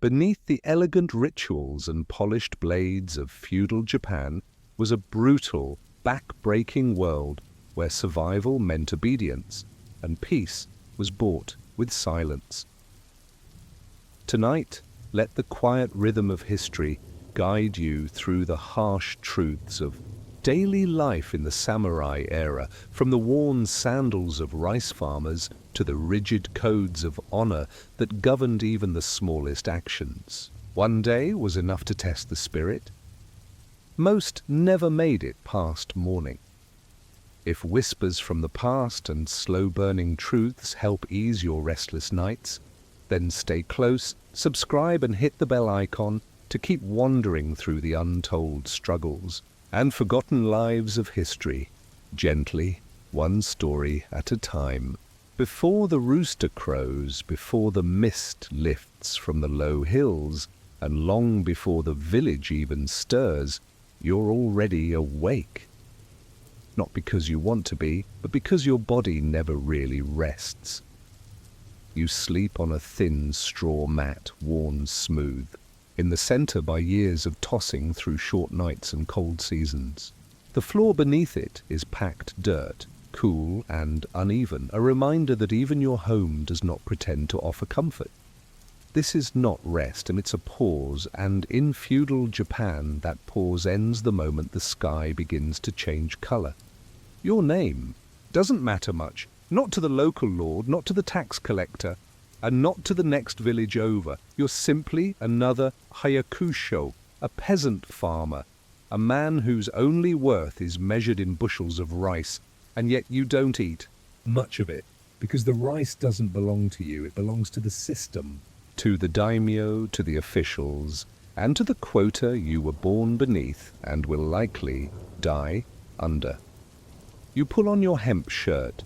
Beneath the elegant rituals and polished blades of feudal Japan was a brutal, back-breaking world where survival meant obedience and peace was bought with silence. Tonight, let the quiet rhythm of history guide you through the harsh truths of daily life in the samurai era, from the worn sandals of rice farmers to the rigid codes of honor that governed even the smallest actions. One day was enough to test the spirit. Most never made it past morning. If whispers from the past and slow-burning truths help ease your restless nights, then stay close, subscribe and hit the bell icon to keep wandering through the untold struggles and forgotten lives of history, gently, one story at a time. Before the rooster crows, before the mist lifts from the low hills, and long before the village even stirs, you're already awake. Not because you want to be, but because your body never really rests. You sleep on a thin straw mat worn smooth, in the center by years of tossing through short nights and cold seasons. The floor beneath it is packed dirt, cool and uneven, a reminder that even your home does not pretend to offer comfort. This is not rest, and it's a pause, and in feudal Japan, that pause ends the moment the sky begins to change color. Your name doesn't matter much, not to the local lord, not to the tax collector, and not to the next village over. You're simply another hayakusho, a peasant farmer, a man whose only worth is measured in bushels of rice, and yet you don't eat much of it, because the rice doesn't belong to you, it belongs to the system, to the daimyo, to the officials, and to the quota you were born beneath and will likely die under. You pull on your hemp shirt.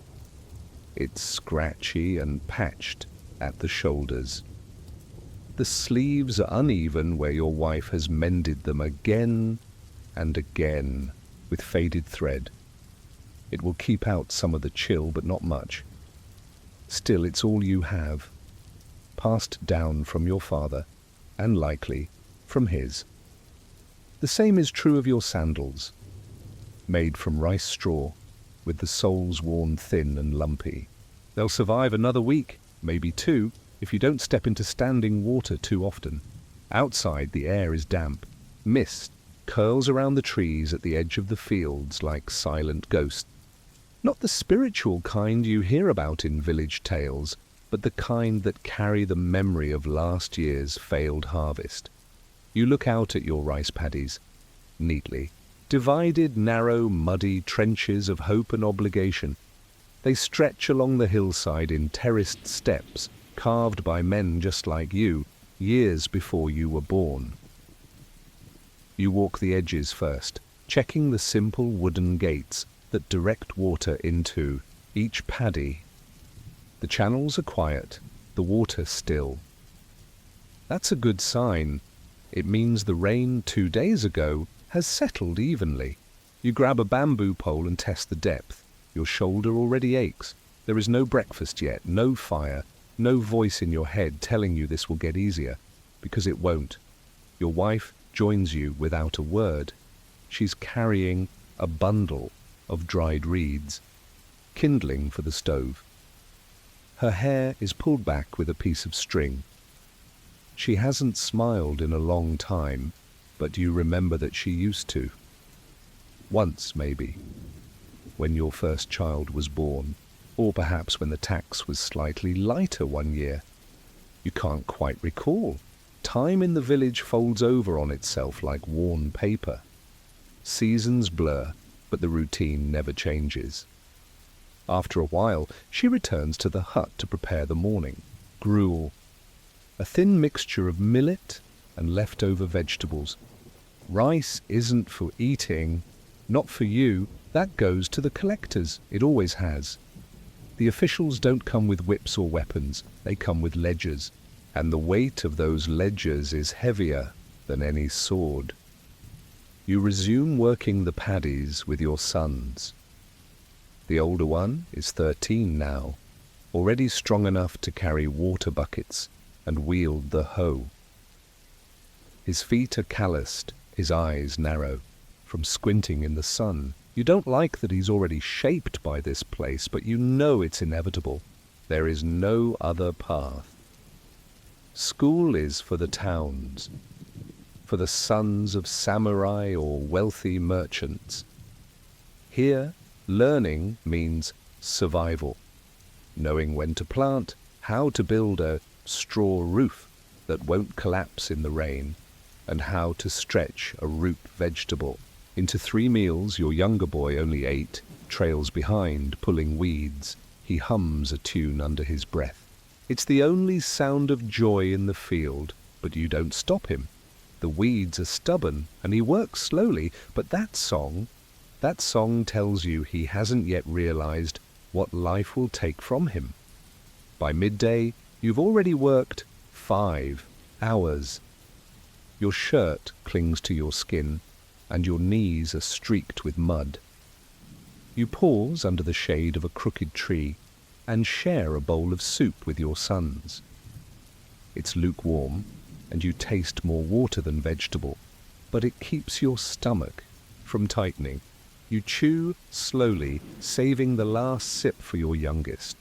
It's scratchy and patched at the shoulders. The sleeves are uneven where your wife has mended them again and again with faded thread. It will keep out some of the chill, but not much. Still, it's all you have, passed down from your father, and likely from his. The same is true of your sandals, made from rice straw, with the soles worn thin and lumpy. They'll survive another week, maybe two, if you don't step into standing water too often. Outside, the air is damp. Mist curls around the trees at the edge of the fields like silent ghosts. Not the spiritual kind you hear about in village tales, but the kind that carry the memory of last year's failed harvest. You look out at your rice paddies, neatly, divided narrow, muddy trenches of hope and obligation. They stretch along the hillside in terraced steps, carved by men just like you, years before you were born. You walk the edges first, checking the simple wooden gates that direct water into each paddy. The channels are quiet, the water still. That's a good sign. It means the rain 2 days ago has settled evenly. You grab a bamboo pole and test the depth. Your shoulder already aches. There is no breakfast yet, no fire, no voice in your head telling you this will get easier, because it won't. Your wife joins you without a word. She's carrying a bundle of dried reeds, kindling for the stove. Her hair is pulled back with a piece of string. She hasn't smiled in a long time, but you remember that she used to. Once, maybe, when your first child was born, or perhaps when the tax was slightly lighter one year. You can't quite recall. Time in the village folds over on itself like worn paper. Seasons blur, but the routine never changes. After a while, she returns to the hut to prepare the morning. Gruel, a thin mixture of millet and leftover vegetables. Rice isn't for eating, not for you. That goes to the collectors. It always has. The officials don't come with whips or weapons. They come with ledgers, and the weight of those ledgers is heavier than any sword. You resume working the paddies with your sons. The older one is 13 now, already strong enough to carry water buckets and wield the hoe. His feet are calloused, his eyes narrow, from squinting in the sun. You don't like that he's already shaped by this place, but you know it's inevitable. There is no other path. School is for the towns, for the sons of samurai or wealthy merchants. Here, learning means survival, knowing when to plant, how to build a straw roof that won't collapse in the rain, and how to stretch a root vegetable into 3 meals. Your younger boy, only 8, trails behind, pulling weeds. He hums a tune under his breath. It's the only sound of joy in the field, but you don't stop him. The weeds are stubborn, and he works slowly, but that song tells you he hasn't yet realized what life will take from him. By midday, you've already worked 5 hours. Your shirt clings to your skin, and your knees are streaked with mud. You pause under the shade of a crooked tree and share a bowl of soup with your sons. It's lukewarm, and you taste more water than vegetable, but it keeps your stomach from tightening. You chew slowly, saving the last sip for your youngest.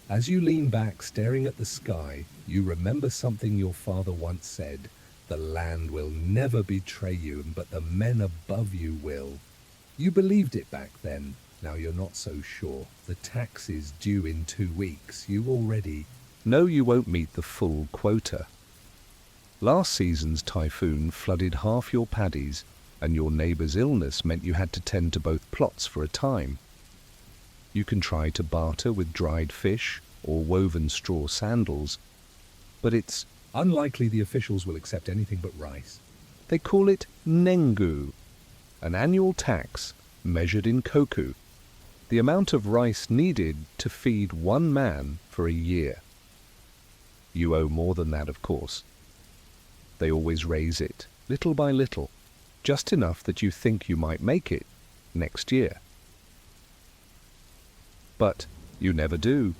As you lean back, staring at the sky, you remember something your father once said: "The land will never betray you, but the men above you will." You believed it back then. Now you're not so sure. The tax is due in 2 weeks. You already know you won't meet the full quota. Last season's typhoon flooded half your paddies, and your neighbour's illness meant you had to tend to both plots for a time. You can try to barter with dried fish or woven straw sandals, but it's unlikely the officials will accept anything but rice. They call it nengu, an annual tax measured in koku, the amount of rice needed to feed 1 man for a year. You owe more than that, of course. They always raise it, little by little, just enough that you think you might make it next year. But you never do.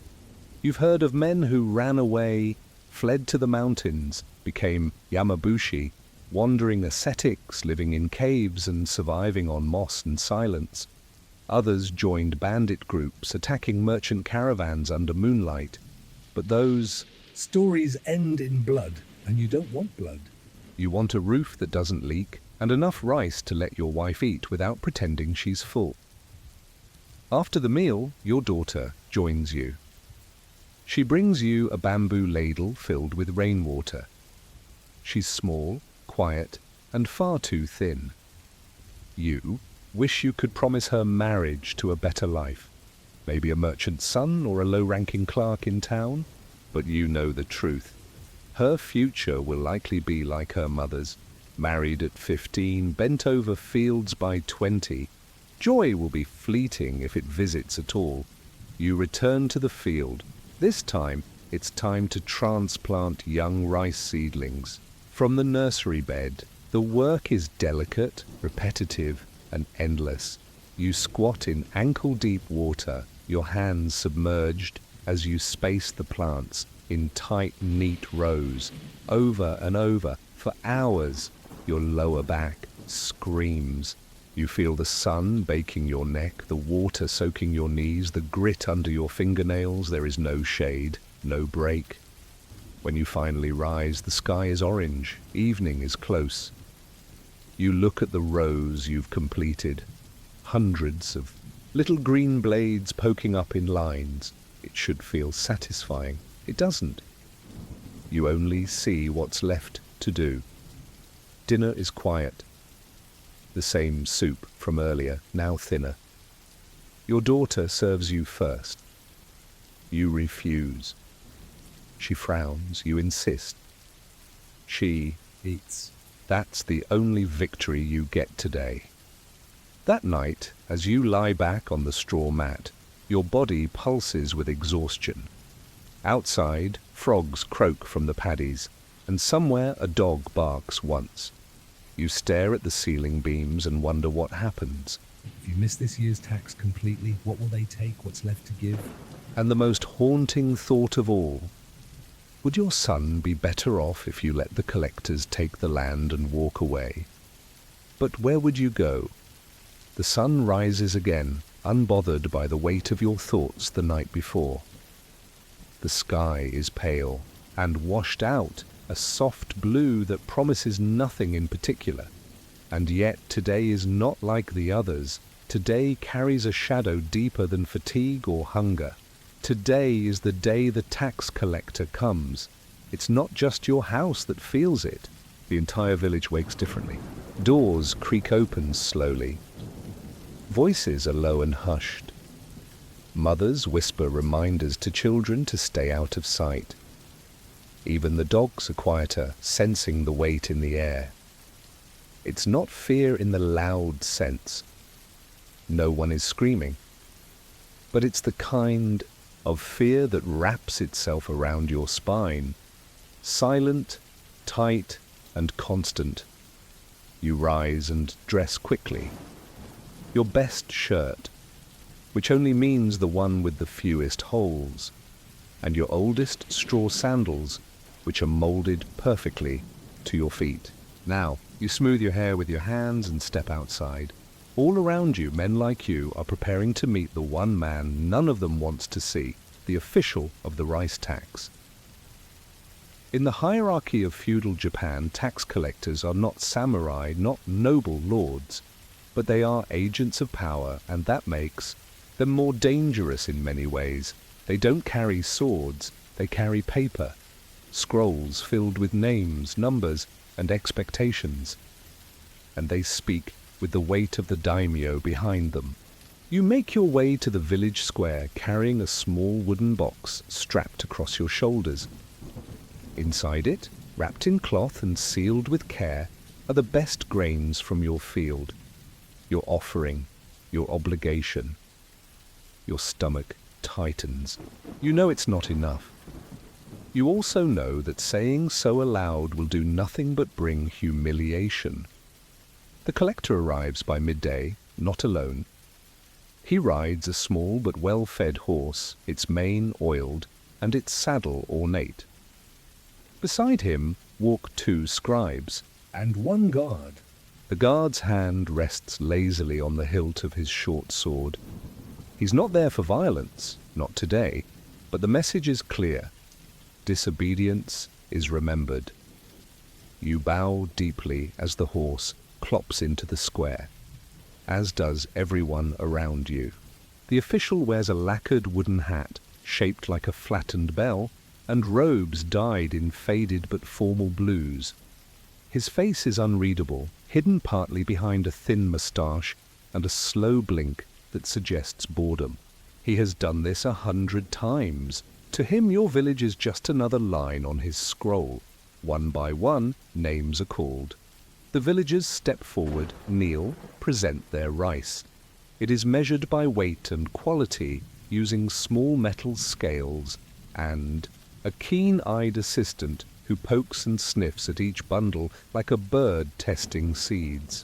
You've heard of men who ran away, fled to the mountains, became yamabushi, wandering ascetics living in caves and surviving on moss and silence. Others joined bandit groups, attacking merchant caravans under moonlight. But those stories end in blood, and you don't want blood. You want a roof that doesn't leak, and enough rice to let your wife eat without pretending she's full. After the meal, your daughter joins you. She brings you a bamboo ladle filled with rainwater. She's small, quiet, and far too thin. You wish you could promise her marriage to a better life, maybe a merchant's son or a low-ranking clerk in town, but you know the truth. Her future will likely be like her mother's, married at 15, bent over fields by 20. Joy will be fleeting if it visits at all. You return to the field. This time, it's time to transplant young rice seedlings from the nursery bed. The work is delicate, repetitive, and endless. You squat in ankle-deep water, your hands submerged as you space the plants in tight, neat rows, over and over, for hours. Your lower back screams. You feel the sun baking your neck, the water soaking your knees, the grit under your fingernails. There is no shade, no break. When you finally rise, the sky is orange. Evening is close. You look at the rows you've completed. Hundreds of little green blades poking up in lines. It should feel satisfying. It doesn't. You only see what's left to do. Dinner is quiet. The same soup from earlier, now thinner. Your daughter serves you first. You refuse. She frowns. You insist. She eats. That's the only victory you get today. That night, as you lie back on the straw mat, your body pulses with exhaustion. Outside, frogs croak from the paddies, and somewhere a dog barks once. You stare at the ceiling beams and wonder what happens. If you miss this year's tax completely, what will they take? What's left to give? And the most haunting thought of all, Would your son be better off if you let the collectors take the land and walk away? But where would you go? The sun rises again, unbothered by the weight of your thoughts the night before. The sky is pale, and washed out, a soft blue that promises nothing in particular. And yet today is not like the others. Today carries a shadow deeper than fatigue or hunger. Today is the day the tax collector comes. It's not just your house that feels it. The entire village wakes differently. Doors creak open slowly. Voices are low and hushed. Mothers whisper reminders to children to stay out of sight. Even the dogs are quieter, sensing the weight in the air. It's not fear in the loud sense. No one is screaming. But it's the kind of fear that wraps itself around your spine. Silent, tight, and constant. You rise and dress quickly. Your best shirt, which only means the one with the fewest holes, and your oldest straw sandals, which are molded perfectly to your feet. Now, you smooth your hair with your hands and step outside. All around you, men like you are preparing to meet the one man none of them wants to see, the official of the rice tax. In the hierarchy of feudal Japan, tax collectors are not samurai, not noble lords, but they are agents of power, and that makes them more dangerous in many ways. They don't carry swords, they carry paper, scrolls filled with names, numbers, and expectations, and they speak with the weight of the daimyo behind them. You make your way to the village square carrying a small wooden box strapped across your shoulders. Inside it, wrapped in cloth and sealed with care, are the best grains from your field, your offering, your obligation. Your stomach tightens. You know it's not enough. You also know that saying so aloud will do nothing but bring humiliation. The collector arrives by midday, not alone. He rides a small but well-fed horse, its mane oiled, and its saddle ornate. Beside him walk 2 scribes and 1 guard. The guard's hand rests lazily on the hilt of his short sword. He's not there for violence, not today, but the message is clear. Disobedience is remembered. You bow deeply as the horse clops into the square, as does everyone around you. The official wears a lacquered wooden hat shaped like a flattened bell, and robes dyed in faded but formal blues. His face is unreadable, hidden partly behind a thin moustache and a slow blink that suggests boredom. He has done this 100 times. To him, your village is just another line on his scroll. One by one, names are called. The villagers step forward, kneel, present their rice. It is measured by weight and quality using small metal scales and a keen-eyed assistant who pokes and sniffs at each bundle like a bird testing seeds.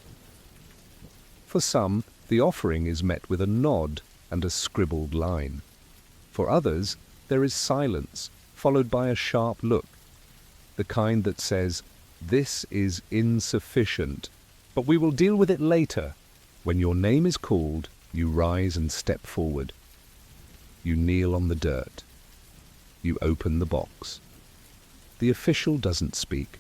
For some, the offering is met with a nod and a scribbled line. For others, there is silence, followed by a sharp look, the kind that says, "This is insufficient, but we will deal with it later." When your name is called, you rise and step forward. You kneel on the dirt. You open the box. The official doesn't speak.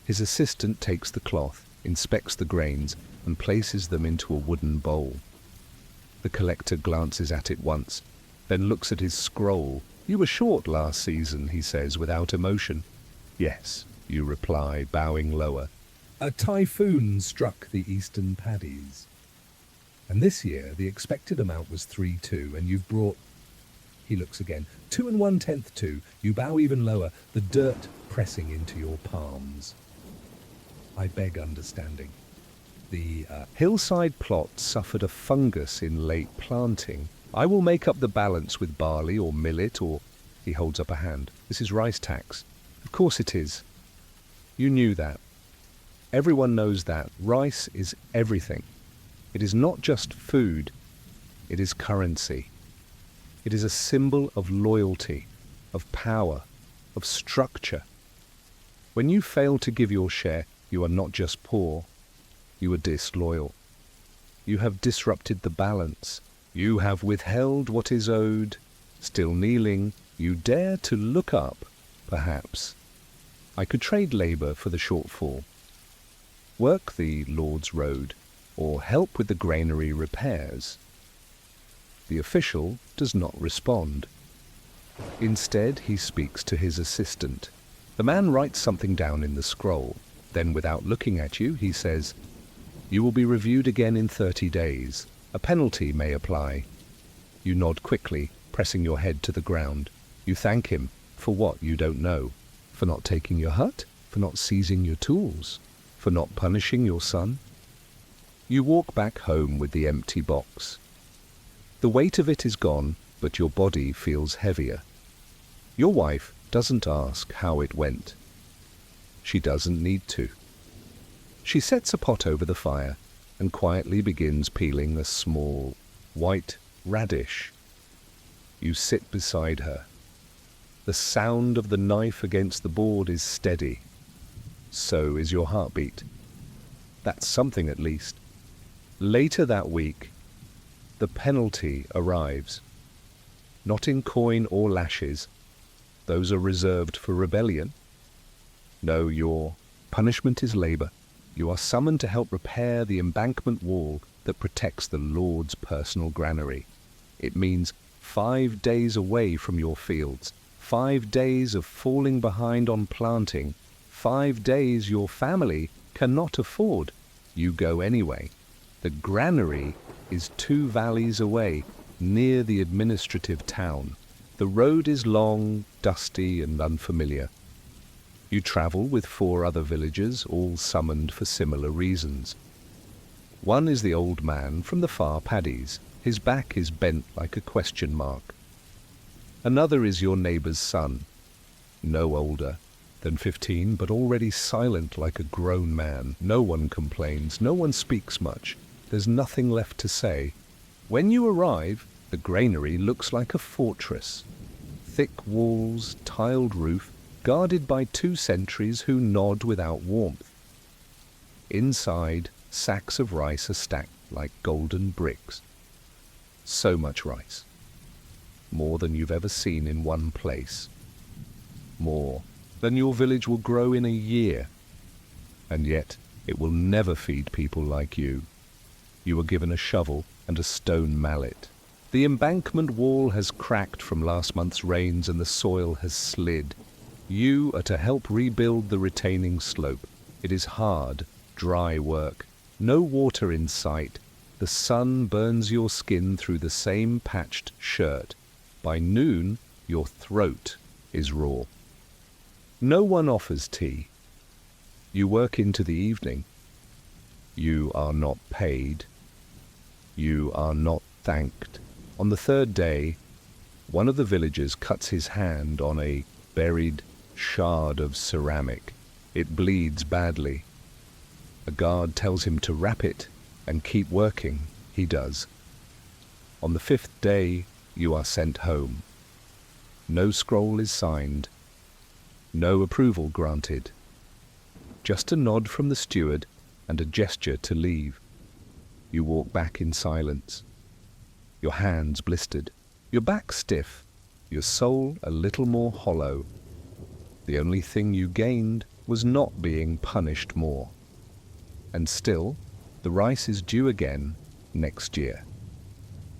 His assistant takes the cloth, inspects the grains, and places them into a wooden bowl. The collector glances at it once, then looks at his scroll. "You were short last season," he says without emotion. "Yes," you reply, bowing lower. "A typhoon struck the eastern paddies. And this year the expected amount was 3-2, and you've brought..." He looks again. 2 1/10 2. You bow even lower, the dirt pressing into your palms. "I beg understanding. The hillside plot suffered a fungus in late planting. I will make up the balance with barley or millet or..." He holds up a hand. "This is rice tax." "Of course it is. You knew that. Everyone knows that. Rice is everything. It is not just food. It is currency. It is a symbol of loyalty, of power, of structure. When you fail to give your share, you are not just poor, you are disloyal. You have disrupted the balance. You have withheld what is owed. Still kneeling, you dare to look up, perhaps. I could trade labour for the shortfall. Work the Lord's road, or help with the granary repairs. The official does not respond. Instead, he speaks to his assistant. The man writes something down in the scroll. Then, without looking at you, he says, "You will be reviewed again in 30 days. A penalty may apply." You nod quickly, pressing your head to the ground. You thank him for what you don't know. For not taking your hut? For not seizing your tools? For not punishing your son? You walk back home with the empty box. The weight of it is gone, but your body feels heavier. Your wife doesn't ask how it went. She doesn't need to. She sets a pot over the fire and quietly begins peeling a small, white radish. You sit beside her. The sound of the knife against the board is steady. So is your heartbeat. That's something at least. Later that week, the penalty arrives. Not in coin or lashes. Those are reserved for rebellion. No, your punishment is labour. You are summoned to help repair the embankment wall that protects the Lord's personal granary. It means 5 days away from your fields, 5 days of falling behind on planting, 5 days your family cannot afford. You go anyway. The granary is 2 valleys away, near the administrative town. The road is long, dusty, and unfamiliar. You travel with 4 other villagers, all summoned for similar reasons. One is the old man from the far paddies. His back is bent like a question mark. Another is your neighbour's son, no older than 15, but already silent like a grown man. No one complains, no one speaks much. There's nothing left to say. When you arrive, the granary looks like a fortress. Thick walls, tiled roof, guarded by 2 sentries who nod without warmth. Inside, sacks of rice are stacked like golden bricks. So much rice. More than you've ever seen in one place. More than your village will grow in a year. And yet, it will never feed people like you. You were given a shovel and a stone mallet. The embankment wall has cracked from last month's rains and the soil has slid. You are to help rebuild the retaining slope. It is hard, dry work. No water in sight. The sun burns your skin through the same patched shirt. By noon, your throat is raw. No one offers tea. You work into the evening. You are not paid. You are not thanked. On the 3rd day, one of the villagers cuts his hand on a buried shard of ceramic. It bleeds badly. A guard tells him to wrap it and keep working. He does. On the 5th day, you are sent home. No scroll is signed. No approval granted. Just a nod from the steward and a gesture to leave. You walk back in silence. Your hands blistered, your back stiff, your soul a little more hollow. The only thing you gained was not being punished more. And still, the rice is due again next year.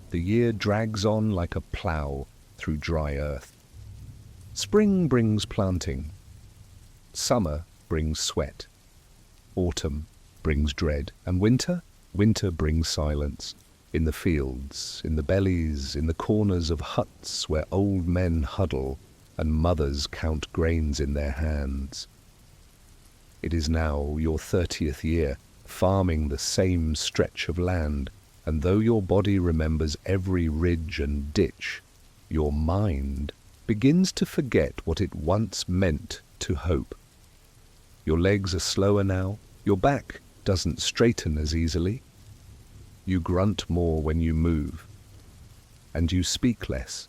The year drags on like a plough through dry earth. Spring brings planting. Summer brings sweat. Autumn brings dread. And winter? Winter brings silence. In the fields, in the bellies, in the corners of huts where old men huddle and mothers count grains in their hands. It is now your 30th year, farming the same stretch of land, and though your body remembers every ridge and ditch, your mind begins to forget what it once meant to hope. Your legs are slower now, your back doesn't straighten as easily. You grunt more when you move, and you speak less,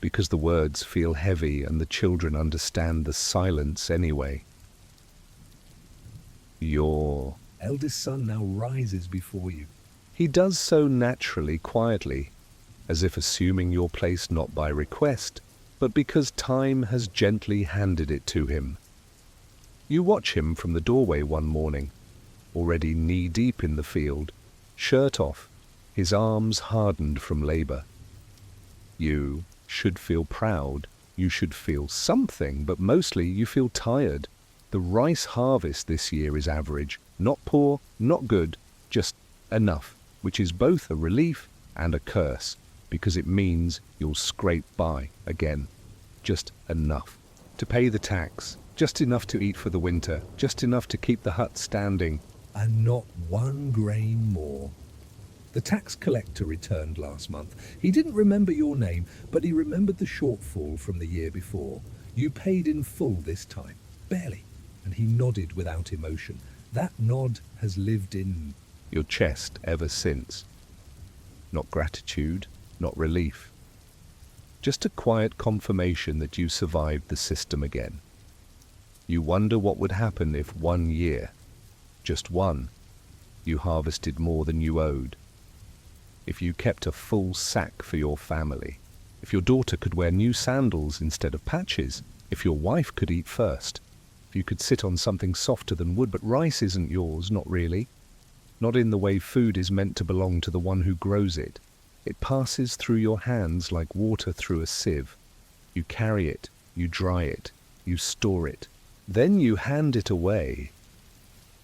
because the words feel heavy and the children understand the silence anyway. Your eldest son now rises before you. He does so naturally, quietly, as if assuming your place not by request, but because time has gently handed it to him. You watch him from the doorway one morning, already knee-deep in the field, shirt off, his arms hardened from labor. You should feel proud, you should feel something, but mostly you feel tired. The rice harvest this year is average, not poor, not good, just enough, which is both a relief and a curse, because it means you'll scrape by again. Just enough to pay the tax, just enough to eat for the winter, just enough to keep the hut standing, and not one grain more. The tax collector returned last month. He didn't remember your name, but he remembered the shortfall from the year before. You paid in full this time, barely, and he nodded without emotion. That nod has lived in your chest ever since. Not gratitude, not relief. Just a quiet confirmation that you survived the system again. You wonder what would happen if 1 year, just one, you harvested more than you owed. If you kept a full sack for your family. If your daughter could wear new sandals instead of patches. If your wife could eat first. If you could sit on something softer than wood, but rice isn't yours, not really. Not in the way food is meant to belong to the one who grows it. It passes through your hands like water through a sieve. You carry it, you dry it, you store it. Then you hand it away.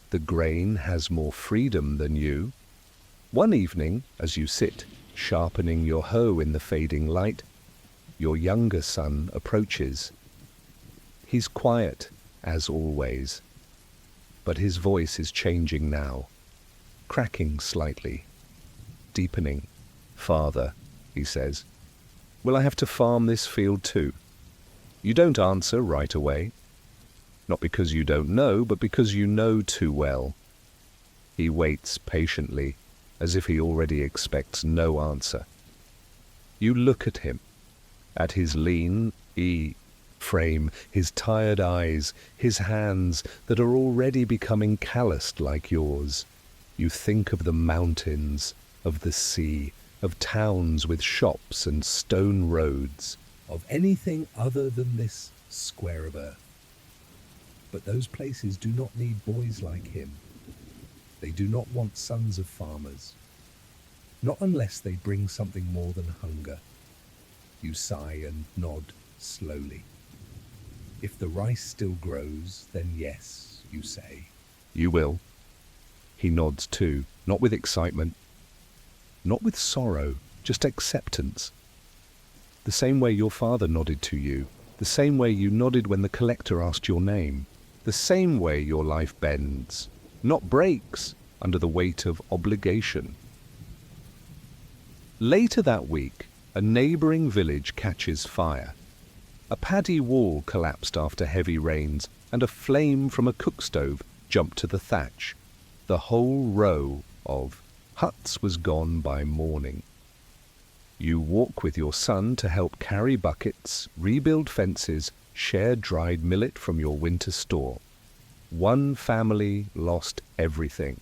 The grain has more freedom than you. One evening, as you sit, sharpening your hoe in the fading light, your younger son approaches. He's quiet, as always, but his voice is changing now, cracking slightly, deepening. "Father," he says, "will I have to farm this field too?" You don't answer right away. Not because you don't know, but because you know too well. He waits patiently, as if he already expects no answer. You look at him, at his lean frame, his tired eyes, his hands that are already becoming calloused like yours. You think of the mountains, of the sea, of towns with shops and stone roads, of anything other than this square of earth. But those places do not need boys like him. They do not want sons of farmers. Not unless they bring something more than hunger. You sigh and nod slowly. If the rice still grows, then yes, you say. You will. He nods too, not with excitement, not with sorrow, just acceptance. The same way your father nodded to you, the same way you nodded when the collector asked your name, the same way your life bends, not breaks, under the weight of obligation. Later that week, a neighboring village catches fire. A paddy wall collapsed after heavy rains, and a flame from a cook stove jumped to the thatch. The whole row of huts was gone by morning. You walk with your son to help carry buckets, rebuild fences, share dried millet from your winter store. One family lost everything.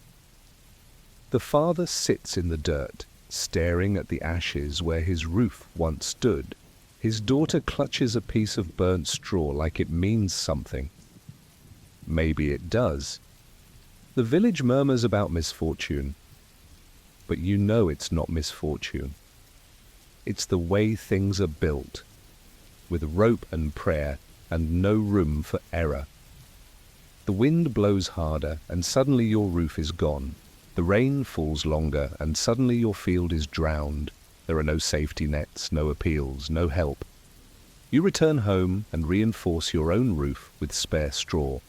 The father sits in the dirt, staring at the ashes where his roof once stood. His daughter clutches a piece of burnt straw like it means something. Maybe it does. The village murmurs about misfortune, but you know it's not misfortune. It's the way things are built, with rope and prayer and no room for error. The wind blows harder and suddenly your roof is gone. The rain falls longer and suddenly your field is drowned. There are no safety nets, no appeals, no help. You return home and reinforce your own roof with spare straw.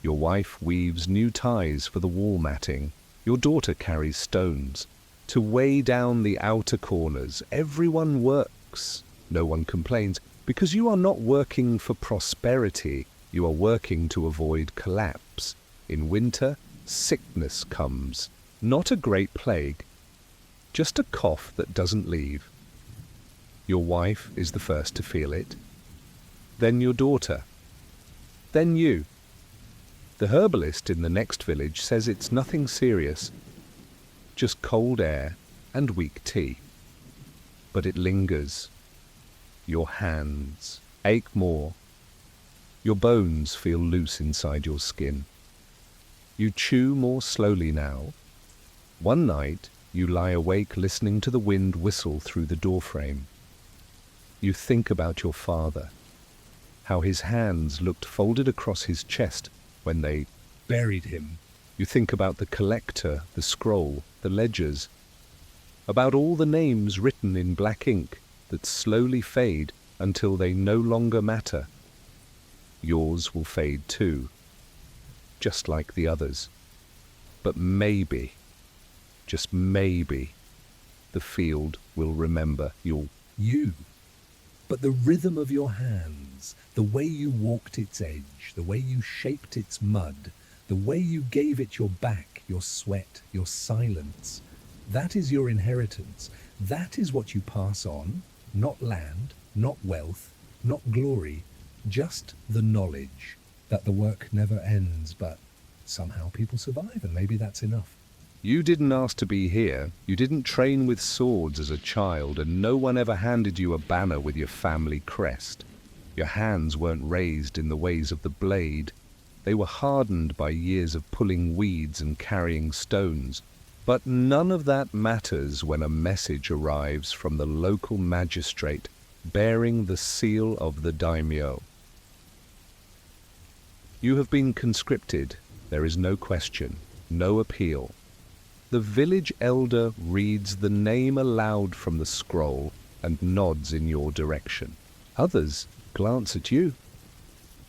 Your wife weaves new ties for the wall matting. Your daughter carries stones. To weigh down the outer corners, everyone works. No one complains, because you are not working for prosperity. You are working to avoid collapse. In winter, sickness comes. Not a great plague, just a cough that doesn't leave. Your wife is the first to feel it. Then your daughter. Then you. The herbalist in the next village says it's nothing serious, just cold air and weak tea. But it lingers. Your hands ache more. Your bones feel loose inside your skin. You chew more slowly now. One night, you lie awake listening to the wind whistle through the doorframe. You think about your father, how his hands looked folded across his chest when they buried him. You think about the collector, the scroll, the ledgers, about all the names written in black ink that slowly fade until they no longer matter. Yours will fade too, just like the others. But maybe, just maybe, the field will remember you. But the rhythm of your hands, the way you walked its edge, the way you shaped its mud, the way you gave it your back, your sweat, your silence, that is your inheritance. That is what you pass on, not land, not wealth, not glory, just the knowledge that the work never ends, but somehow people survive, and maybe that's enough. You didn't ask to be here. You didn't train with swords as a child, and no one ever handed you a banner with your family crest. Your hands weren't raised in the ways of the blade. They were hardened by years of pulling weeds and carrying stones. But none of that matters when a message arrives from the local magistrate bearing the seal of the daimyo. You have been conscripted. There is no question, no appeal. The village elder reads the name aloud from the scroll and nods in your direction. Others glance at you.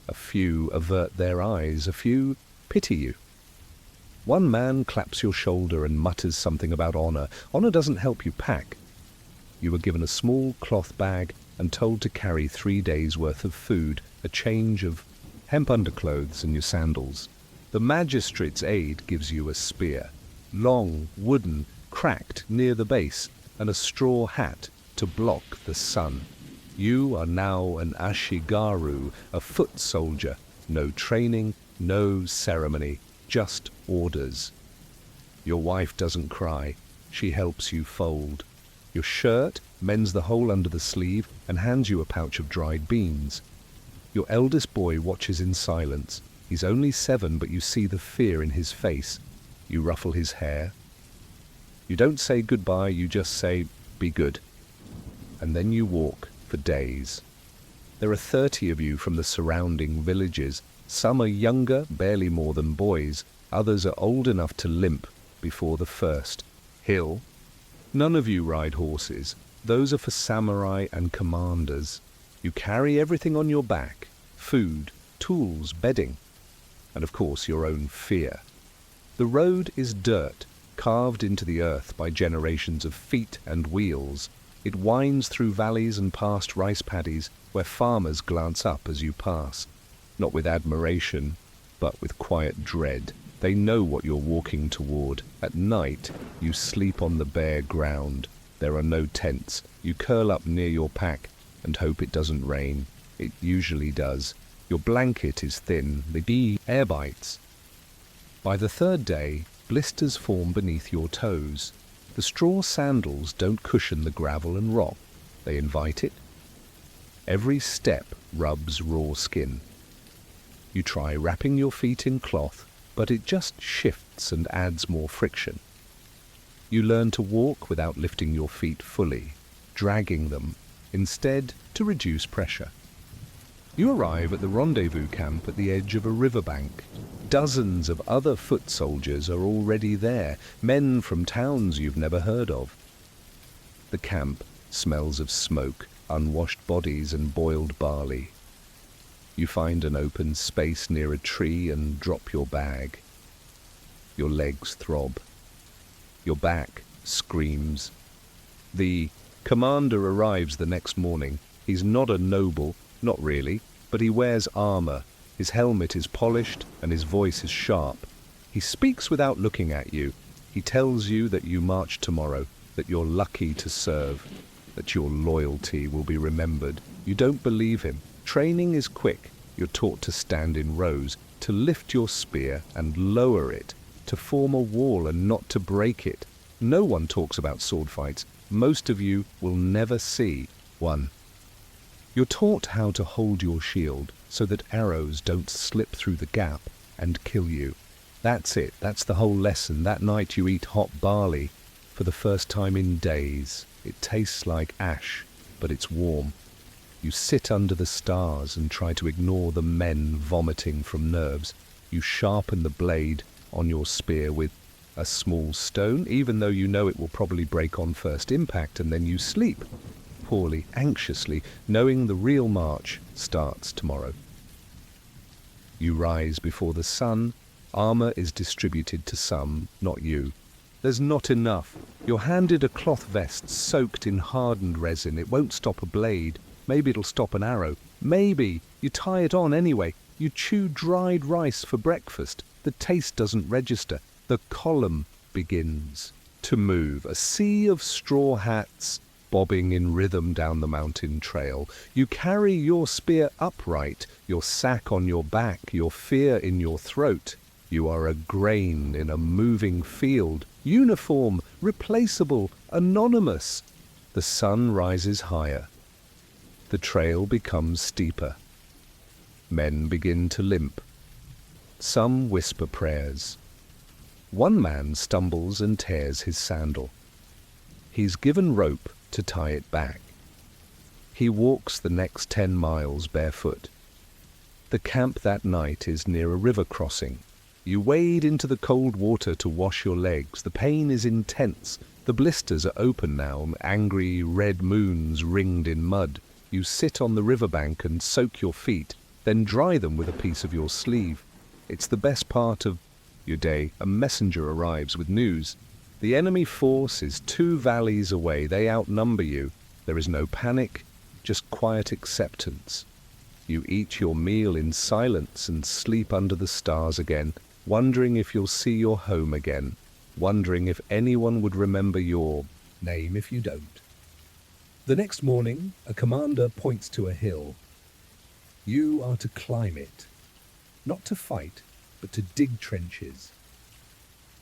A few avert their eyes, a few pity you. One man claps your shoulder and mutters something about honor. Honor doesn't help you pack. You were given a small cloth bag and told to carry 3 days' worth of food, a change of hemp underclothes and your sandals. The magistrate's aide gives you a spear, long, wooden, cracked near the base, and a straw hat to block the sun. You are now an ashigaru, a foot soldier. No training, no ceremony, just orders. Your wife doesn't cry. She helps you fold. Your shirt mends the hole under the sleeve and hands you a pouch of dried beans. Your eldest boy watches in silence. He's only 7, but you see the fear in his face. You ruffle his hair. You don't say goodbye, you just say, be good. And then you walk for days. There are 30 of you from the surrounding villages. Some are younger, barely more than boys. Others are old enough to limp before the first hill. None of you ride horses. Those are for samurai and commanders. You carry everything on your back: food, tools, bedding, and of course your own fear. The road is dirt, carved into the earth by generations of feet and wheels. It winds through valleys and past rice paddies where farmers glance up as you pass, not with admiration, but with quiet dread. They know what you're walking toward. At night, you sleep on the bare ground. There are no tents. You curl up near your pack and hope it doesn't rain. It usually does. Your blanket is thin. The bee air bites. By the 3rd day, blisters form beneath your toes. The straw sandals don't cushion the gravel and rock. They invite it. Every step rubs raw skin. You try wrapping your feet in cloth, but it just shifts and adds more friction. You learn to walk without lifting your feet fully, dragging them, instead to reduce pressure. You arrive at the rendezvous camp at the edge of a riverbank. Dozens of other foot soldiers are already there, men from towns you've never heard of. The camp smells of smoke, unwashed bodies and boiled barley. You find an open space near a tree and drop your bag. Your legs throb. Your back screams. The commander arrives the next morning. He's not a noble, not really, but he wears armor. His helmet is polished and his voice is sharp. He speaks without looking at you. He tells you that you march tomorrow, that you're lucky to serve. that your loyalty will be remembered. You don't believe him. Training is quick. You're taught to stand in rows, to lift your spear and lower it, to form a wall and not to break it. No one talks about sword fights. Most of you will never see one. You're taught how to hold your shield so that arrows don't slip through the gap and kill you. That's it. That's the whole lesson. That night you eat hot barley for the first time in days. It tastes like ash, but it's warm. You sit under the stars and try to ignore the men vomiting from nerves. You sharpen the blade on your spear with a small stone, even though you know it will probably break on first impact, and then you sleep, poorly, anxiously, knowing the real march starts tomorrow. You rise before the sun. Armor is distributed to some, not you. There's not enough. You're handed a cloth vest soaked in hardened resin. It won't stop a blade. Maybe it'll stop an arrow. Maybe. You tie it on anyway. You chew dried rice for breakfast. The taste doesn't register. The column begins to move. A sea of straw hats bobbing in rhythm down the mountain trail. You carry your spear upright, your sack on your back, your fear in your throat. You are a grain in a moving field, uniform, replaceable, anonymous. The sun rises higher. The trail becomes steeper. Men begin to limp. Some whisper prayers. One man stumbles and tears his sandal. He's given rope to tie it back. He walks the next 10 miles barefoot. The camp that night is near a river crossing. You wade into the cold water to wash your legs. The pain is intense. The blisters are open now, angry red moons ringed in mud. You sit on the riverbank and soak your feet, then dry them with a piece of your sleeve. It's the best part of your day. A messenger arrives with news. The enemy force is 2 valleys away. They outnumber you. There is no panic, just quiet acceptance. You eat your meal in silence and sleep under the stars again, wondering if you'll see your home again, wondering if anyone would remember your name if you don't. The next morning, a commander points to a hill. You are to climb it, not to fight, but to dig trenches.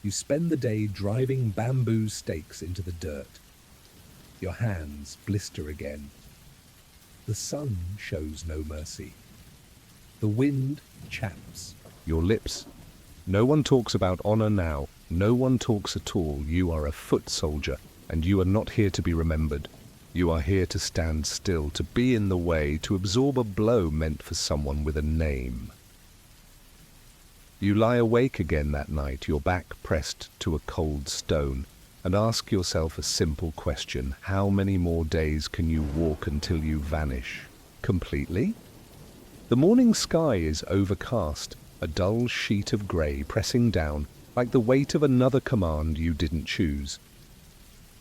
You spend the day driving bamboo stakes into the dirt. Your hands blister again. The sun shows no mercy. The wind chaps your lips. No one talks about honor now. No one talks at all. You are a foot soldier, and you are not here to be remembered. You are here to stand still, to be in the way, to absorb a blow meant for someone with a name. You lie awake again that night, your back pressed to a cold stone, and ask yourself a simple question. How many more days can you walk until you vanish completely? The morning sky is overcast, a dull sheet of grey pressing down like the weight of another command you didn't choose.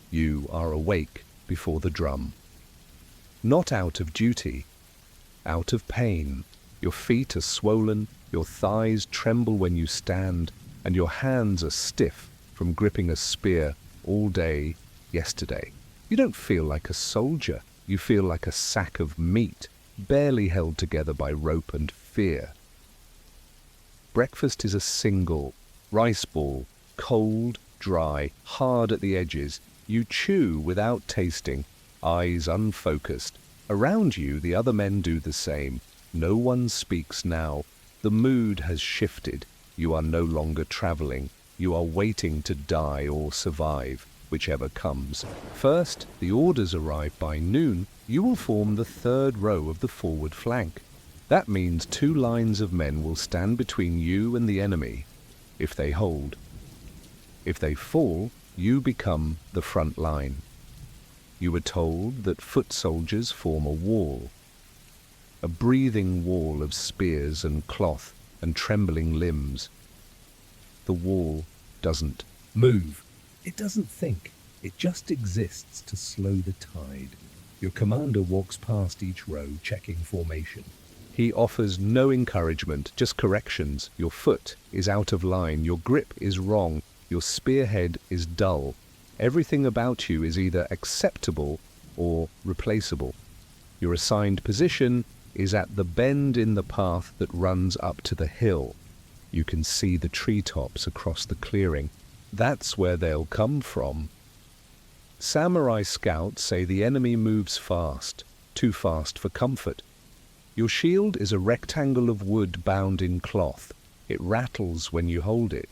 You are awake before the drum. Not out of duty, out of pain. Your feet are swollen, your thighs tremble when you stand, and your hands are stiff from gripping a spear all day yesterday. You don't feel like a soldier. You feel like a sack of meat, barely held together by rope and fear. Breakfast is a single rice ball, cold, dry, hard at the edges. You chew without tasting, eyes unfocused. Around you, the other men do the same. No one speaks now. The mood has shifted. You are no longer traveling. You are waiting to die or survive, whichever comes. First, the orders arrive by noon. You will form the 3rd row of the forward flank. That means 2 lines of men will stand between you and the enemy, if they hold. If they fall, you become the front line. You were told that foot soldiers form a wall, a breathing wall of spears and cloth and trembling limbs. The wall doesn't move. It doesn't think. It just exists to slow the tide. Your commander walks past each row, checking formation. He offers no encouragement, just corrections. Your foot is out of line. Your grip is wrong. Your spearhead is dull. Everything about you is either acceptable or replaceable. Your assigned position is at the bend in the path that runs up to the hill. You can see the treetops across the clearing. That's where they'll come from. Samurai scouts say the enemy moves fast, too fast for comfort. Your shield is a rectangle of wood bound in cloth. It rattles when you hold it.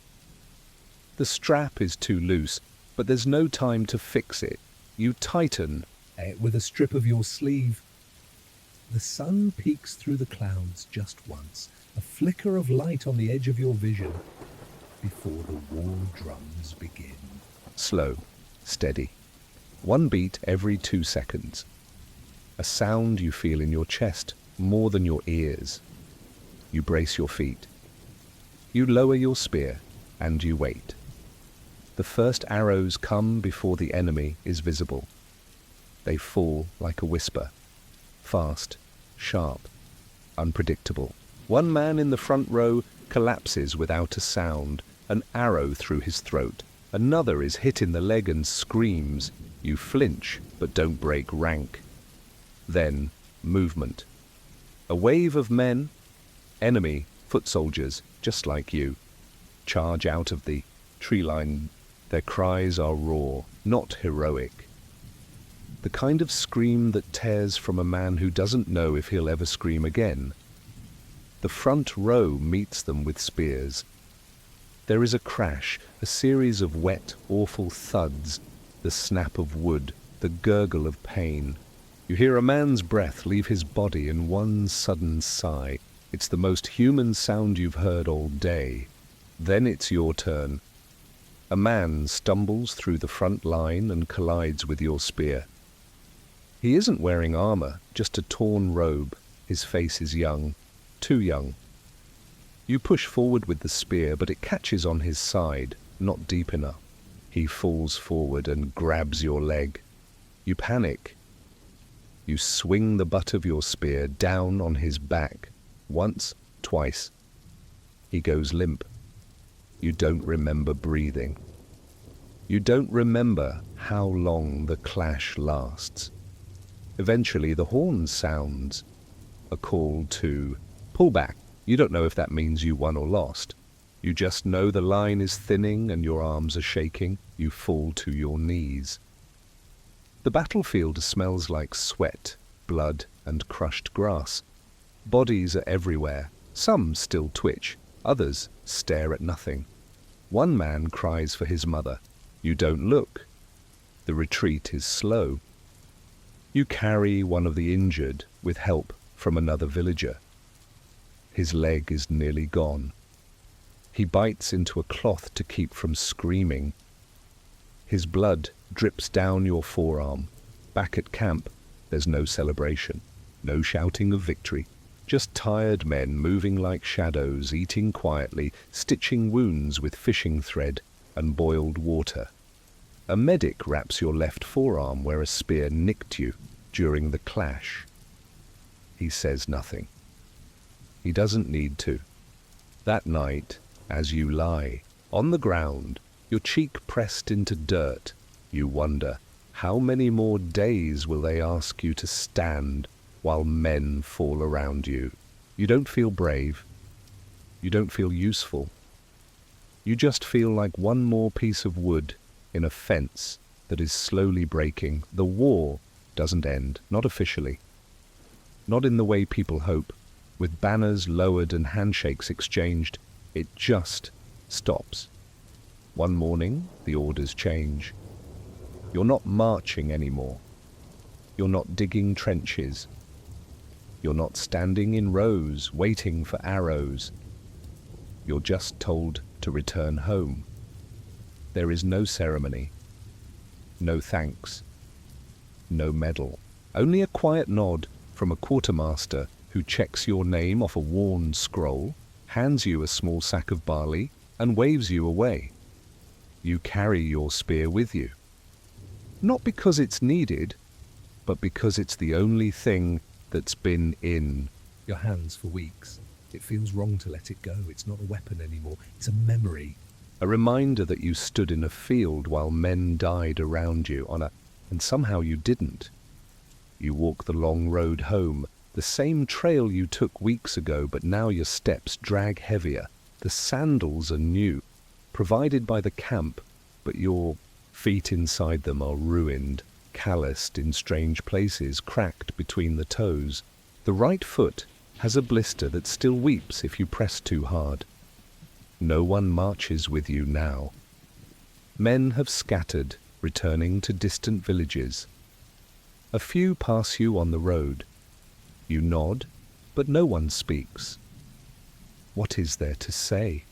The strap is too loose, but there's no time to fix it. You tighten it with a strip of your sleeve. The sun peeks through the clouds just once, a flicker of light on the edge of your vision, before the war drums begin. Slow, steady. One beat every 2 seconds. A sound you feel in your chest more than your ears. You brace your feet. You lower your spear, and you wait. The first arrows come before the enemy is visible. They fall like a whisper. Fast, sharp, unpredictable. One man in the front row collapses without a sound, an arrow through his throat. Another is hit in the leg and screams. You flinch, but don't break rank. Then, movement. A wave of men, enemy, foot soldiers, just like you, charge out of the tree line. Their cries are raw, not heroic. The kind of scream that tears from a man who doesn't know if he'll ever scream again. The front row meets them with spears. There is a crash, a series of wet, awful thuds, the snap of wood, the gurgle of pain. You hear a man's breath leave his body in one sudden sigh. It's the most human sound you've heard all day. Then it's your turn. A man stumbles through the front line and collides with your spear. He isn't wearing armor, just a torn robe. His face is young, too young. You push forward with the spear, but it catches on his side, not deep enough. He falls forward and grabs your leg. You panic. You swing the butt of your spear down on his back. Once, twice. He goes limp. You don't remember breathing. You don't remember how long the clash lasts. Eventually the horn sounds, a call to pull back. You don't know if that means you won or lost. You just know the line is thinning and your arms are shaking. You fall to your knees. The battlefield smells like sweat, blood, and crushed grass. Bodies are everywhere. Some still twitch. Others stare at nothing. One man cries for his mother. You don't look. The retreat is slow. You carry one of the injured with help from another villager. His leg is nearly gone. He bites into a cloth to keep from screaming. His blood drips down your forearm. Back at camp, there's no celebration, no shouting of victory. Just tired men moving like shadows, eating quietly, stitching wounds with fishing thread and boiled water. A medic wraps your left forearm where a spear nicked you during the clash. He says nothing. He doesn't need to. That night, as you lie on the ground, your cheek pressed into dirt, you wonder, how many more days will they ask you to stand while men fall around you? You don't feel brave. You don't feel useful. You just feel like one more piece of wood in a fence that is slowly breaking. The war doesn't end, not officially. Not in the way people hope. With banners lowered and handshakes exchanged, it just stops. One morning, the orders change. You're not marching anymore. You're not digging trenches. You're not standing in rows, waiting for arrows. You're just told to return home. There is no ceremony, no thanks, no medal. Only a quiet nod from a quartermaster who checks your name off a worn scroll, hands you a small sack of barley, and waves you away. You carry your spear with you. Not because it's needed, but because it's the only thing that's been in your hands for weeks. It feels wrong to let it go. It's not a weapon anymore. It's a memory. A reminder that you stood in a field while men died around you and somehow you didn't. You walk the long road home, the same trail you took weeks ago, but now your steps drag heavier. The sandals are new, provided by the camp, but your feet inside them are ruined, calloused in strange places, cracked between the toes. The right foot has a blister that still weeps if you press too hard. No one marches with you now. Men have scattered, returning to distant villages. A few pass you on the road. You nod, but no one speaks. What is there to say?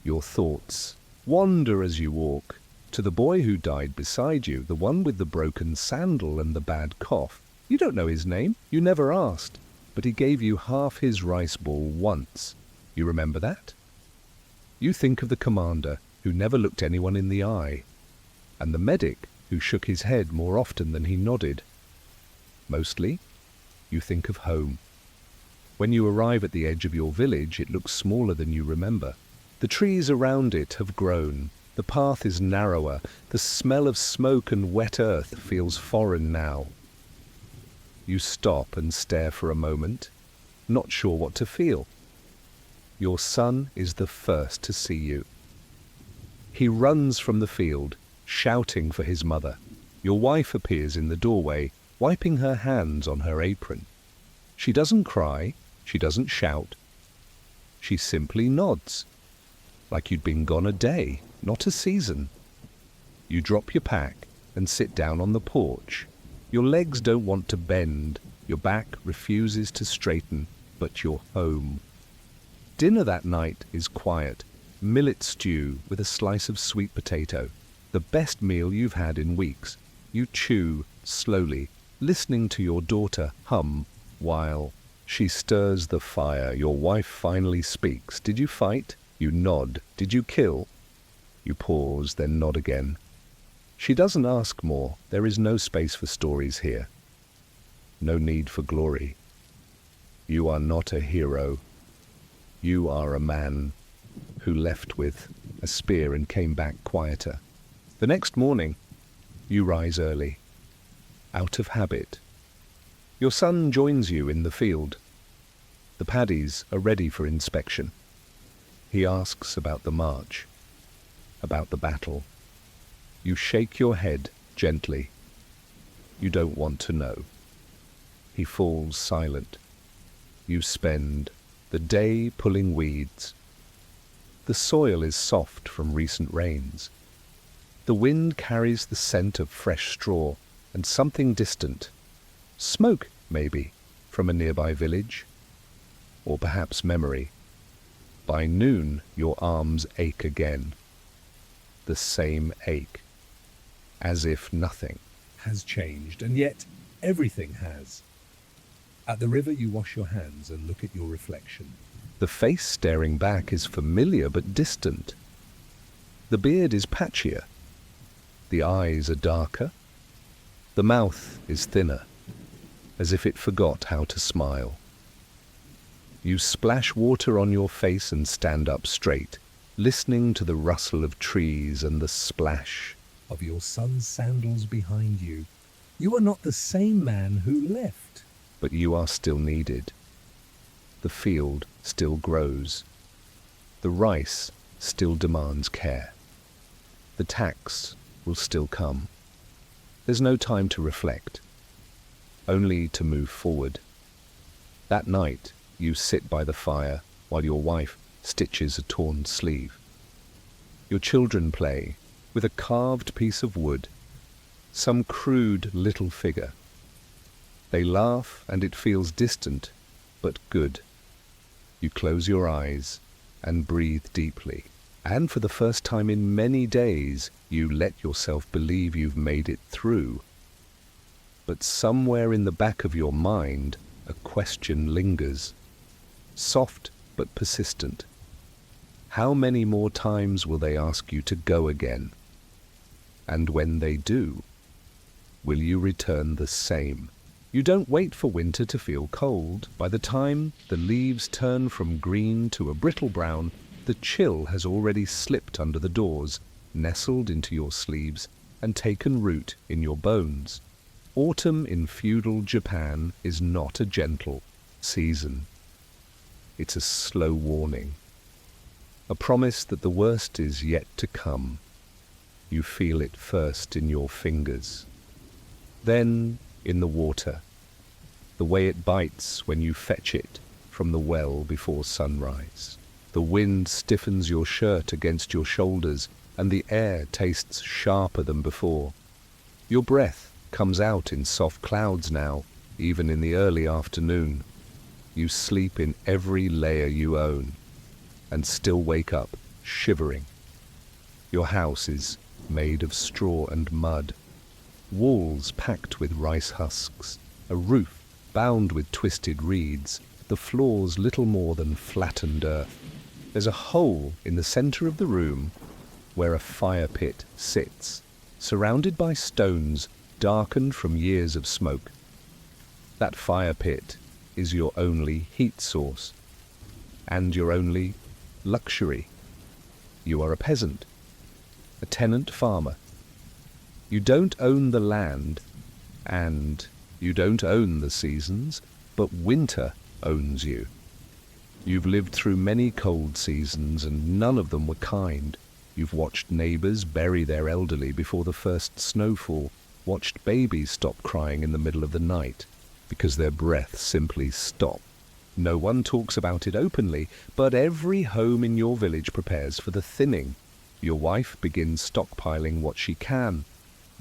Your thoughts wander as you walk to the boy who died beside you, the one with the broken sandal and the bad cough. You don't know his name, you never asked, but he gave you half his rice ball once. You remember that? You think of the commander who never looked anyone in the eye, and the medic who shook his head more often than he nodded. Mostly, you think of home. When you arrive at the edge of your village, it looks smaller than you remember. The trees around it have grown. The path is narrower. The smell of smoke and wet earth feels foreign now. You stop and stare for a moment, not sure what to feel. Your son is the first to see you. He runs from the field, shouting for his mother. Your wife appears in the doorway, wiping her hands on her apron. She doesn't cry, she doesn't shout. She simply nods, like you'd been gone a day, not a season. You drop your pack and sit down on the porch. Your legs don't want to bend, your back refuses to straighten, but you're home. Dinner that night is quiet. Millet stew with a slice of sweet potato. The best meal you've had in weeks. You chew slowly, listening to your daughter hum while she stirs the fire. Your wife finally speaks. Did you fight? You nod. Did you kill? You pause, then nod again. She doesn't ask more. There is no space for stories here. No need for glory. You are not a hero. You are a man who left with a spear and came back quieter. The next morning, you rise early, out of habit. Your son joins you in the field. The paddies are ready for inspection. He asks about the march, about the battle. You shake your head gently. You don't want to know. He falls silent. You spend the day pulling weeds. The soil is soft from recent rains. The wind carries the scent of fresh straw and something distant. Smoke, maybe, from a nearby village. Or perhaps memory. By noon, your arms ache again. The same ache. As if nothing has changed, and yet everything has. At the river, you wash your hands and look at your reflection. The face staring back is familiar but distant. The beard is patchier. The eyes are darker. The mouth is thinner, as if it forgot how to smile. You splash water on your face and stand up straight, listening to the rustle of trees and the splash of your son's sandals behind you. You are not the same man who left, but you are still needed. The field still grows. The rice still demands care. The tax will still come. There's no time to reflect, only to move forward. That night, you sit by the fire while your wife stitches a torn sleeve. Your children play with a carved piece of wood, some crude little figure. They laugh and it feels distant, but good. You close your eyes and breathe deeply. And for the first time in many days, you let yourself believe you've made it through. But somewhere in the back of your mind, a question lingers. Soft but persistent. How many more times will they ask you to go again? And when they do, will you return the same? You don't wait for winter to feel cold. By the time the leaves turn from green to a brittle brown, the chill has already slipped under the doors, nestled into your sleeves, and taken root in your bones. Autumn in feudal Japan is not a gentle season. It's a slow warning, a promise that the worst is yet to come. You feel it first in your fingers, then in the water, the way it bites when you fetch it from the well before sunrise. The wind stiffens your shirt against your shoulders, and the air tastes sharper than before. Your breath comes out in soft clouds now, even in the early afternoon. You sleep in every layer you own, and still wake up shivering. Your house is made of straw and mud, walls packed with rice husks, a roof bound with twisted reeds, the floors little more than flattened earth. There's a hole in the center of the room where a fire pit sits, surrounded by stones darkened from years of smoke. That fire pit is your only heat source, and your only luxury. You are a peasant, a tenant farmer. You don't own the land, and you don't own the seasons, but winter owns you. You've lived through many cold seasons, and none of them were kind. You've watched neighbors bury their elderly before the first snowfall, watched babies stop crying in the middle of the night because their breath simply stopped. No one talks about it openly, but every home in your village prepares for the thinning. Your wife begins stockpiling what she can: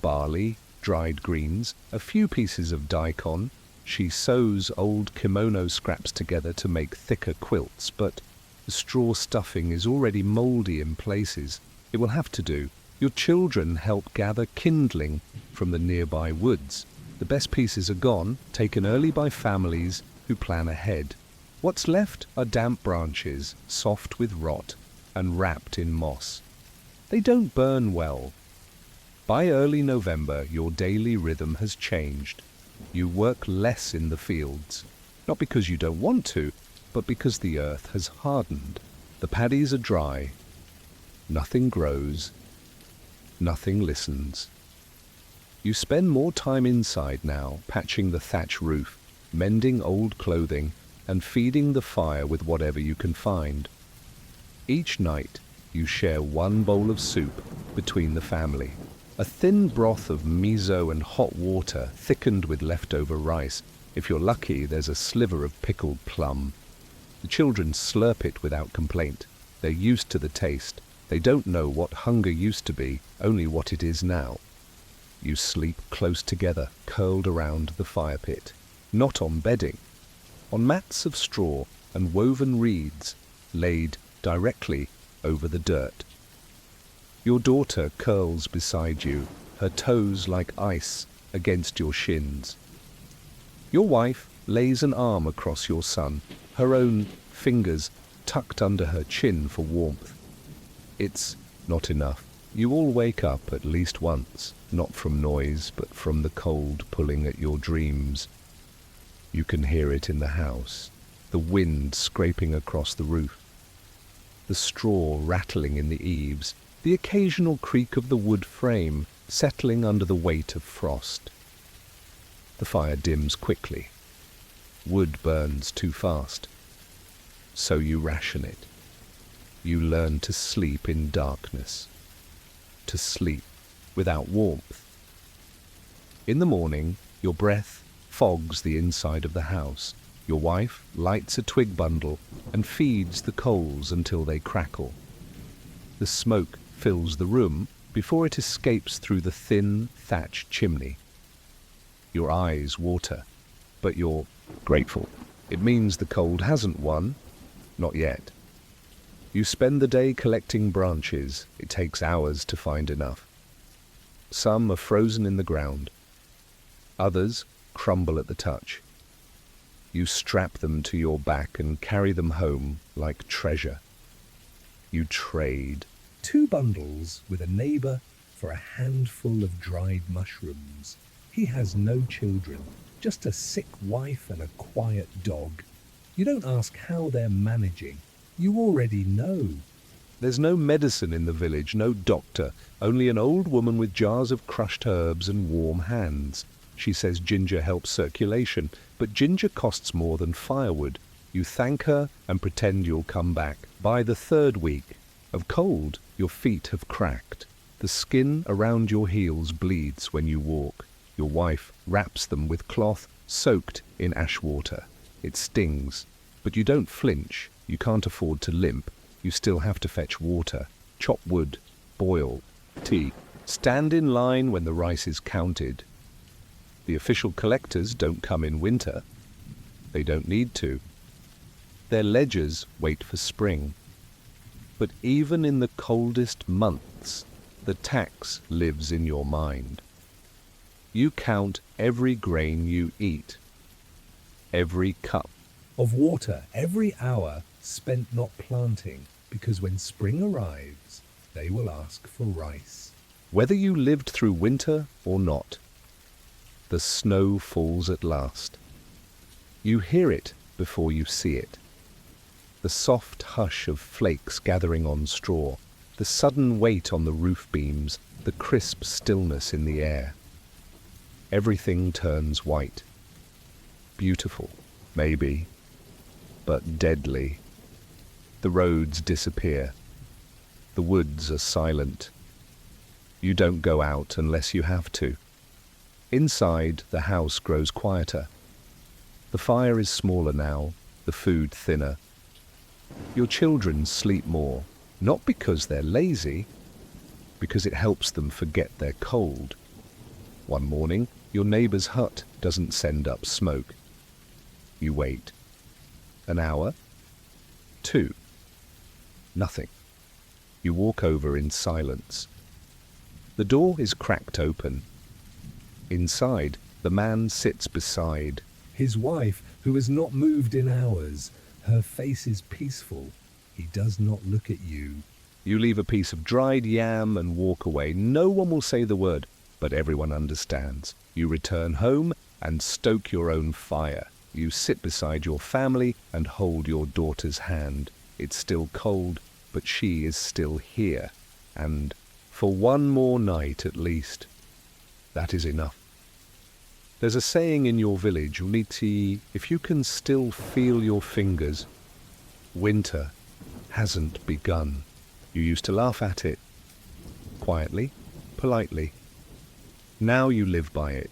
barley, dried greens, a few pieces of daikon. She sews old kimono scraps together to make thicker quilts, but the straw stuffing is already mouldy in places. It will have to do. Your children help gather kindling from the nearby woods. The best pieces are gone, taken early by families who plan ahead. What's left are damp branches, soft with rot, and wrapped in moss. They don't burn well. By early November, your daily rhythm has changed. You work less in the fields, not because you don't want to, but because the earth has hardened. The paddies are dry. Nothing grows. Nothing listens. You spend more time inside now, patching the thatch roof, mending old clothing, and feeding the fire with whatever you can find. Each night, you share one bowl of soup between the family. A thin broth of miso and hot water thickened with leftover rice. If you're lucky, there's a sliver of pickled plum. The children slurp it without complaint. They're used to the taste. They don't know what hunger used to be, only what it is now. You sleep close together, curled around the fire pit. Not on bedding, on mats of straw and woven reeds laid directly over the dirt. Your daughter curls beside you, her toes like ice against your shins. Your wife lays an arm across your son, her own fingers tucked under her chin for warmth. It's not enough. You all wake up at least once, not from noise, but from the cold pulling at your dreams. You can hear it in the house, the wind scraping across the roof, the straw rattling in the eaves, the occasional creak of the wood frame settling under the weight of frost. The fire dims quickly. Wood burns too fast. So you ration it. You learn to sleep in darkness, to sleep without warmth. In the morning, your breath fogs the inside of the house. Your wife lights a twig bundle and feeds the coals until they crackle. The smoke fills the room before it escapes through the thin thatch chimney. Your eyes water, but you're grateful. It means the cold hasn't won, not yet. You spend the day collecting branches. It takes hours to find enough. Some are frozen in the ground. Others crumble at the touch. You strap them to your back and carry them home like treasure. You trade 2 bundles with a neighbor for a handful of dried mushrooms. He has no children, just a sick wife and a quiet dog. You don't ask how they're managing. You already know. There's no medicine in the village, no doctor, only an old woman with jars of crushed herbs and warm hands. She says ginger helps circulation, but ginger costs more than firewood. You thank her and pretend you'll come back. By the third week of cold, your feet have cracked. The skin around your heels bleeds when you walk. Your wife wraps them with cloth soaked in ash water. It stings, but you don't flinch. You can't afford to limp. You still have to fetch water, chop wood, boil tea, stand in line when the rice is counted. The official collectors don't come in winter. They don't need to. Their ledgers wait for spring. But even in the coldest months, the tax lives in your mind. You count every grain you eat, every cup of water, every hour spent not planting, because when spring arrives, they will ask for rice. Whether you lived through winter or not, the snow falls at last. You hear it before you see it. The soft hush of flakes gathering on straw, the sudden weight on the roof beams, the crisp stillness in the air. Everything turns white. Beautiful, maybe, but deadly. The roads disappear. The woods are silent. You don't go out unless you have to. Inside, the house grows quieter. The fire is smaller now, the food thinner. Your children sleep more, not because they're lazy, because it helps them forget they're cold. One morning, your neighbor's hut doesn't send up smoke. You wait. An hour? 2. Nothing. You walk over in silence. The door is cracked open. Inside, the man sits beside his wife, who has not moved in hours. Her face is peaceful. He does not look at you. You leave a piece of dried yam and walk away. No one will say the word, but everyone understands. You return home and stoke your own fire. You sit beside your family and hold your daughter's hand. It's still cold, but she is still here. And for one more night at least, that is enough. There's a saying in your village, Uniti, if you can still feel your fingers, winter hasn't begun. You used to laugh at it, quietly, politely. Now you live by it.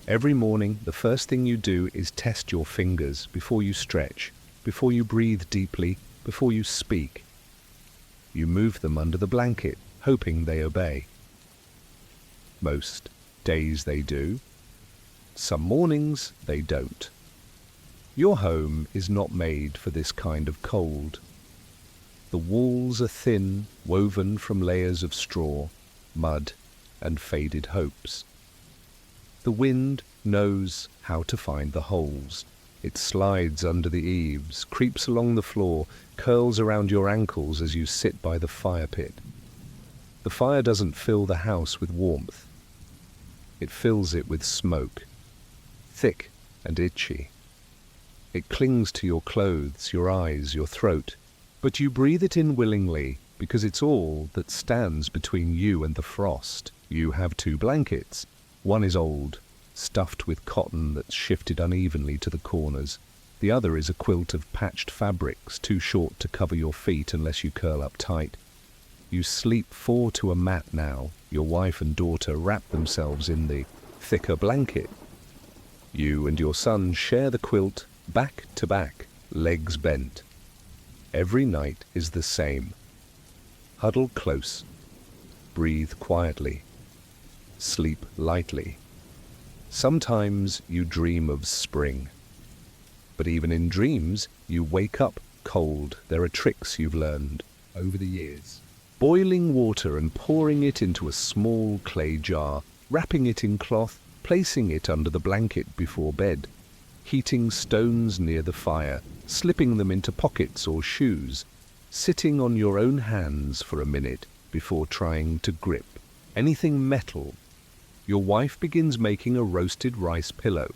Every morning, the first thing you do is test your fingers before you stretch, before you breathe deeply, before you speak. You move them under the blanket, hoping they obey. Most days they do. Some mornings they don't. Your home is not made for this kind of cold. The walls are thin, woven from layers of straw, mud, and faded hopes. The wind knows how to find the holes. It slides under the eaves, creeps along the floor, curls around your ankles as you sit by the fire pit. The fire doesn't fill the house with warmth. It fills it with smoke, thick and itchy. It clings to your clothes, your eyes, your throat, but you breathe it in willingly because it's all that stands between you and the frost. You have 2 blankets. One is old, stuffed with cotton that's shifted unevenly to the corners. The other is a quilt of patched fabrics, too short to cover your feet unless you curl up tight. You sleep 4 to a mat now. Your wife and daughter wrap themselves in the thicker blanket. You and your son share the quilt, back to back, legs bent. Every night is the same. Huddle close. Breathe quietly. Sleep lightly. Sometimes you dream of spring. But even in dreams, you wake up cold. There are tricks you've learned over the years. Boiling water and pouring it into a small clay jar, wrapping it in cloth, placing it under the blanket before bed, heating stones near the fire, slipping them into pockets or shoes, sitting on your own hands for a minute before trying to grip anything metal. Your wife begins making a roasted rice pillow.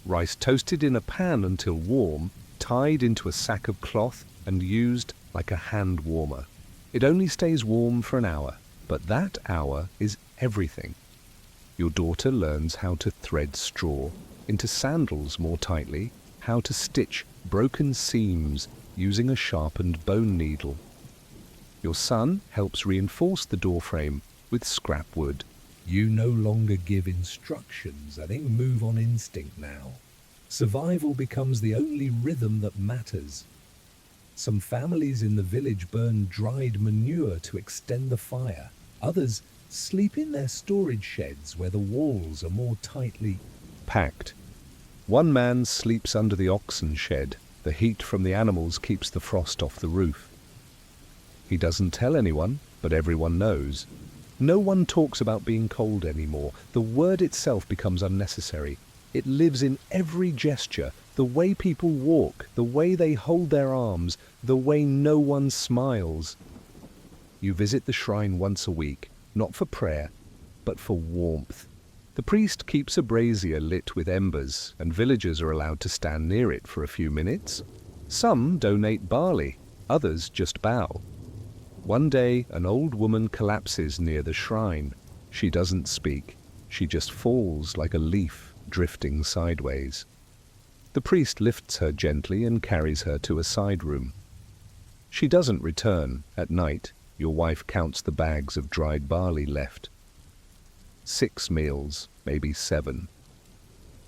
Rice toasted in a pan until warm, tied into a sack of cloth and used like a hand warmer. It only stays warm for an hour, but that hour is everything. Your daughter learns how to thread straw into sandals more tightly, how to stitch broken seams using a sharpened bone needle. Your son helps reinforce the doorframe with scrap wood. You no longer give instructions, I think move on instinct now. Survival becomes the only rhythm that matters. Some families in the village burn dried manure to extend the fire. Others sleep in their storage sheds where the walls are more tightly packed. One man sleeps under the oxen shed. The heat from the animals keeps the frost off the roof. He doesn't tell anyone, but everyone knows. No one talks about being cold anymore. The word itself becomes unnecessary. It lives in every gesture, the way people walk, the way they hold their arms, the way no one smiles. You visit the shrine once a week, not for prayer, but for warmth. The priest keeps a brazier lit with embers, and villagers are allowed to stand near it for a few minutes. Some donate barley, others just bow. One day, an old woman collapses near the shrine. She doesn't speak. She just falls like a leaf drifting sideways. The priest lifts her gently and carries her to a side room. She doesn't return. At night, your wife counts the bags of dried barley left. 6 meals, maybe 7.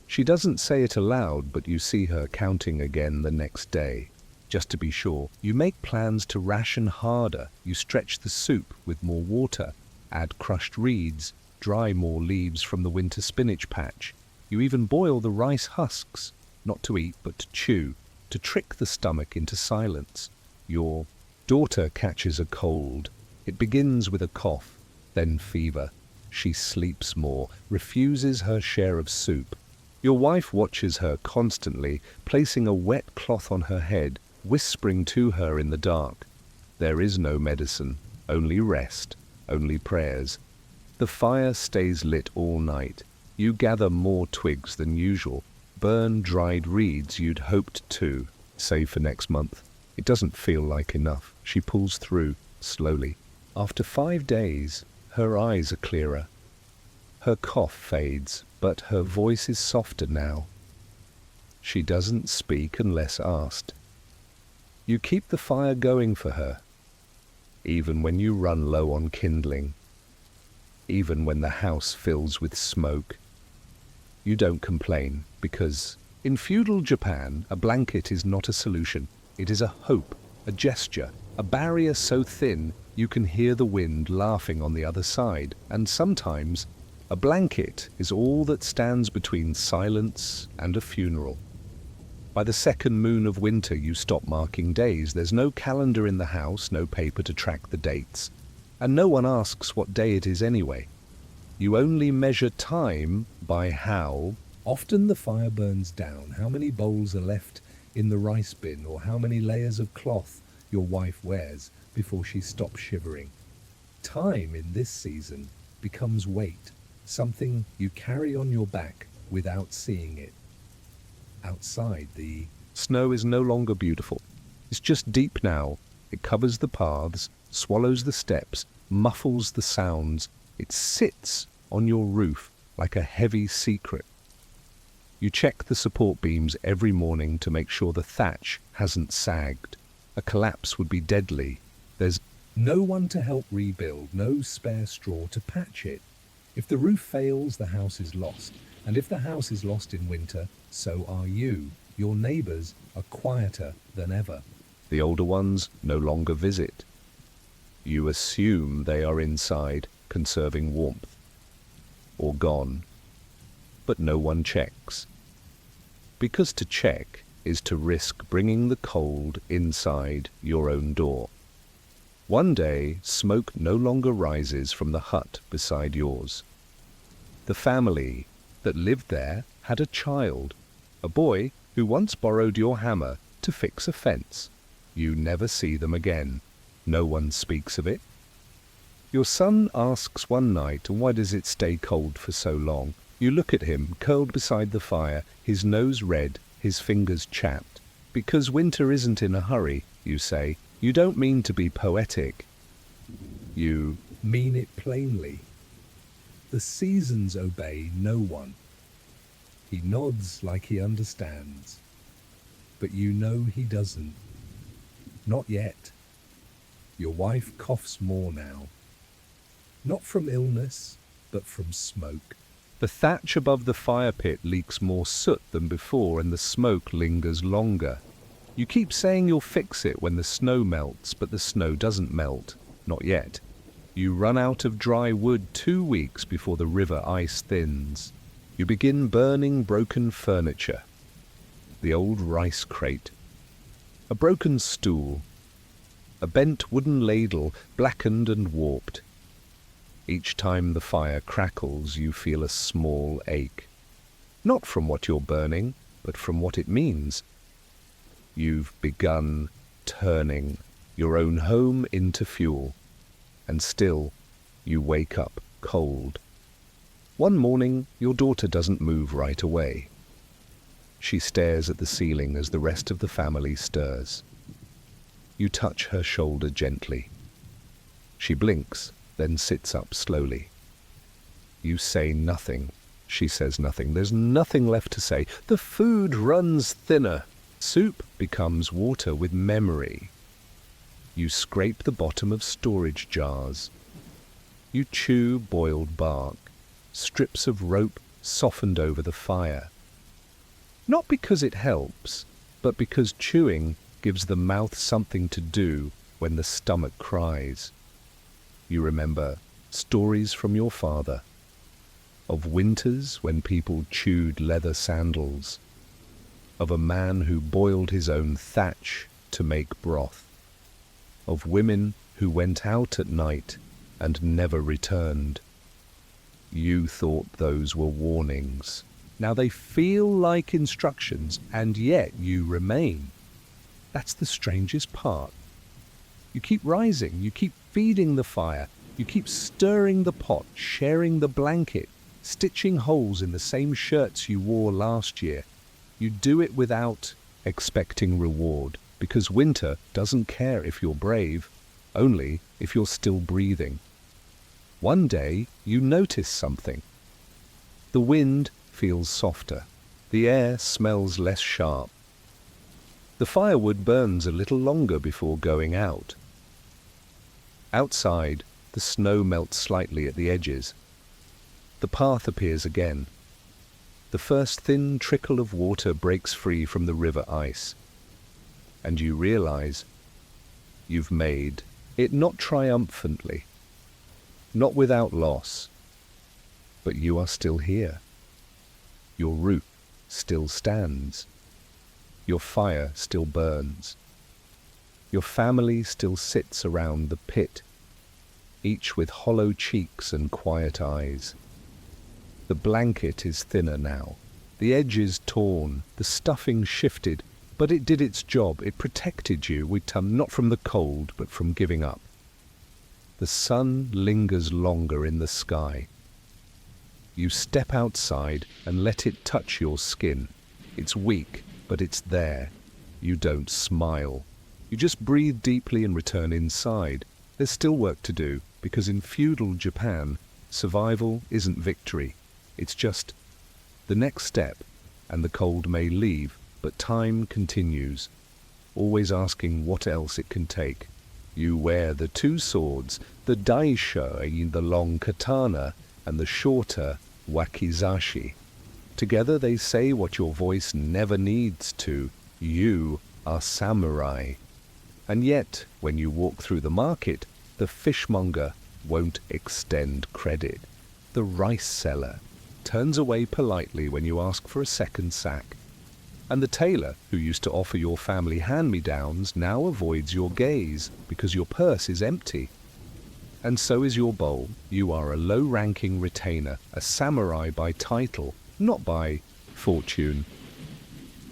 She doesn't say it aloud, but you see her counting again the next day. Just to be sure, you make plans to ration harder. You stretch the soup with more water, add crushed reeds, dry more leaves from the winter spinach patch. You even boil the rice husks, not to eat but to chew, to trick the stomach into silence. Your daughter catches a cold. It begins with a cough, then fever. She sleeps more, refuses her share of soup. Your wife watches her constantly, placing a wet cloth on her head, whispering to her in the dark. There is no medicine, only rest, only prayers. The fire stays lit all night. You gather more twigs than usual, burn dried reeds you'd hoped to save for next month. It doesn't feel like enough. She pulls through, slowly. After 5 days, her eyes are clearer. Her cough fades, but her voice is softer now. She doesn't speak unless asked. You keep the fire going for her, even when you run low on kindling, even when the house fills with smoke. You don't complain, because in feudal Japan, a blanket is not a solution. It is a hope, a gesture, a barrier so thin you can hear the wind laughing on the other side, and sometimes a blanket is all that stands between silence and a funeral. By the second moon of winter, you stop marking days. There's no calendar in the house, no paper to track the dates, and no one asks what day it is anyway. You only measure time by how often the fire burns down, how many bowls are left in the rice bin, or how many layers of cloth your wife wears before she stops shivering. Time in this season becomes weight, something you carry on your back without seeing it. Outside, the snow is no longer beautiful. It's just deep now. It covers the paths, swallows the steps, muffles the sounds. It sits on your roof like a heavy secret. You check the support beams every morning to make sure the thatch hasn't sagged. A collapse would be deadly. There's no one to help rebuild, no spare straw to patch it. If the roof fails, the house is lost. And if the house is lost in winter, so are you. Your neighbors are quieter than ever. The older ones no longer visit. You assume they are inside, conserving warmth, or gone. But no one checks. Because to check is to risk bringing the cold inside your own door. One day, smoke no longer rises from the hut beside yours. The family that lived there had a child, a boy who once borrowed your hammer to fix a fence. You never see them again. No one speaks of it. Your son asks one night, why does it stay cold for so long? You look at him, curled beside the fire, his nose red, his fingers chapped. Because winter isn't in a hurry, you say. You don't mean to be poetic. You mean it plainly. The The seasons obey no one. He nods like he understands, but you know he doesn't. Not yet. Your wife coughs more now. Not from illness, but from smoke. The thatch above the fire pit leaks more soot than before, and the smoke lingers longer. You keep saying you'll fix it when the snow melts, but the snow doesn't melt. Not yet. You run out of dry wood 2 weeks before the river ice thins. You begin burning broken furniture. The old rice crate. A broken stool. A bent wooden ladle, blackened and warped. Each time the fire crackles, you feel a small ache. Not from what you're burning, but from what it means. You've begun turning your own home into fuel, and still you wake up cold. One morning, your daughter doesn't move right away. She stares at the ceiling as the rest of the family stirs. You touch her shoulder gently. She blinks, then sits up slowly. You say nothing. She says nothing. There's nothing left to say. The food runs thinner. Soup becomes water with memory. You scrape the bottom of storage jars. You chew boiled bark, strips of rope softened over the fire. Not because it helps, but because chewing gives the mouth something to do when the stomach cries. You remember stories from your father, of winters when people chewed leather sandals, of a man who boiled his own thatch to make broth, of women who went out at night and never returned. You thought those were warnings. Now they feel like instructions, and yet you remain. That's the strangest part. You keep rising, you keep feeding the fire, you keep stirring the pot, sharing the blanket, stitching holes in the same shirts you wore last year. You do it without expecting reward, because winter doesn't care if you're brave, only if you're still breathing. One day you notice something. The wind feels softer. The air smells less sharp. The firewood burns a little longer before going out. Outside, the snow melts slightly at the edges. The path appears again. The first thin trickle of water breaks free from the river ice. And you realize you've made it, not triumphantly, not without loss, but you are still here. Your roof still stands. Your fire still burns. Your family still sits around the pit, each with hollow cheeks and quiet eyes. The blanket is thinner now. The edges torn, the stuffing shifted, but it did its job. It protected you, not from the cold, but from giving up. The sun lingers longer in the sky. You step outside and let it touch your skin. It's weak, but it's there. You don't smile. You just breathe deeply and return inside. There's still work to do, because in feudal Japan, survival isn't victory. It's just the next step, and the cold may leave, but time continues, always asking what else it can take. You wear the two swords, the daisho, the long katana, and the shorter wakizashi. Together they say what your voice never needs to. You are samurai. And yet, when you walk through the market, the fishmonger won't extend credit. The rice seller turns away politely when you ask for a second sack. And the tailor, who used to offer your family hand-me-downs, now avoids your gaze because your purse is empty. And so is your bowl. You are a low-ranking retainer, a samurai by title, not by fortune.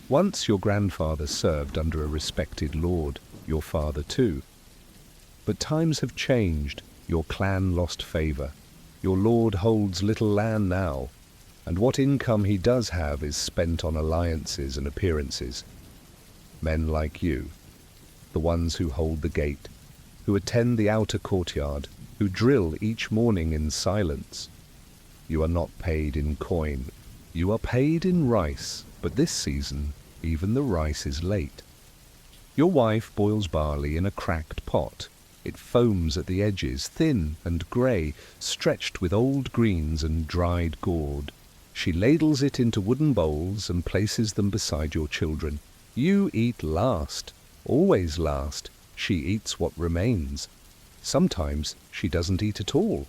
Once your grandfather served under a respected lord, your father too. But times have changed. Your clan lost favor. Your lord holds little land now, and what income he does have is spent on alliances and appearances. Men like you, the ones who hold the gate, who attend the outer courtyard, who drill each morning in silence. You are not paid in coin. You are paid in rice, but this season, even the rice is late. Your wife boils barley in a cracked pot. It foams at the edges, thin and grey, stretched with old greens and dried gourd. She ladles it into wooden bowls and places them beside your children. You eat last, always last. She eats what remains. Sometimes she doesn't eat at all.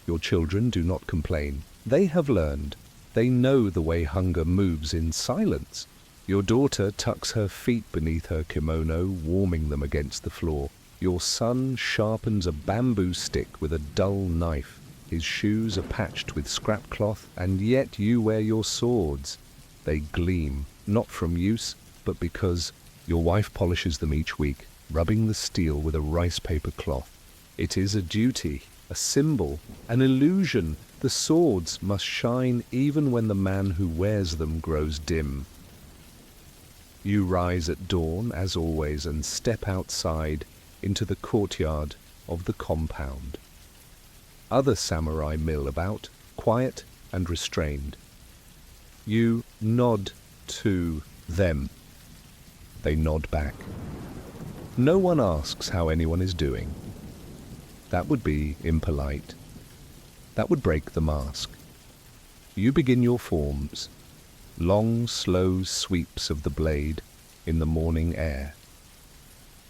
Your children do not complain. They have learned. They know the way hunger moves in silence. Your daughter tucks her feet beneath her kimono, warming them against the floor. Your son sharpens a bamboo stick with a dull knife. His shoes are patched with scrap cloth, and yet you wear your swords. They gleam, not from use, but because your wife polishes them each week, rubbing the steel with a rice paper cloth. It is a duty, a symbol, an illusion. The swords must shine even when the man who wears them grows dim. You rise at dawn, as always, and step outside into the courtyard of the compound. Other samurai mill about, quiet and restrained. You nod to them. They nod back. No one asks how anyone is doing. That would be impolite. That would break the mask. You begin your forms, long, slow sweeps of the blade in the morning air.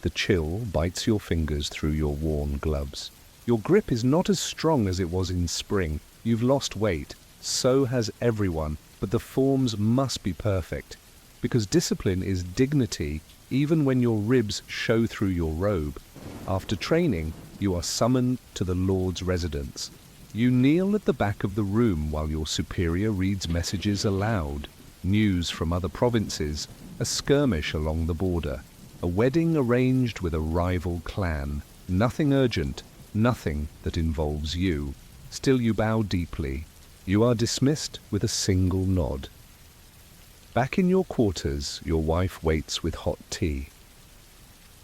The chill bites your fingers through your worn gloves. Your grip is not as strong as it was in spring. You've lost weight. So has everyone. But the forms must be perfect, because discipline is dignity even when your ribs show through your robe. After training, you are summoned to the Lord's residence. You kneel at the back of the room while your superior reads messages aloud, news from other provinces, a skirmish along the border, a wedding arranged with a rival clan. Nothing urgent, nothing that involves you. Still you bow deeply. You are dismissed with a single nod. Back in your quarters, your wife waits with hot tea.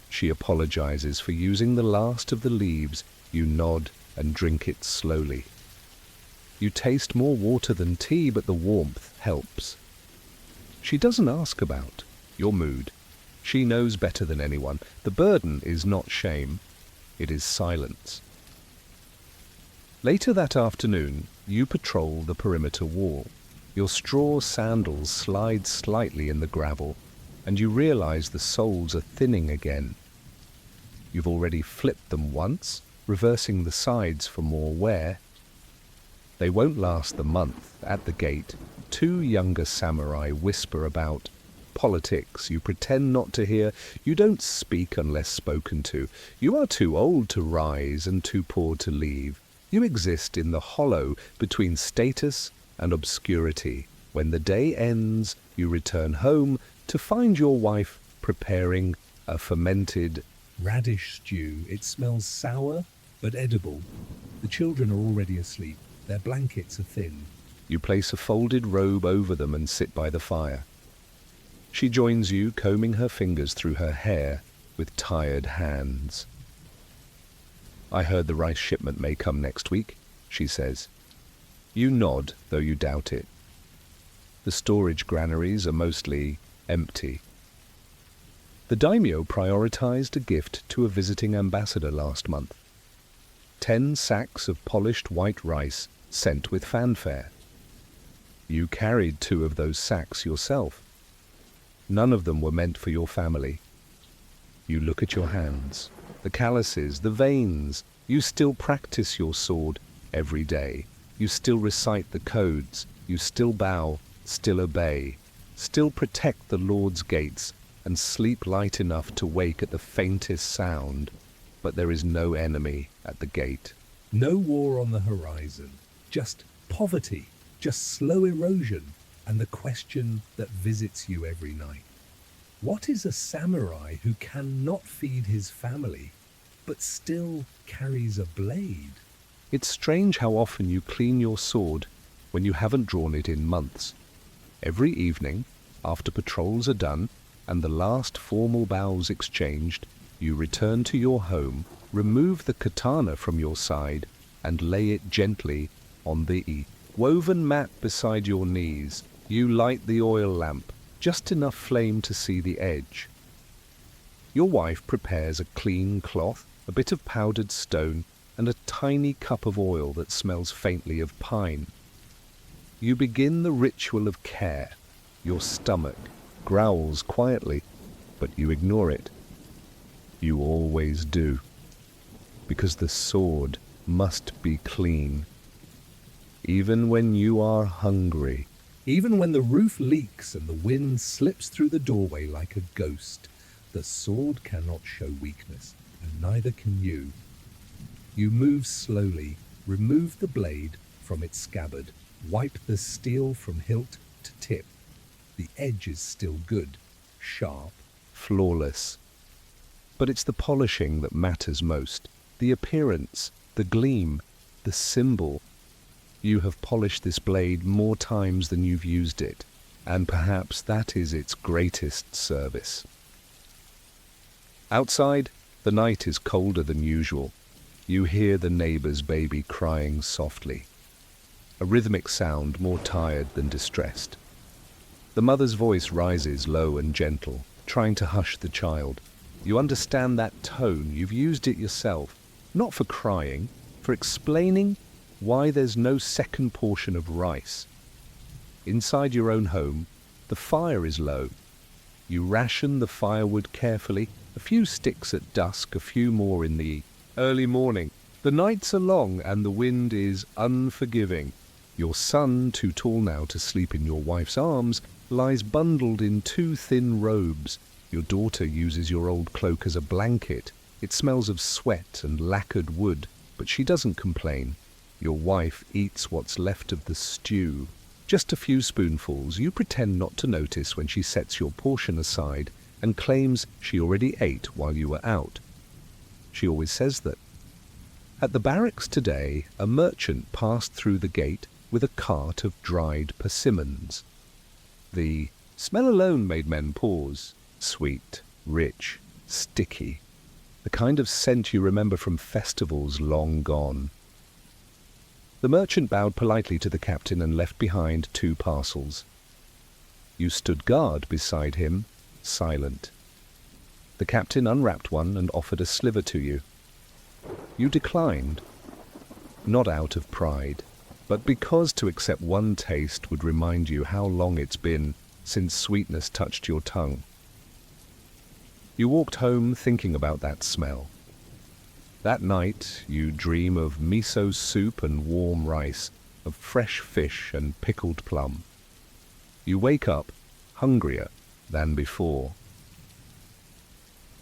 She apologizes for using the last of the leaves. You nod and drink it slowly. You taste more water than tea, but the warmth helps. She doesn't ask about your mood. She knows better than anyone. The burden is not shame, it is silence. Later that afternoon, you patrol the perimeter wall. Your straw sandals slide slightly in the gravel, and you realize the soles are thinning again. You've already flipped them once, reversing the sides for more wear. They won't last the month. At the gate, two younger samurai whisper about politics. You pretend not to hear. You don't speak unless spoken to. You are too old to rise and too poor to leave. You exist in the hollow between status and obscurity. When the day ends, you return home to find your wife preparing a fermented radish stew. It smells sour, but edible. The children are already asleep. Their blankets are thin. You place a folded robe over them and sit by the fire. She joins you, combing her fingers through her hair with tired hands. I heard the rice shipment may come next week, she says. You nod, though you doubt it. The storage granaries are mostly empty. The daimyo prioritized a gift to a visiting ambassador last month. 10 sacks of polished white rice sent with fanfare. You carried 2 of those sacks yourself. None of them were meant for your family. You look at your hands, the calluses, the veins. You still practice your sword every day. You still recite the codes. You still bow, still obey, still protect the Lord's gates and sleep light enough to wake at the faintest sound. But there is no enemy at the gate. No war on the horizon, just poverty, just slow erosion, and the question that visits you every night. What is a samurai who cannot feed his family, but still carries a blade? It's strange how often you clean your sword when you haven't drawn it in months. Every evening, after patrols are done and the last formal bows exchanged, you return to your home, remove the katana from your side, and lay it gently on the Woven mat beside your knees, you light the oil lamp, just enough flame to see the edge. Your wife prepares a clean cloth, a bit of powdered stone, and a tiny cup of oil that smells faintly of pine. You begin the ritual of care. Your stomach growls quietly, but you ignore it. You always do. Because the sword must be clean. Even when you are hungry. Even when the roof leaks and the wind slips through the doorway like a ghost, the sword cannot show weakness, and neither can you. You move slowly, remove the blade from its scabbard, wipe the steel from hilt to tip. The edge is still good, sharp, Flawless. But it's the polishing that matters most. The appearance, the gleam, the symbol. You have polished this blade more times than you've used it, and perhaps that is its greatest service. Outside, the night is colder than usual. You hear the neighbor's baby crying softly, a rhythmic sound more tired than distressed. The mother's voice rises low and gentle, trying to hush the child. You understand that tone, you've used it yourself, not for crying, for explaining why there's no second portion of rice. Inside your own home, the fire is low. You ration the firewood carefully, a few sticks at dusk, a few more in the early morning. The nights are long and the wind is unforgiving. Your son, too tall now to sleep in your wife's arms, lies bundled in 2 thin robes. Your daughter uses your old cloak as a blanket. It smells of sweat and lacquered wood, but she doesn't complain. Your wife eats what's left of the stew. Just a few spoonfuls. You pretend not to notice when she sets your portion aside and claims she already ate while you were out. She always says that. At the barracks today, a merchant passed through the gate with a cart of dried persimmons. The smell alone made men pause. Sweet, rich, sticky. The kind of scent you remember from festivals long gone. The merchant bowed politely to the captain and left behind 2 parcels. You stood guard beside him, silent. The captain unwrapped one and offered a sliver to you. You declined, not out of pride, but because to accept one taste would remind you how long it's been since sweetness touched your tongue. You walked home thinking about that smell. That night you dream of miso soup and warm rice, of fresh fish and pickled plum. You wake up hungrier than before.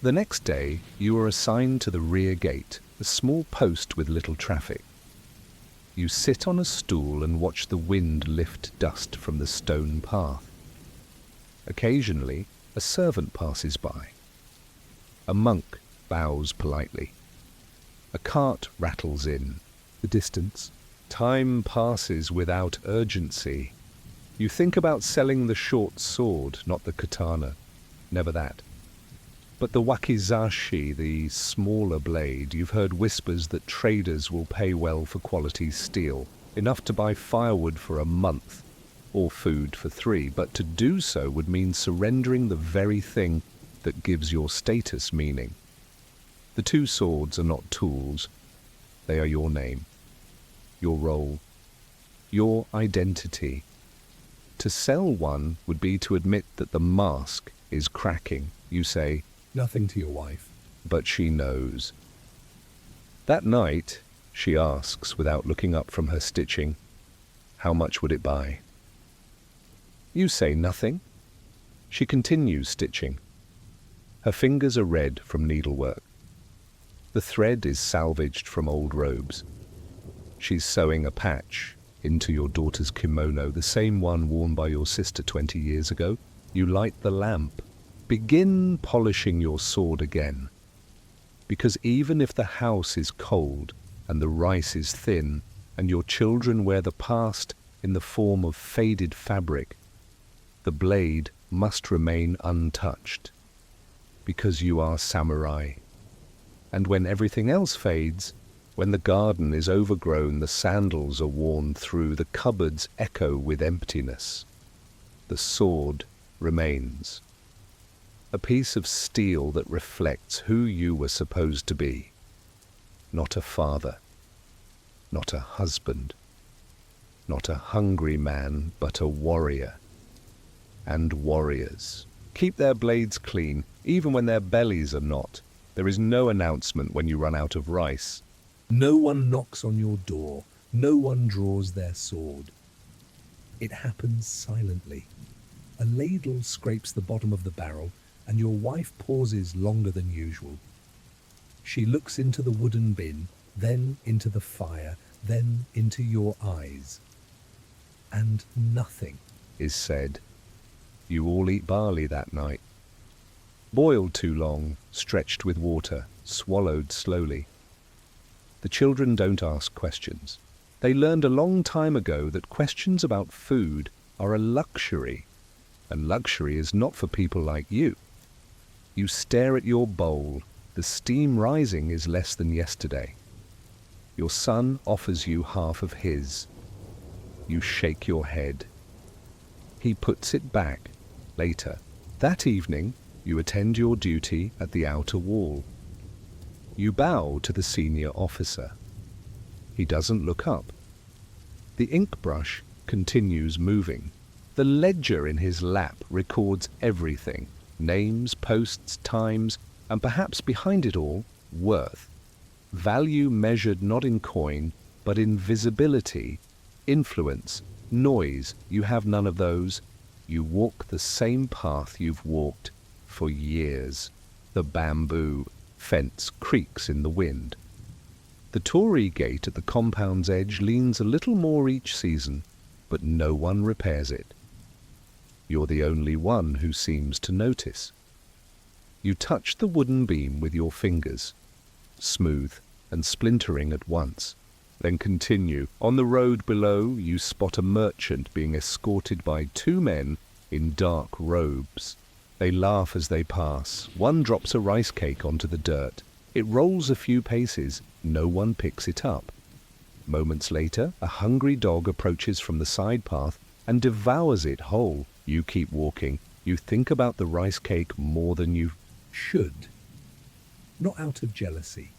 The next day you are assigned to the rear gate, a small post with little traffic. You sit on a stool and watch the wind lift dust from the stone path. Occasionally a servant passes by. A monk bows politely. A cart rattles in. The distance. Time passes without urgency. You think about selling the short sword, not the katana. Never that. But the wakizashi, the smaller blade, you've heard whispers that traders will pay well for quality steel, enough to buy firewood for a month, or food for 3, but to do so would mean surrendering the very thing that gives your status meaning. The 2 swords are not tools. They are your name, your role, your identity. To sell one would be to admit that the mask is cracking. You say, nothing to your wife. but she knows. That night, she asks without looking up from her stitching, how much would it buy? You say nothing. She continues stitching. Her fingers are red from needlework. The thread is salvaged from old robes. She's sewing a patch into your daughter's kimono, the same one worn by your sister 20 years ago. You light the lamp. Begin polishing your sword again. Because even if the house is cold and the rice is thin and your children wear the past in the form of faded fabric, the blade must remain untouched. Because you are samurai. And when everything else fades, When the garden is overgrown, the sandals are worn through, the cupboards echo with emptiness. The sword remains. A piece of steel that reflects who you were supposed to be. Not a father, not a husband, not a hungry man, but a warrior. And warriors keep their blades clean, even when their bellies are not. There is no announcement when you run out of rice. No one knocks on your door. No one draws their sword. It happens silently. A ladle scrapes the bottom of the barrel, and your wife pauses longer than usual. She looks into the wooden bin, then into the fire, then into your eyes. And nothing Is said. You all eat barley that night. Boiled too long, stretched with water, swallowed slowly. The children don't ask questions. They learned a long time ago that questions about food are a luxury, and luxury is not for people like you. You stare at your bowl. The steam rising is less than yesterday. Your son offers you half of his. You shake your head. He puts it back later. That evening, you attend your duty at the outer wall. You bow to the senior officer. He doesn't look up. The ink brush continues moving. The ledger in his lap records everything: names, posts, times, and perhaps behind it all, worth. Value measured not in coin, but in visibility, influence, noise. You have none of those. You walk the same path you've walked for years. The bamboo fence creaks in the wind. The Tory gate at the compound's edge leans a little more each season, but no one repairs it. You're the only one who seems to notice. You touch the wooden beam with your fingers, smooth and splintering at once, then continue. On the road below, you spot a merchant being escorted by two men in dark robes. They laugh as they pass. One drops a rice cake onto the dirt. It rolls a few paces. No one picks it up. Moments later, a hungry dog approaches from the side path and devours it whole. You keep walking. You think about the rice cake more than you should. Not out of jealousy,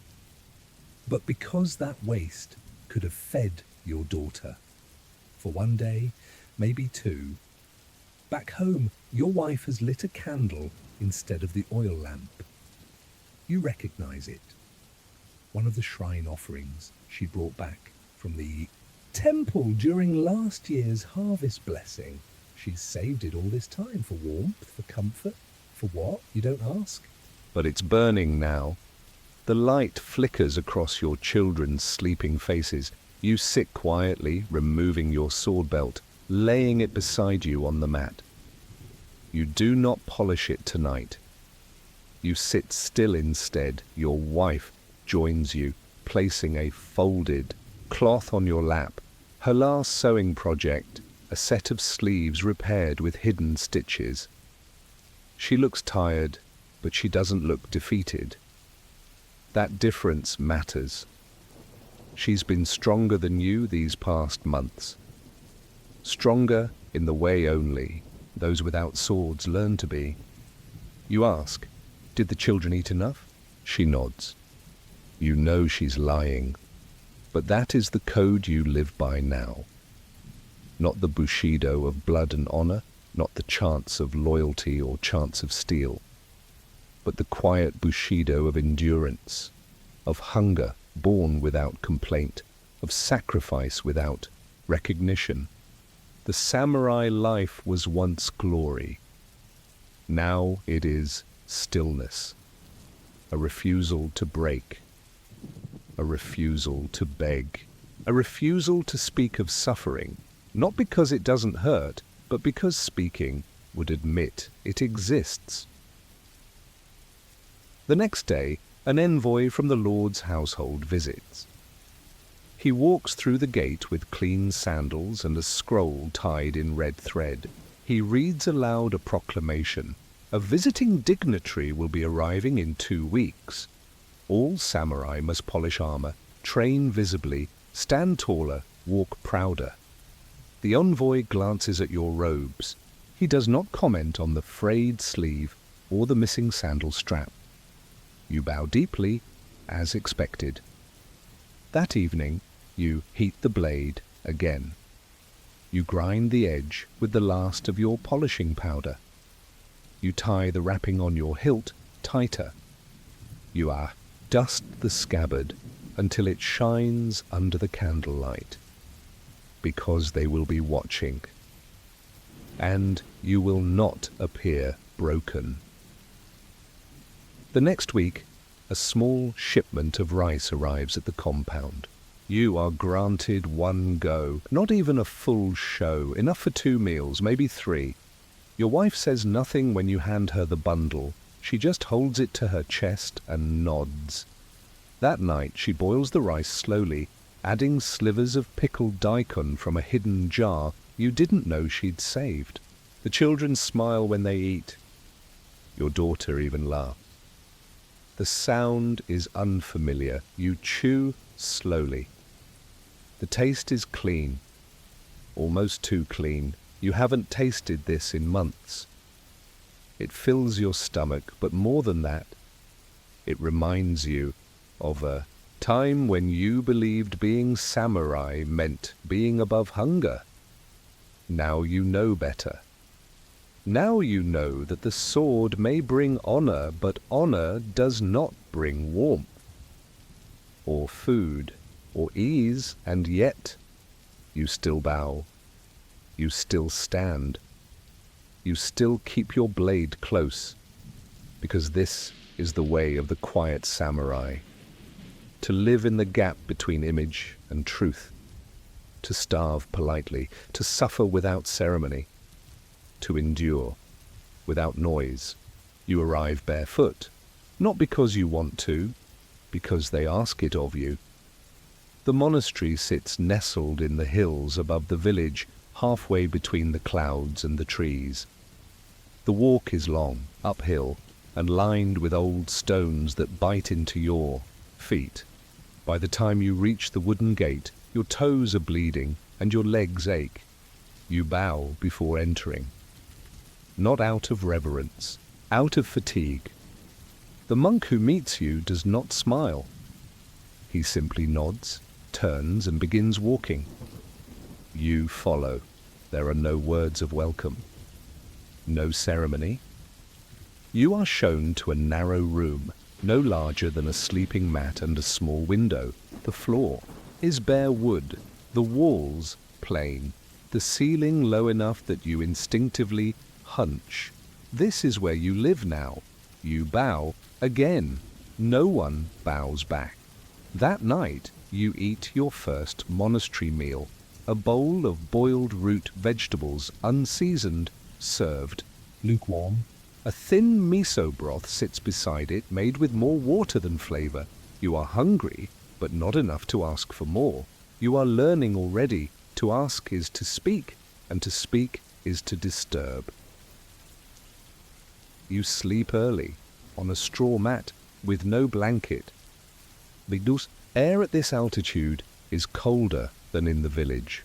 but because that waste could have fed your daughter. For one day, maybe two. Back home, your wife has lit a candle instead of the oil lamp. You recognize it. One of the shrine offerings she brought back from the temple during last year's harvest blessing. She's saved it all this time for warmth, for comfort. For what? You don't ask? But it's burning now. The light flickers across your children's sleeping faces. You sit quietly, removing your sword belt, laying it beside you on the mat. You do not polish it tonight. You sit still instead. Your wife joins you, placing a folded cloth on your lap. Her last sewing project, a set of sleeves repaired with hidden stitches. She looks tired, but she doesn't look defeated. That difference matters. She's been stronger than you these past months. Stronger in the way only those without swords learn to be. You ask, did the children eat enough? She nods. You know she's lying, but that is the code you live by now. Not the bushido of blood and honor, not the chants of loyalty or chants of steel, but the quiet bushido of endurance, of hunger born without complaint, of sacrifice without recognition. The samurai life was once glory. Now it is stillness, a refusal to break, a refusal to beg, a refusal to speak of suffering, not because it doesn't hurt, but because speaking would admit it exists. The next day, an envoy from the Lord's household visits. He walks through the gate with clean sandals and a scroll tied in red thread. He reads aloud a proclamation. A visiting dignitary will be arriving in 2 weeks. All samurai must polish armor. Train visibly, stand taller, walk prouder. The envoy glances at your robes. He does not comment on the frayed sleeve or the missing sandal strap. You bow deeply, as expected. That evening, you heat the blade again. You grind the edge with the last of your polishing powder. You tie the wrapping on your hilt tighter. You dust the scabbard until it shines under the candlelight, because they will be watching. And you will not appear broken. The next week, a small shipment of rice arrives at the compound. You are granted one go, not even a full show, enough for 2 meals, maybe 3. Your wife says nothing when you hand her the bundle. She just holds it to her chest and nods. That night she boils the rice slowly, adding slivers of pickled daikon from a hidden jar you didn't know she'd saved. The children smile when they eat. Your daughter even laughs. The sound is unfamiliar. You chew slowly. The taste is clean, almost too clean. You haven't tasted this in months. It fills your stomach, but more than that, it reminds you of a time when you believed being samurai meant being above hunger. Now you know better. Now you know that the sword may bring honor, but honor does not bring warmth, or food, or ease, and yet you still bow. You still stand. You still keep your blade close, because this is the way of the quiet samurai. To live in the gap between image and truth. To starve politely. To suffer without ceremony. To endure without noise. You arrive barefoot, not because you want to, because they ask it of you. The monastery sits nestled in the hills above the village, halfway between the clouds and the trees. The walk is long, uphill, and lined with old stones that bite into your feet. By the time you reach the wooden gate, your toes are bleeding and your legs ache. You bow before entering. Not out of reverence, out of fatigue. The monk who meets you does not smile. He simply nods, turns, and begins walking. You follow. There are no words of welcome. No ceremony. You are shown to a narrow room, no larger than a sleeping mat and a small window. The floor is bare wood, the walls plain, the ceiling low enough that you instinctively hunch. This is where you live now. You bow again. No one bows back. That night, you eat your first monastery meal, a bowl of boiled root vegetables, unseasoned, served lukewarm. A thin miso broth sits beside it, made with more water than flavor. You are hungry, but not enough to ask for more. You are learning already. To ask is to speak, and to speak is to disturb. You sleep early, on a straw mat, with no blanket. The air at this altitude is colder than in the village.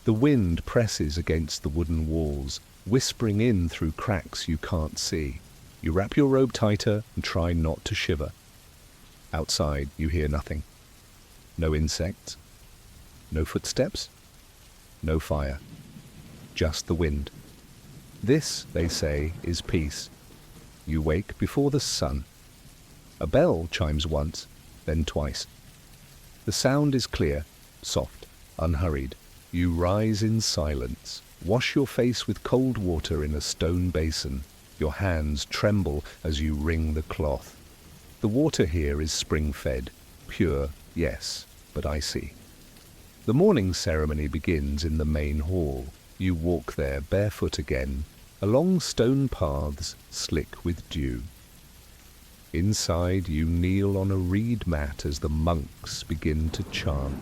The wind presses against the wooden walls, whispering in through cracks you can't see. You wrap your robe tighter and try not to shiver. Outside, you hear nothing. No insects. No footsteps. No fire. Just the wind. This, they say, is peace. You wake before the sun. A bell chimes once, then twice. The sound is clear, soft, unhurried. You rise in silence. Wash your face with cold water in a stone basin. Your hands tremble as you wring the cloth. The water here is spring-fed. Pure, yes, but icy. The morning ceremony begins in the main hall. You walk there barefoot again, along stone paths slick with dew. Inside, you kneel on a reed mat as the monks begin to chant.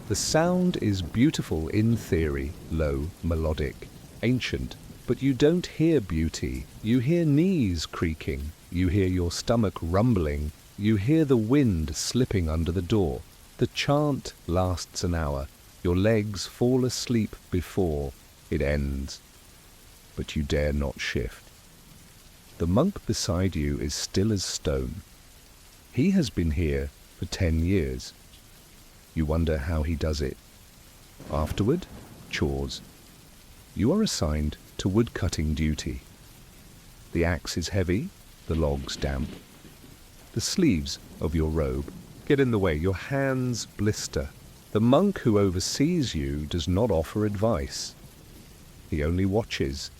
The sound is beautiful in theory, low, melodic, ancient, but you don't hear beauty. You hear knees creaking. You hear your stomach rumbling. You hear the wind slipping under the door. The chant lasts an hour. Your legs fall asleep before it ends, but you dare not shift. The monk beside you is still as stone. He has been here for 10 years. You wonder how he does it. Afterward, chores. You are assigned to wood-cutting duty. The axe is heavy, the logs damp. The sleeves of your robe get in the way, your hands blister. The monk who oversees you does not offer advice. He only watches.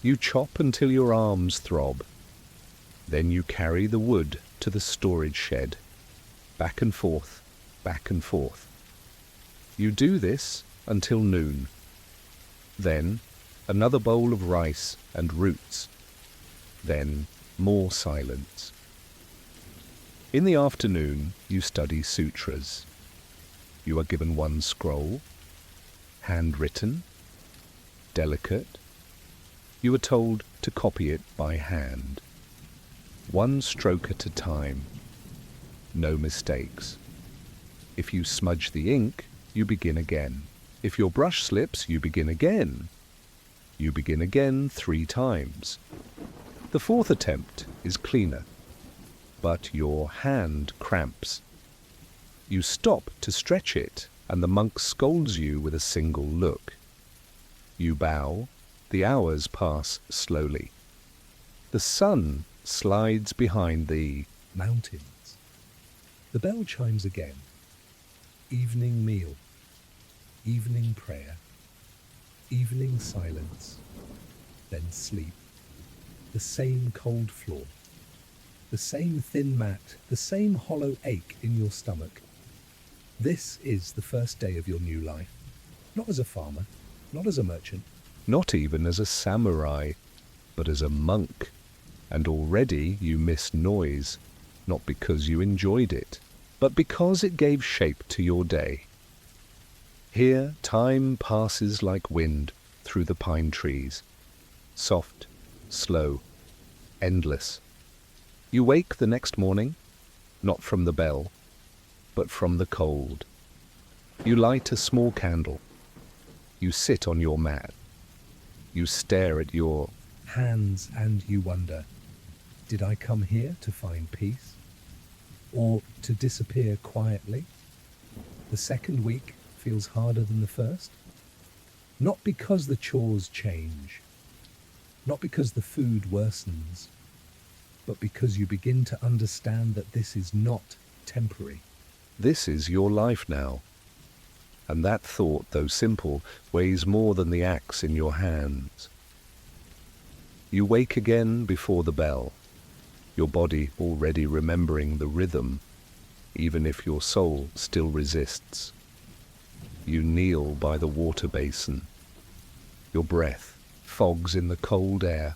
You chop until your arms throb. Then you carry the wood to the storage shed. Back and forth, back and forth. You do this until noon. Then another bowl of rice and roots. Then more silence. In the afternoon, you study sutras. You are given one scroll, handwritten, delicate. You are told to copy it by hand. One stroke at a time. No mistakes. If you smudge the ink, you begin again. If your brush slips, you begin again. You begin again 3 times. The 4th attempt is cleaner, but your hand cramps. You stop to stretch it, and the monk scolds you with a single look. You bow. The hours pass slowly. The sun slides behind the mountains. The bell chimes again. Evening meal. Evening prayer. Evening silence. Then sleep. The same cold floor. The same thin mat. The same hollow ache in your stomach. This is the first day of your new life. Not as a farmer, not as a merchant. Not even as a samurai, but as a monk. And already you miss noise, not because you enjoyed it, but because it gave shape to your day. Here time passes like wind through the pine trees. Soft, slow, endless. You wake the next morning, not from the bell, but from the cold. You light a small candle. You sit on your mat. You stare at your hands and you wonder, did I come here to find peace? Or to disappear quietly? The second week feels harder than the first. Not because the chores change, not because the food worsens, but because you begin to understand that this is not temporary. This is your life now. And that thought, though simple, weighs more than the axe in your hands. You wake again before the bell, your body already remembering the rhythm, even if your soul still resists. You kneel by the water basin. Your breath fogs in the cold air.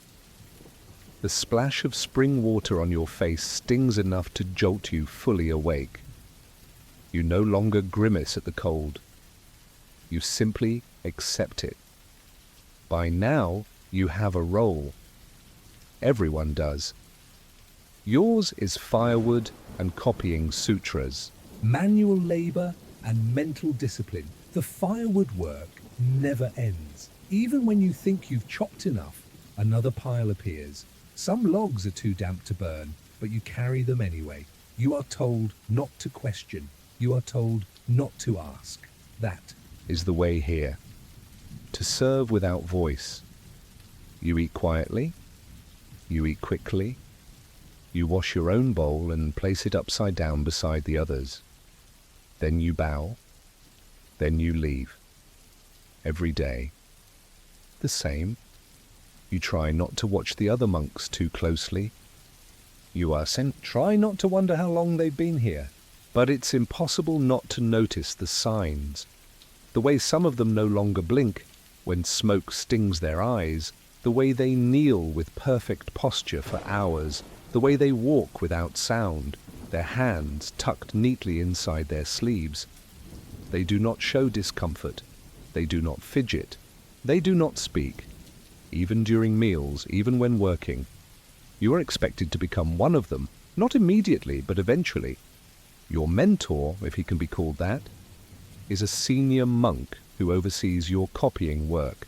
The splash of spring water on your face stings enough to jolt you fully awake. You no longer grimace at the cold. You simply accept it. By now, you have a role. Everyone does. Yours is firewood and copying sutras. Manual labor and mental discipline. The firewood work never ends. Even when you think you've chopped enough, another pile appears. Some logs are too damp to burn, but you carry them anyway. You are told not to question. You are told not to ask. That is the way here. To serve without voice. You eat quietly. You eat quickly. You wash your own bowl and place it upside down beside the others. Then you bow. Then you leave. Every day. The same. You try not to watch the other monks too closely. You are sent. Try not to wonder how long they've been here. But it's impossible not to notice the signs. The way some of them no longer blink when smoke stings their eyes, the way they kneel with perfect posture for hours, the way they walk without sound, their hands tucked neatly inside their sleeves. They do not show discomfort. They do not fidget. They do not speak. Even during meals, even when working, you are expected to become one of them, not immediately, but eventually. Your mentor, if he can be called that, is a senior monk who oversees your copying work.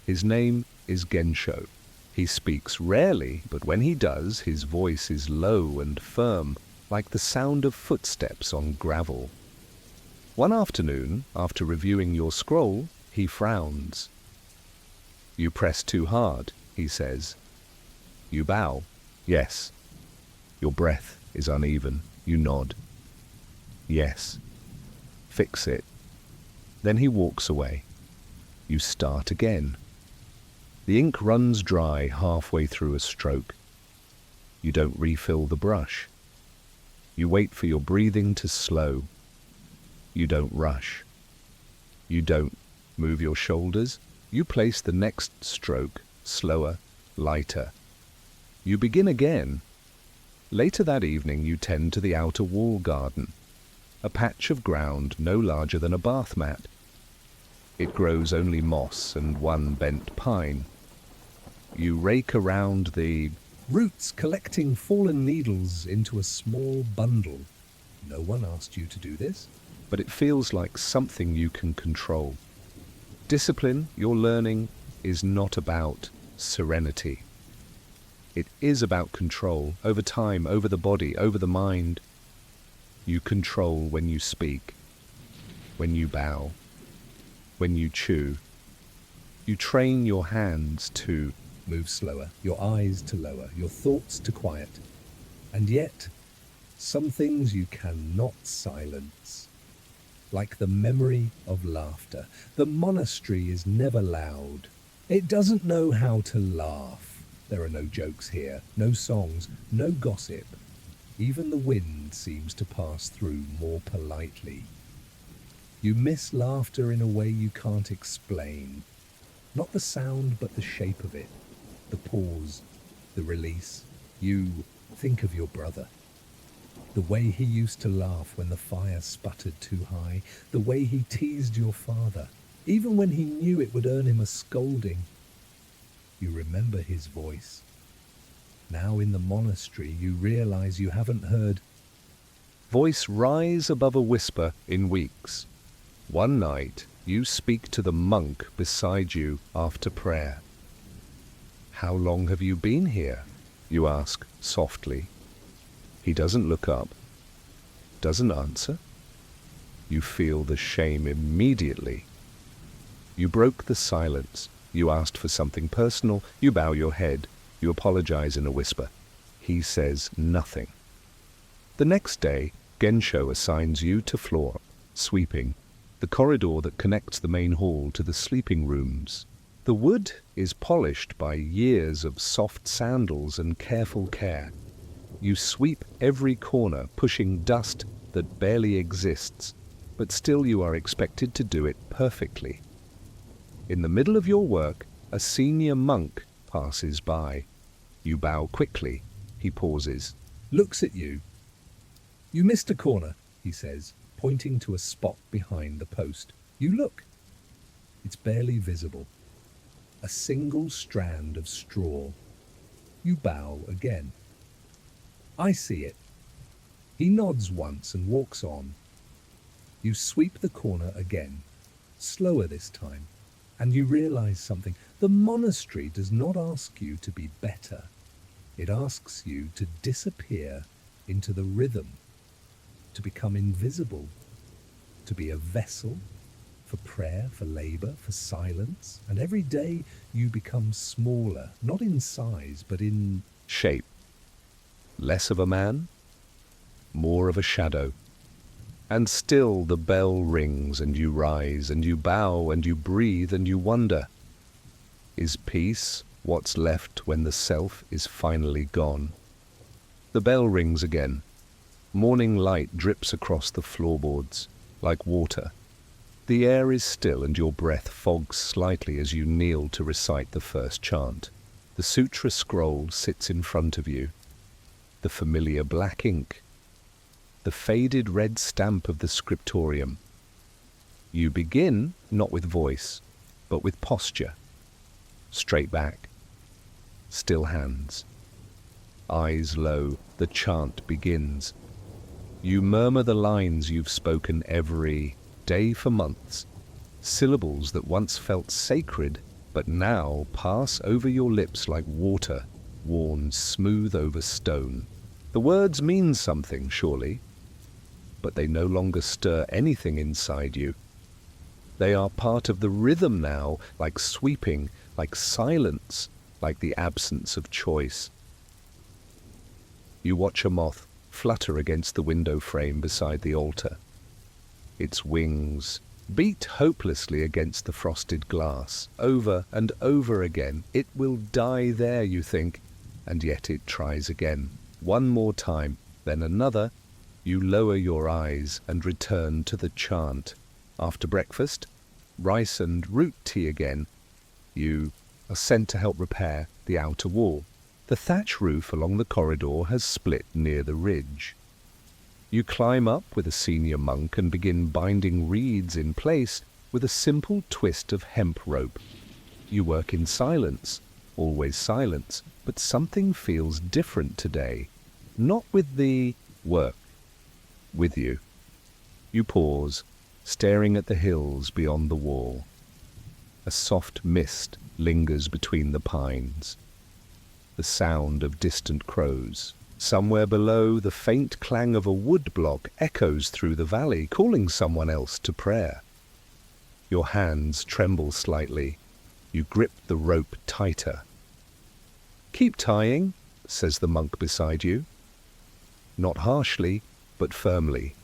His name is Gensho. He speaks rarely, but when he does, his voice is low and firm, like the sound of footsteps on gravel. One afternoon, after reviewing your scroll, he frowns. You press too hard, he says. You bow. Yes. Your breath is uneven. You nod. Yes. Fix it. Then he walks away. You start again. The ink runs dry halfway through a stroke. You don't refill the brush. You wait for your breathing to slow. You don't rush. You don't move your shoulders. You place the next stroke slower, lighter. You begin again. Later that evening you tend to the outer wall garden, a patch of ground no larger than a bath mat. It grows only moss and one bent pine. You rake around the roots, collecting fallen needles into a small bundle. No one asked you to do this. but it feels like something you can control. Discipline, you're learning, is not about serenity. It is about control, over time, over the body, over the mind. You control when you speak, when you bow, when you chew. You train your hands to move slower, your eyes to lower, your thoughts to quiet. And yet, some things you cannot silence. Like the memory of laughter. The monastery is never loud. It doesn't know how to laugh. There are no jokes here, no songs, no gossip. Even the wind seems to pass through more politely. You miss laughter in a way you can't explain. Not the sound, but the shape of it. The pause, the release. You think of your brother. The way he used to laugh when the fire sputtered too high. The way he teased your father, even when he knew it would earn him a scolding. You remember his voice. Now in the monastery, you realize you haven't heard voice rise above a whisper in weeks. One night, you speak to the monk beside you after prayer. "How long have you been here?" you ask softly. He doesn't look up, doesn't answer. You feel the shame immediately. You broke the silence. You asked for something personal. You bow your head. You apologize in a whisper. He says nothing. The next day, Gensho assigns you to floor, sweeping, the corridor that connects the main hall to the sleeping rooms. The wood is polished by years of soft sandals and careful care. You sweep every corner, pushing dust that barely exists, but still you are expected to do it perfectly. In the middle of your work, a senior monk passes by. You bow quickly. He pauses. Looks at you. "You missed a corner," he says, pointing to a spot behind the post. You look. It's barely visible. A single strand of straw. You bow again. "I see it." He nods once and walks on. You sweep the corner again, slower this time, and you realize something. The monastery does not ask you to be better. It asks you to disappear into the rhythm, to become invisible, to be a vessel for prayer, for labor, for silence. And every day you become smaller, not in size, but in shape. Less of a man, more of a shadow. And still the bell rings and you rise and you bow and you breathe and you wonder. Is peace what's left when the self is finally gone? The bell rings again. Morning light drips across the floorboards like water. The air is still and your breath fogs slightly as you kneel to recite the first chant. The sutra scroll sits in front of you. The familiar black ink, the faded red stamp of the scriptorium. You begin not with voice, but with posture. Straight back, still hands. Eyes low, the chant begins. You murmur the lines you've spoken every day for months, syllables that once felt sacred but now pass over your lips like water worn smooth over stone. The words mean something, surely, but they no longer stir anything inside you. They are part of the rhythm now, like sweeping, like silence, like the absence of choice. You watch a moth flutter against the window frame beside the altar. Its wings beat hopelessly against the frosted glass. Over and over again. It will die there, you think, and yet it tries again. One more time, then another. You lower your eyes and return to the chant. After breakfast, rice and root tea again. You are sent to help repair the outer wall. The thatch roof along the corridor has split near the ridge. You climb up with a senior monk and begin binding reeds in place with a simple twist of hemp rope. You work in silence, always silence, but something feels different today. Not with the work, with you. You pause, staring at the hills beyond the wall. A soft mist lingers between the pines. The sound of distant crows. Somewhere below, the faint clang of a wood block echoes through the valley, calling someone else to prayer. Your hands tremble slightly. You grip the rope tighter. "Keep tying," says the monk beside you. Not harshly, but firmly.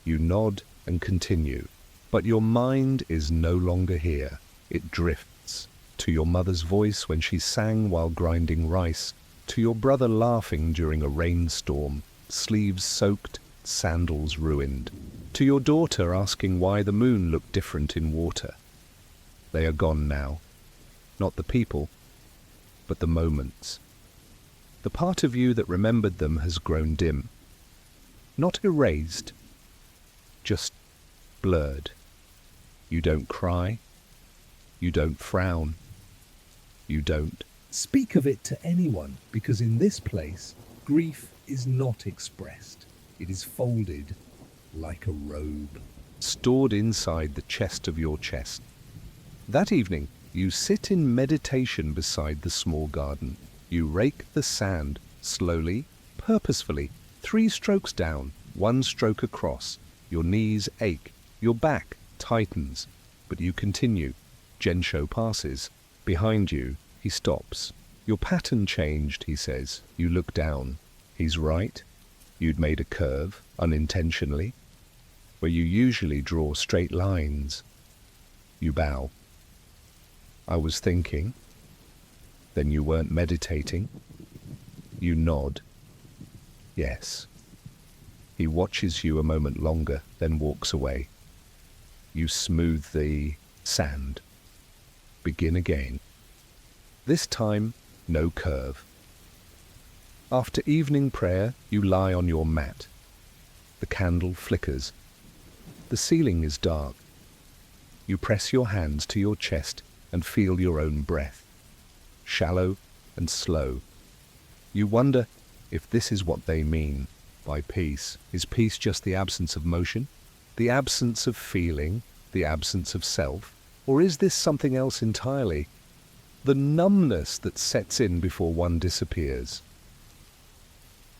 You nod and continue. But your mind is no longer here. It drifts to your mother's voice when she sang while grinding rice, to your brother laughing during a rainstorm, sleeves soaked, sandals ruined, to your daughter asking why the moon looked different in water. They are gone now. Not the people, but the moments. The part of you that remembered them has grown dim. Not erased, just blurred. You don't cry. You don't frown. You don't speak of it to anyone, because in this place, grief is not expressed. It is folded like a robe, stored inside the chest of your chest. That evening, you sit in meditation beside the small garden. You rake the sand, slowly, purposefully, 3 strokes down, 1 stroke across. Your knees ache, your back tightens, but you continue. Gensho passes. Behind you, he stops. "Your pattern changed," he says. You look down. He's right. You'd made a curve, unintentionally, where you usually draw straight lines. You bow. "I was thinking." "Then you weren't meditating?" You nod. "Yes." He watches you a moment longer, then walks away. You smooth the sand. Begin again. This time, no curve. After evening prayer, you lie on your mat. The candle flickers. The ceiling is dark. You press your hands to your chest and feel your own breath. Shallow and slow. You wonder if this is what they mean by peace. Is peace just the absence of motion? The absence of feeling? The absence of self? Or is this something else entirely? The numbness that sets in before one disappears.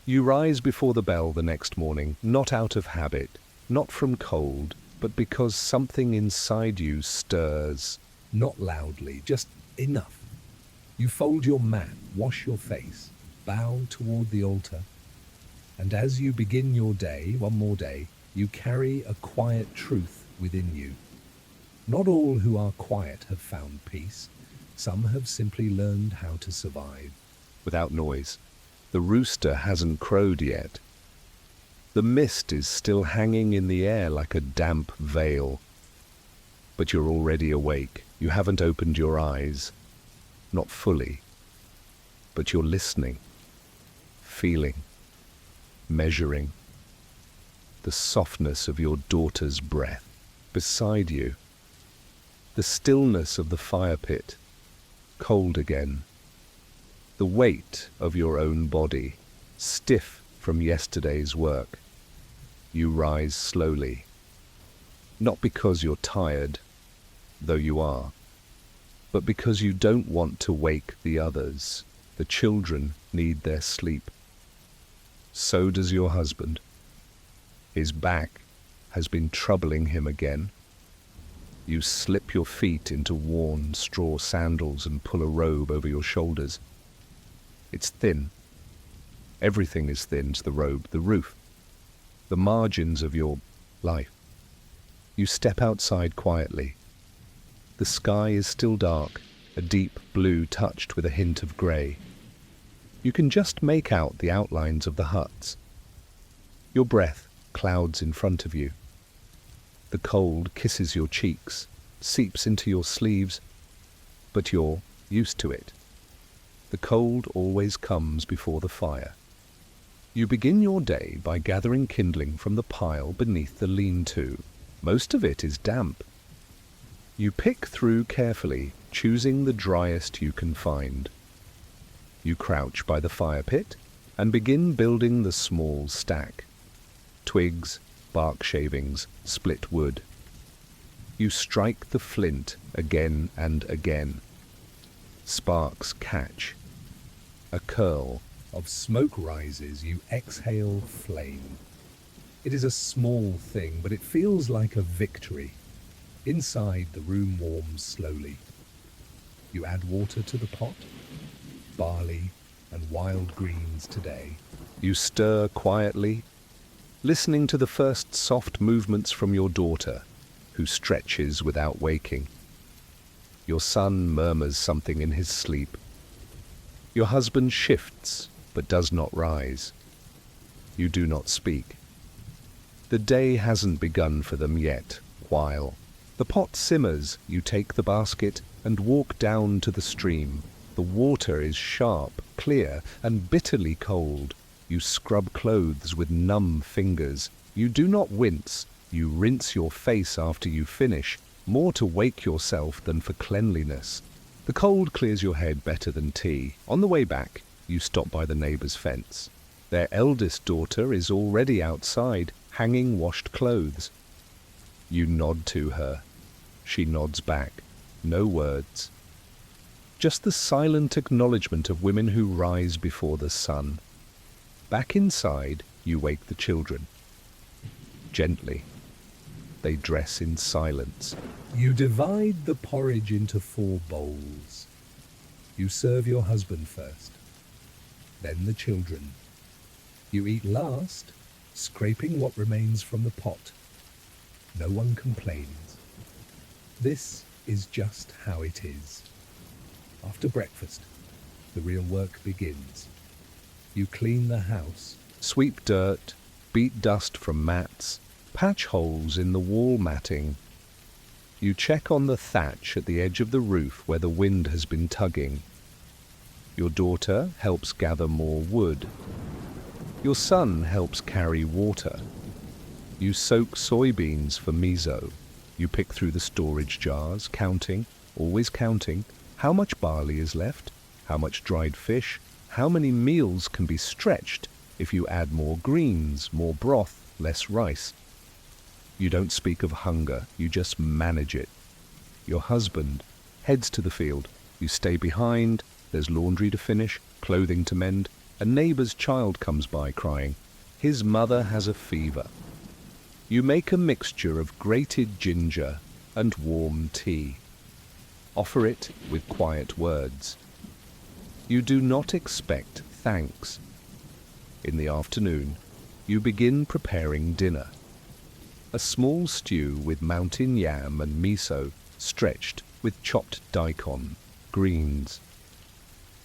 You rise before the bell the next morning, not out of habit, not from cold, but because something inside you stirs. Not loudly, just enough. You fold your mat, wash your face, bow toward the altar, and as you begin your day, one more day, you carry a quiet truth within you. Not all who are quiet have found peace. Some have simply learned how to survive. Without noise. The rooster hasn't crowed yet. The mist is still hanging in the air like a damp veil. But you're already awake. You haven't opened your eyes. Not fully. But you're listening, feeling, measuring. The softness of your daughter's breath beside you. The stillness of the fire pit, cold again. The weight of your own body, stiff from yesterday's work. You rise slowly. Not because you're tired, though you are, but because you don't want to wake the others. The children need their sleep. So does your husband. His back has been troubling him again. You slip your feet into worn straw sandals and pull a robe over your shoulders. It's thin. Everything is thin to the robe, the roof, the margins of your life. You step outside quietly. The sky is still dark, a deep blue touched with a hint of grey. You can just make out the outlines of the huts. Your breath clouds in front of you. The cold kisses your cheeks, seeps into your sleeves, but you're used to it. The cold always comes before the fire. You begin your day by gathering kindling from the pile beneath the lean-to. Most of it is damp. You pick through carefully, choosing the driest you can find. You crouch by the fire pit and begin building the small stack. Twigs, bark shavings, split wood. You strike the flint again and again. Sparks catch. A curl Of smoke rises, you exhale flame. It is a small thing, but it feels like a victory. Inside, the room warms slowly. You add water to the pot, barley and wild greens today. You stir quietly, listening to the first soft movements from your daughter, who stretches without waking. Your son murmurs something in his sleep. Your husband shifts, but does not rise. You do not speak. The day hasn't begun for them yet, while the pot simmers, you take the basket and walk down to the stream. The water is sharp, clear, and bitterly cold. You scrub clothes with numb fingers. You do not wince. You rinse your face after you finish, more to wake yourself than for cleanliness. The cold clears your head better than tea. On the way back, you stop by the neighbor's fence. Their eldest daughter is already outside, hanging washed clothes. You nod to her. She nods back. No words. Just the silent acknowledgement of women who rise before the sun. Back inside, you wake the children. Gently. They dress in silence. You divide the porridge into 4 bowls. You serve your husband first, then the children. You eat last, scraping what remains from the pot. No one complains. This is just how it is. After breakfast, the real work begins. You clean the house, Sweep dirt, beat dust from mats, patch holes in the wall matting. You check on the thatch at the edge of the roof where the wind has been tugging. Your daughter helps gather more wood. Your son helps carry water. You soak soybeans for miso. You pick through the storage jars, counting, always counting, how much barley is left, how much dried fish, how many meals can be stretched if you add more greens, more broth, less rice. You don't speak of hunger, you just manage it. Your husband heads to the field. You stay behind, there's laundry to finish, clothing to mend. A neighbor's child comes by crying. His mother has a fever. You make a mixture of grated ginger and warm tea. Offer it with quiet words. You do not expect thanks. In the afternoon, you begin preparing dinner. A small stew with mountain yam and miso, stretched with chopped daikon, greens.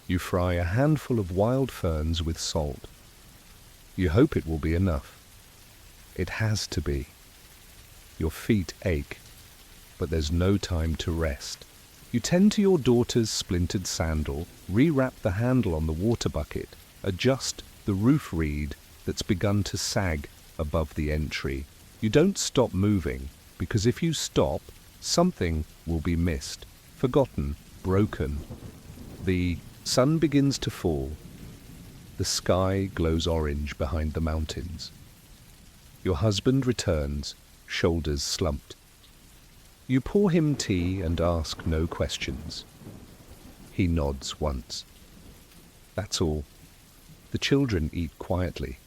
You fry a handful of wild ferns with salt. You hope it will be enough. It has to be. Your feet ache, but there's no time to rest. You tend to your daughter's splintered sandal, rewrap the handle on the water bucket, adjust the roof reed that's begun to sag above the entry. You don't stop moving, because if you stop, something will be missed, forgotten, broken. The sun begins to fall. The sky glows orange behind the mountains. Your husband returns, shoulders slumped. You pour him tea and ask no questions. He nods once. That's all. The children eat quietly.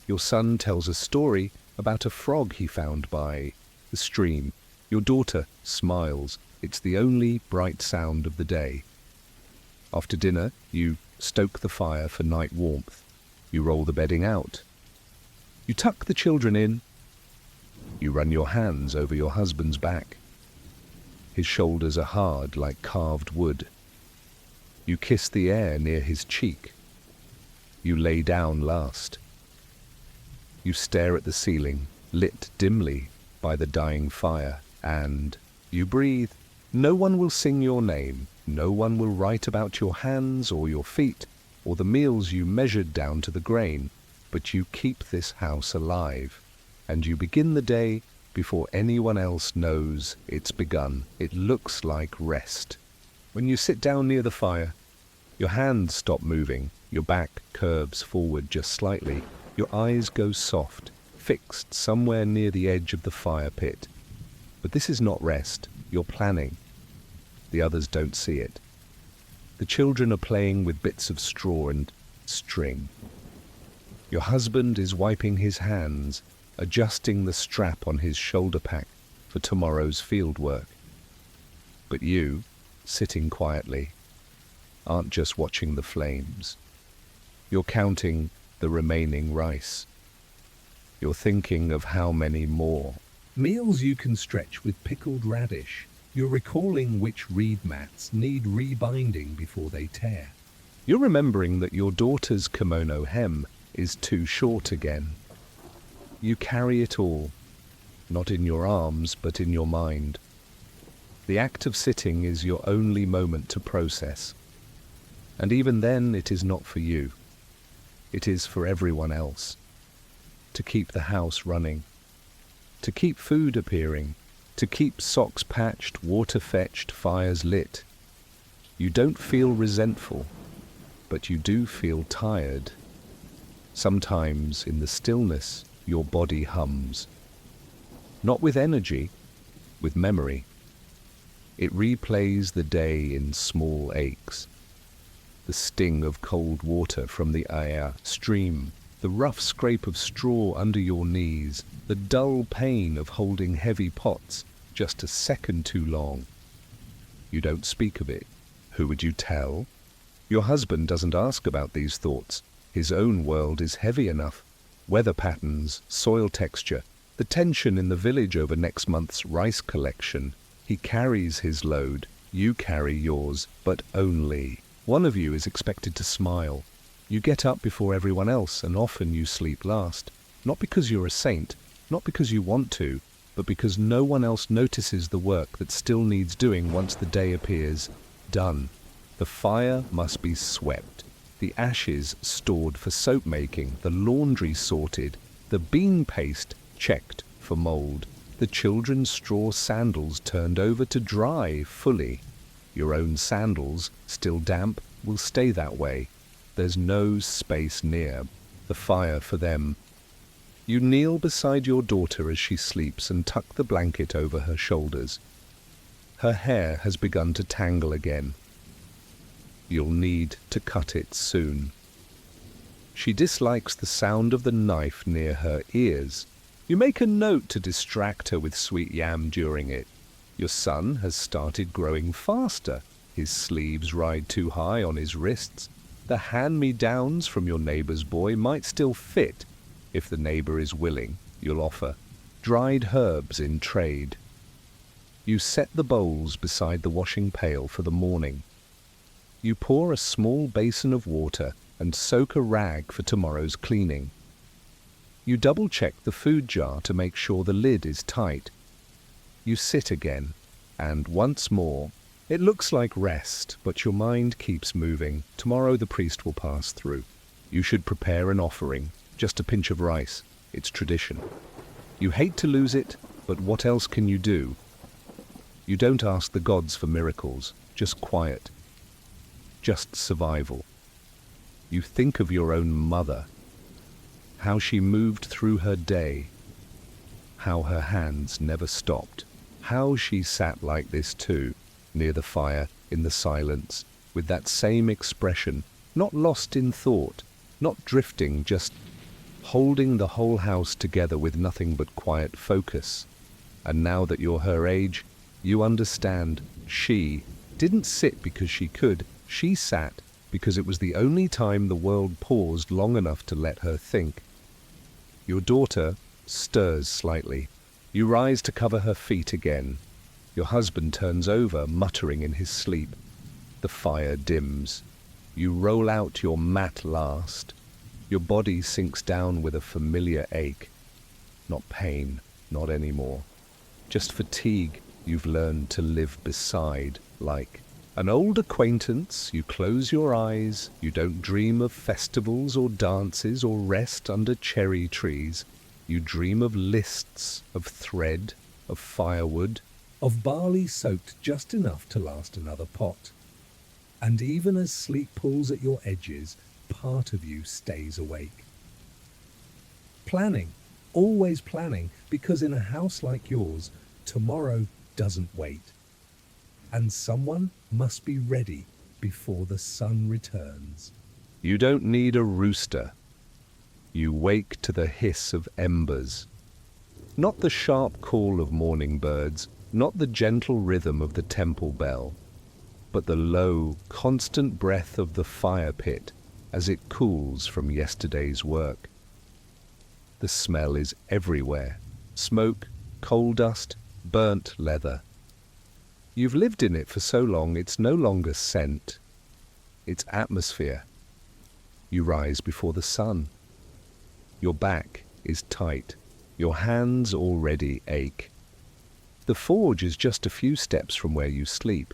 Your son tells a story about a frog he found by the stream. Your daughter smiles. It's the only bright sound of the day. After dinner, you stoke the fire for night warmth. You roll the bedding out. You tuck the children in. You run your hands over your husband's back. His shoulders are hard like carved wood. You kiss the air near his cheek. You lay down last. You stare at the ceiling, lit dimly by the dying fire, and you breathe. No one will sing your name. No one will write about your hands or your feet or the meals you measured down to the grain. But you keep this house alive, and you begin the day before anyone else knows it's begun. It looks like rest. When you sit down near the fire, your hands stop moving, your back curves forward just slightly, your eyes go soft, fixed somewhere near the edge of the fire pit. But this is not rest, you're planning. The others don't see it. The children are playing with bits of straw and string. Your husband is wiping his hands, adjusting the strap on his shoulder pack for tomorrow's field work. But you, sitting quietly, aren't just watching the flames. You're counting the remaining rice. You're thinking of how many more meals you can stretch with pickled radish. You're recalling which reed mats need rebinding before they tear. You're remembering that your daughter's kimono hem is too short again. You carry it all, not in your arms, but in your mind. The act of sitting is your only moment to process. And even then, it is not for you. It is for everyone else. To keep the house running. To keep food appearing. To keep socks patched, water fetched, fires lit. You don't feel resentful, but you do feel tired. Sometimes, in the stillness, your body hums. Not with energy, with memory. It replays the day in small aches. The sting of cold water from the Aya stream, the rough scrape of straw under your knees, the dull pain of holding heavy pots just a second too long. You don't speak of it. Who would you tell? Your husband doesn't ask about these thoughts. His own world is heavy enough. Weather patterns, soil texture, the tension in the village over next month's rice collection. He carries his load, you carry yours, but only. One of you is expected to smile. You get up before everyone else, and often you sleep last. Not because you're a saint, not because you want to, but because no one else notices the work that still needs doing once the day appears done. The fire must be swept, the ashes stored for soap making, the laundry sorted, the bean paste checked for mold, the children's straw sandals turned over to dry fully. Your own sandals, still damp, will stay that way. There's no space near the fire for them. You kneel beside your daughter as she sleeps and tuck the blanket over her shoulders. Her hair has begun to tangle again. You'll need to cut it soon. She dislikes the sound of the knife near her ears. You make a note to distract her with sweet yam during it. Your son has started growing faster. His sleeves ride too high on his wrists. The hand-me-downs from your neighbor's boy might still fit. If the neighbor is willing, you'll offer dried herbs in trade. You set the bowls beside the washing pail for the morning. You pour a small basin of water and soak a rag for tomorrow's cleaning. You double-check the food jar to make sure the lid is tight. You sit again, and once more. It looks like rest, but your mind keeps moving. Tomorrow the priest will pass through. You should prepare an offering, just a pinch of rice. It's tradition. You hate to lose it, but what else can you do? You don't ask the gods for miracles, just quiet. Just survival. You think of your own mother. how she moved through her day, how her hands never stopped, how she sat like this too, near the fire, in the silence, with that same expression, not lost in thought, not drifting, just holding the whole house together with nothing but quiet focus. And now that you're her age, you understand, she didn't sit because she could, she sat because it was the only time the world paused long enough to let her think. Your daughter stirs slightly. You rise to cover her feet again. Your husband turns over, muttering in his sleep. The fire dims. You roll out your mat last. Your body sinks down with a familiar ache. Not pain, not anymore. Just fatigue you've learned to live beside, like an old acquaintance. You close your eyes. You don't dream of festivals or dances or rest under cherry trees. You dream of lists, of thread, of firewood, of barley soaked just enough to last another pot. And even as sleep pulls at your edges, part of you stays awake. Planning, always planning, because in a house like yours, tomorrow doesn't wait. And someone must be ready before the sun returns. You don't need a rooster. You wake to the hiss of embers. Not the sharp call of morning birds, not the gentle rhythm of the temple bell, but the low, constant breath of the fire pit as it cools from yesterday's work. The smell is everywhere. Smoke, coal dust, burnt leather. You've lived in it for so long it's no longer scent. It's atmosphere. You rise before the sun. Your back is tight. Your hands already ache. The forge is just a few steps from where you sleep.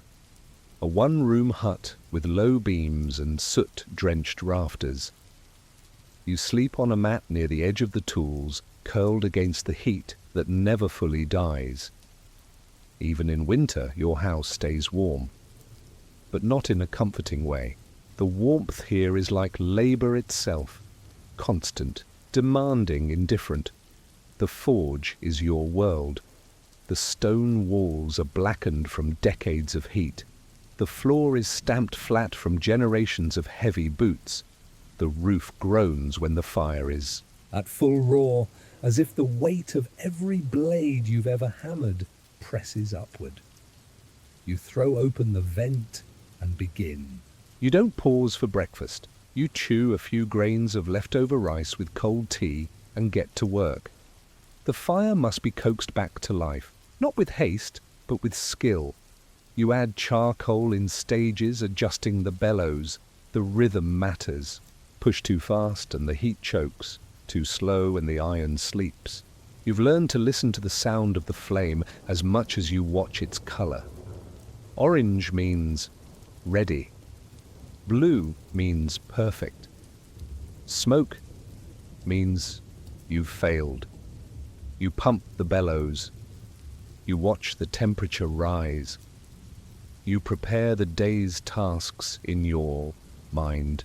A one-room hut with low beams and soot-drenched rafters. You sleep on a mat near the edge of the tools, curled against the heat that never fully dies. Even in winter, your house stays warm. But not in a comforting way. The warmth here is like labor itself, constant, demanding, indifferent. The forge is your world. The stone walls are blackened from decades of heat. The floor is stamped flat from generations of heavy boots. The roof groans when the fire is at full roar, as if the weight of every blade you've ever hammered presses upward. You throw open the vent and begin. You don't pause for breakfast. You chew a few grains of leftover rice with cold tea and get to work. The fire must be coaxed back to life, not with haste, but with skill. You add charcoal in stages, adjusting the bellows. The rhythm matters. Push too fast and the heat chokes. Too slow and the iron sleeps. You've learned to listen to the sound of the flame as much as you watch its color. Orange means ready. Blue means perfect. Smoke means you've failed. You pump the bellows. You watch the temperature rise. You prepare the day's tasks in your mind.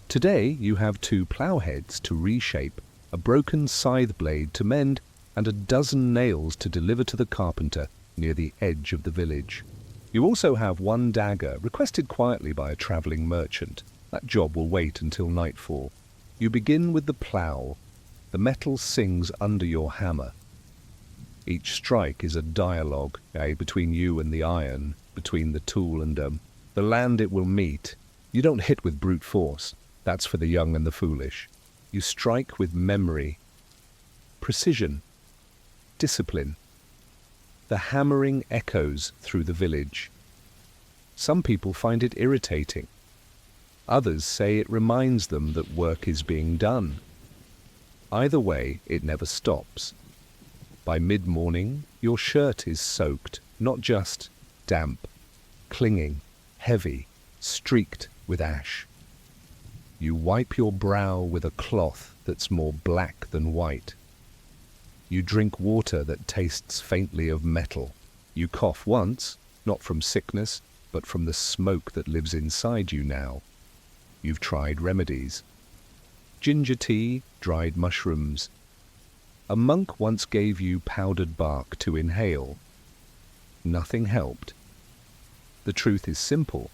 Today you have 2 ploughheads to reshape, a broken scythe blade to mend, and a dozen nails to deliver to the carpenter near the edge of the village. You also have 1 dagger, requested quietly by a travelling merchant. That job will wait until nightfall. You begin with the plough. The metal sings under your hammer. Each strike is a dialogue, between you and the iron, between the tool and the land it will meet. You don't hit with brute force. That's for the young and the foolish. You strike with memory, precision, discipline. The hammering echoes through the village. Some people find it irritating. Others say it reminds them that work is being done. Either way, it never stops. By mid-morning, your shirt is soaked, not just damp, clinging, heavy, streaked with ash. You wipe your brow with a cloth that's more black than white. You drink water that tastes faintly of metal. You cough once, not from sickness, but from the smoke that lives inside you now. You've tried remedies. ginger tea, dried mushrooms. A monk once gave you powdered bark to inhale. Nothing helped. The truth is simple.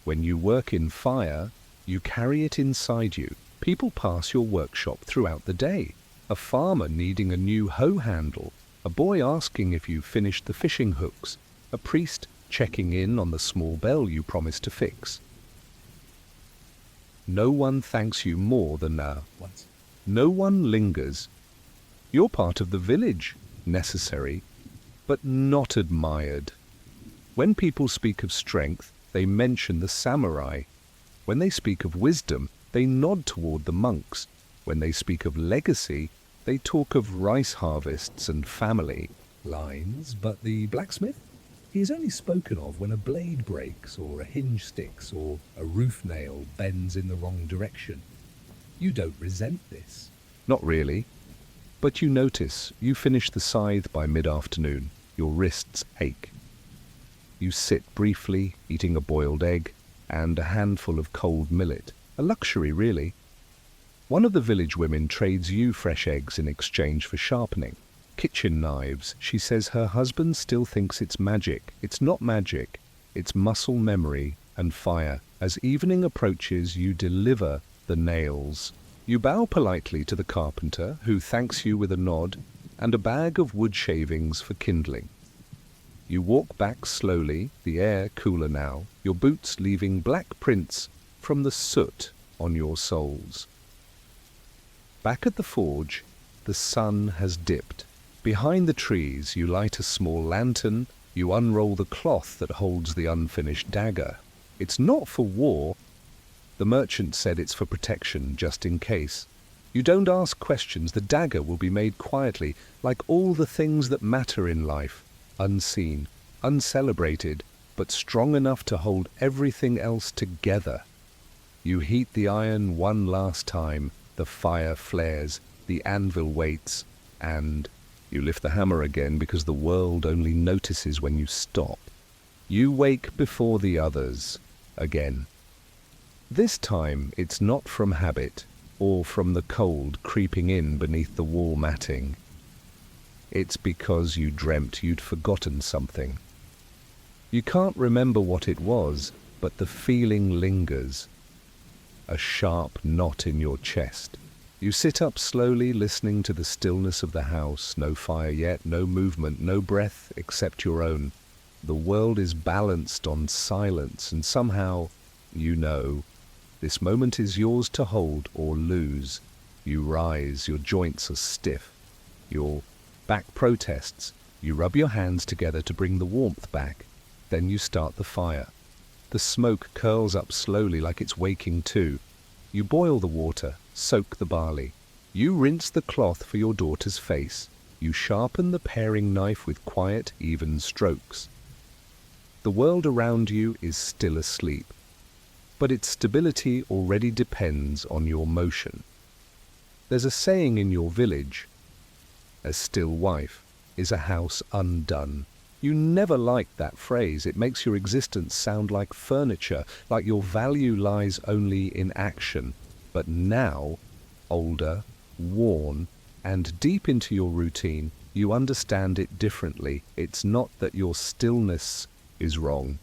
When you work in fire, you carry it inside you. People pass your workshop throughout the day. A farmer needing a new hoe handle, a boy asking if you've finished the fishing hooks, a priest checking in on the small bell you promised to fix. No one thanks you more than once. No one lingers. You're part of the village, necessary, but not admired. When people speak of strength, they mention the samurai. When they speak of wisdom, they nod toward the monks. When they speak of legacy, they talk of rice harvests and family. Lines, but the blacksmith? He is only spoken of when a blade breaks, or a hinge sticks, or a roof nail bends in the wrong direction. You don't resent this. Not really. But you notice you finish the scythe by mid-afternoon. Your wrists ache. You sit briefly, eating a boiled egg and a handful of cold millet. A luxury, really. One of the village women trades you fresh eggs in exchange for sharpening. Kitchen knives. She says her husband still thinks it's magic. It's not magic. It's muscle memory and fire. As evening approaches, you deliver the nails. You bow politely to the carpenter, who thanks you with a nod and a bag of wood shavings for kindling. You walk back slowly, the air cooler now, your boots leaving black prints from the soot on your soles. Back at the forge, the sun has dipped. Behind the trees, you light a small lantern, you unroll the cloth that holds the unfinished dagger. It's not for war. The merchant said it's for protection, just in case. You don't ask questions. The dagger will be made quietly, like all the things that matter in life, unseen, uncelebrated, but strong enough to hold everything else together. You heat the iron one last time, the fire flares, the anvil waits, and you lift the hammer again because the world only notices when you stop. You wake before the others, again. This time it's not from habit, or from the cold creeping in beneath the wall matting. It's because you dreamt you'd forgotten something. You can't remember what it was, but the feeling lingers. A sharp knot in your chest. You sit up slowly, listening to the stillness of the house. No fire yet, no movement, no breath except your own. The world is balanced on silence, and somehow, you know, this moment is yours to hold or lose. You rise, your joints are stiff. Your back protests. You rub your hands together to bring the warmth back. Then you start the fire. The smoke curls up slowly like it's waking too. You boil the water, soak the barley. You rinse the cloth for your daughter's face. You sharpen the paring knife with quiet, even strokes. The world around you is still asleep, but its stability already depends on your motion. There's a saying in your village, a still wife is a house undone. You never liked that phrase. It makes your existence sound like furniture, like your value lies only in action. But now, older, worn, and deep into your routine, you understand it differently. It's not that your stillness is wrong.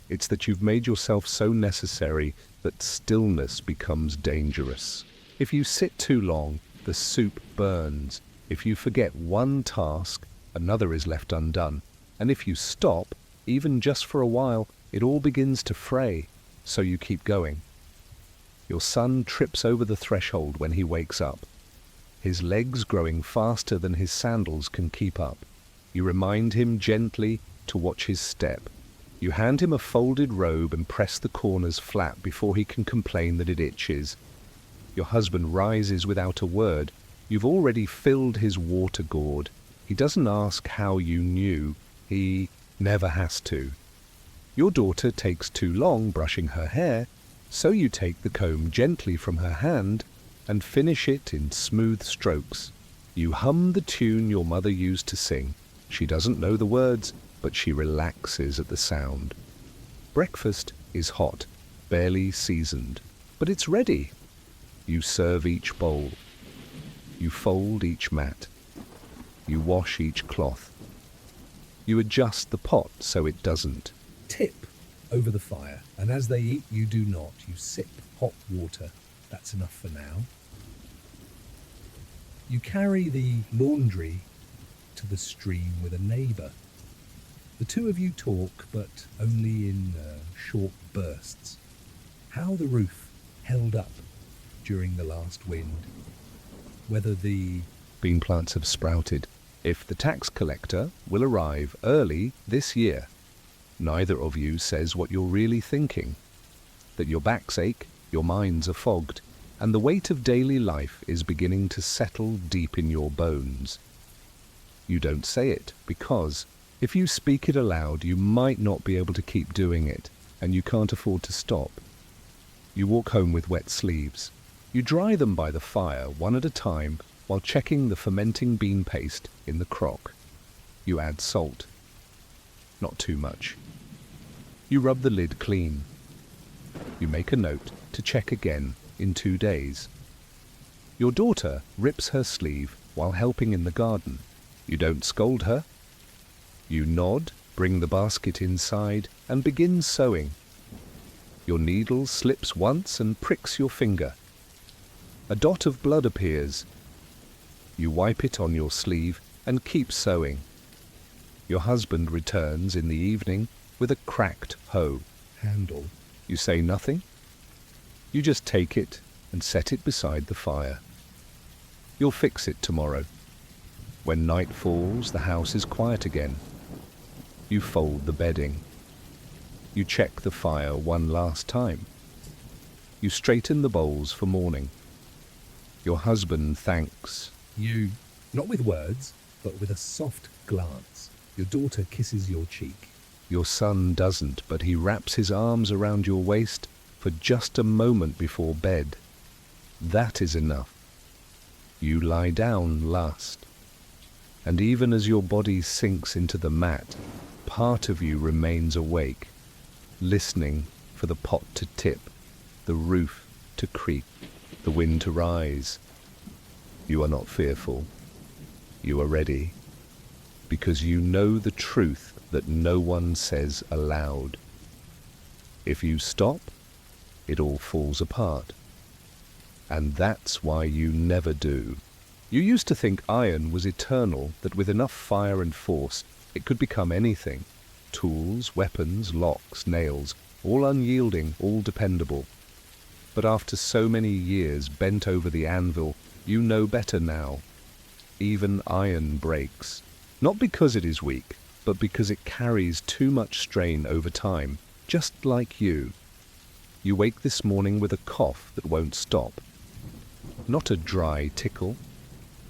It's that you've made yourself so necessary that stillness becomes dangerous. If you sit too long, the soup burns. If you forget one task, another is left undone. And if you stop, even just for a while, it all begins to fray, so you keep going. Your son trips over the threshold when he wakes up, his legs growing faster than his sandals can keep up. You remind him gently to watch his step. You hand him a folded robe and press the corners flat before he can complain that it itches. Your husband rises without a word. You've already filled his water gourd. He doesn't ask how you knew. He never has to. Your daughter takes too long brushing her hair, so you take the comb gently from her hand and finish it in smooth strokes. You hum the tune your mother used to sing. She doesn't know the words, but she relaxes at the sound. Breakfast is hot, barely seasoned, but it's ready. You serve each bowl. You fold each mat. You wash each cloth. You adjust the pot so it doesn't tip over the fire, and as they eat, you do not. You sip hot water. That's enough for now. You carry the laundry to the stream with a neighbour. The two of you talk, but only in short bursts. How the roof held up during the last wind. Whether the bean plants have sprouted. If the tax collector will arrive early this year. Neither of you says what you're really thinking. That your backs ache, your minds are fogged, and the weight of daily life is beginning to settle deep in your bones. You don't say it because if you speak it aloud, you might not be able to keep doing it, and you can't afford to stop. You walk home with wet sleeves. You dry them by the fire, one at a time, while checking the fermenting bean paste in the crock. You add salt. Not too much. You rub the lid clean. You make a note to check again in 2 days. Your daughter rips her sleeve while helping in the garden. You don't scold her. You nod, bring the basket inside, and begin sewing. Your needle slips once and pricks your finger. A dot of blood appears. You wipe it on your sleeve and keep sewing. Your husband returns in the evening with a cracked hoe handle. You say nothing. You just take it and set it beside the fire. You'll fix it tomorrow. When night falls, the house is quiet again. You fold the bedding. You check the fire one last time. You straighten the bowls for morning. Your husband thanks you, not with words, but with a soft glance. Your daughter kisses your cheek. Your son doesn't, but he wraps his arms around your waist for just a moment before bed. That is enough. You lie down last. And even as your body sinks into the mat, part of you remains awake, listening for the pot to tip, the roof to creak, the wind to rise. You are not fearful. You are ready, because you know the truth that no one says aloud. If you stop, it all falls apart. And that's why you never do. You used to think iron was eternal, that with enough fire and force, it could become anything. Tools, weapons, locks, nails, all unyielding, all dependable. But after so many years bent over the anvil, you know better now. Even iron breaks. Not because it is weak, but because it carries too much strain over time, just like you. You wake this morning with a cough that won't stop. Not a dry tickle,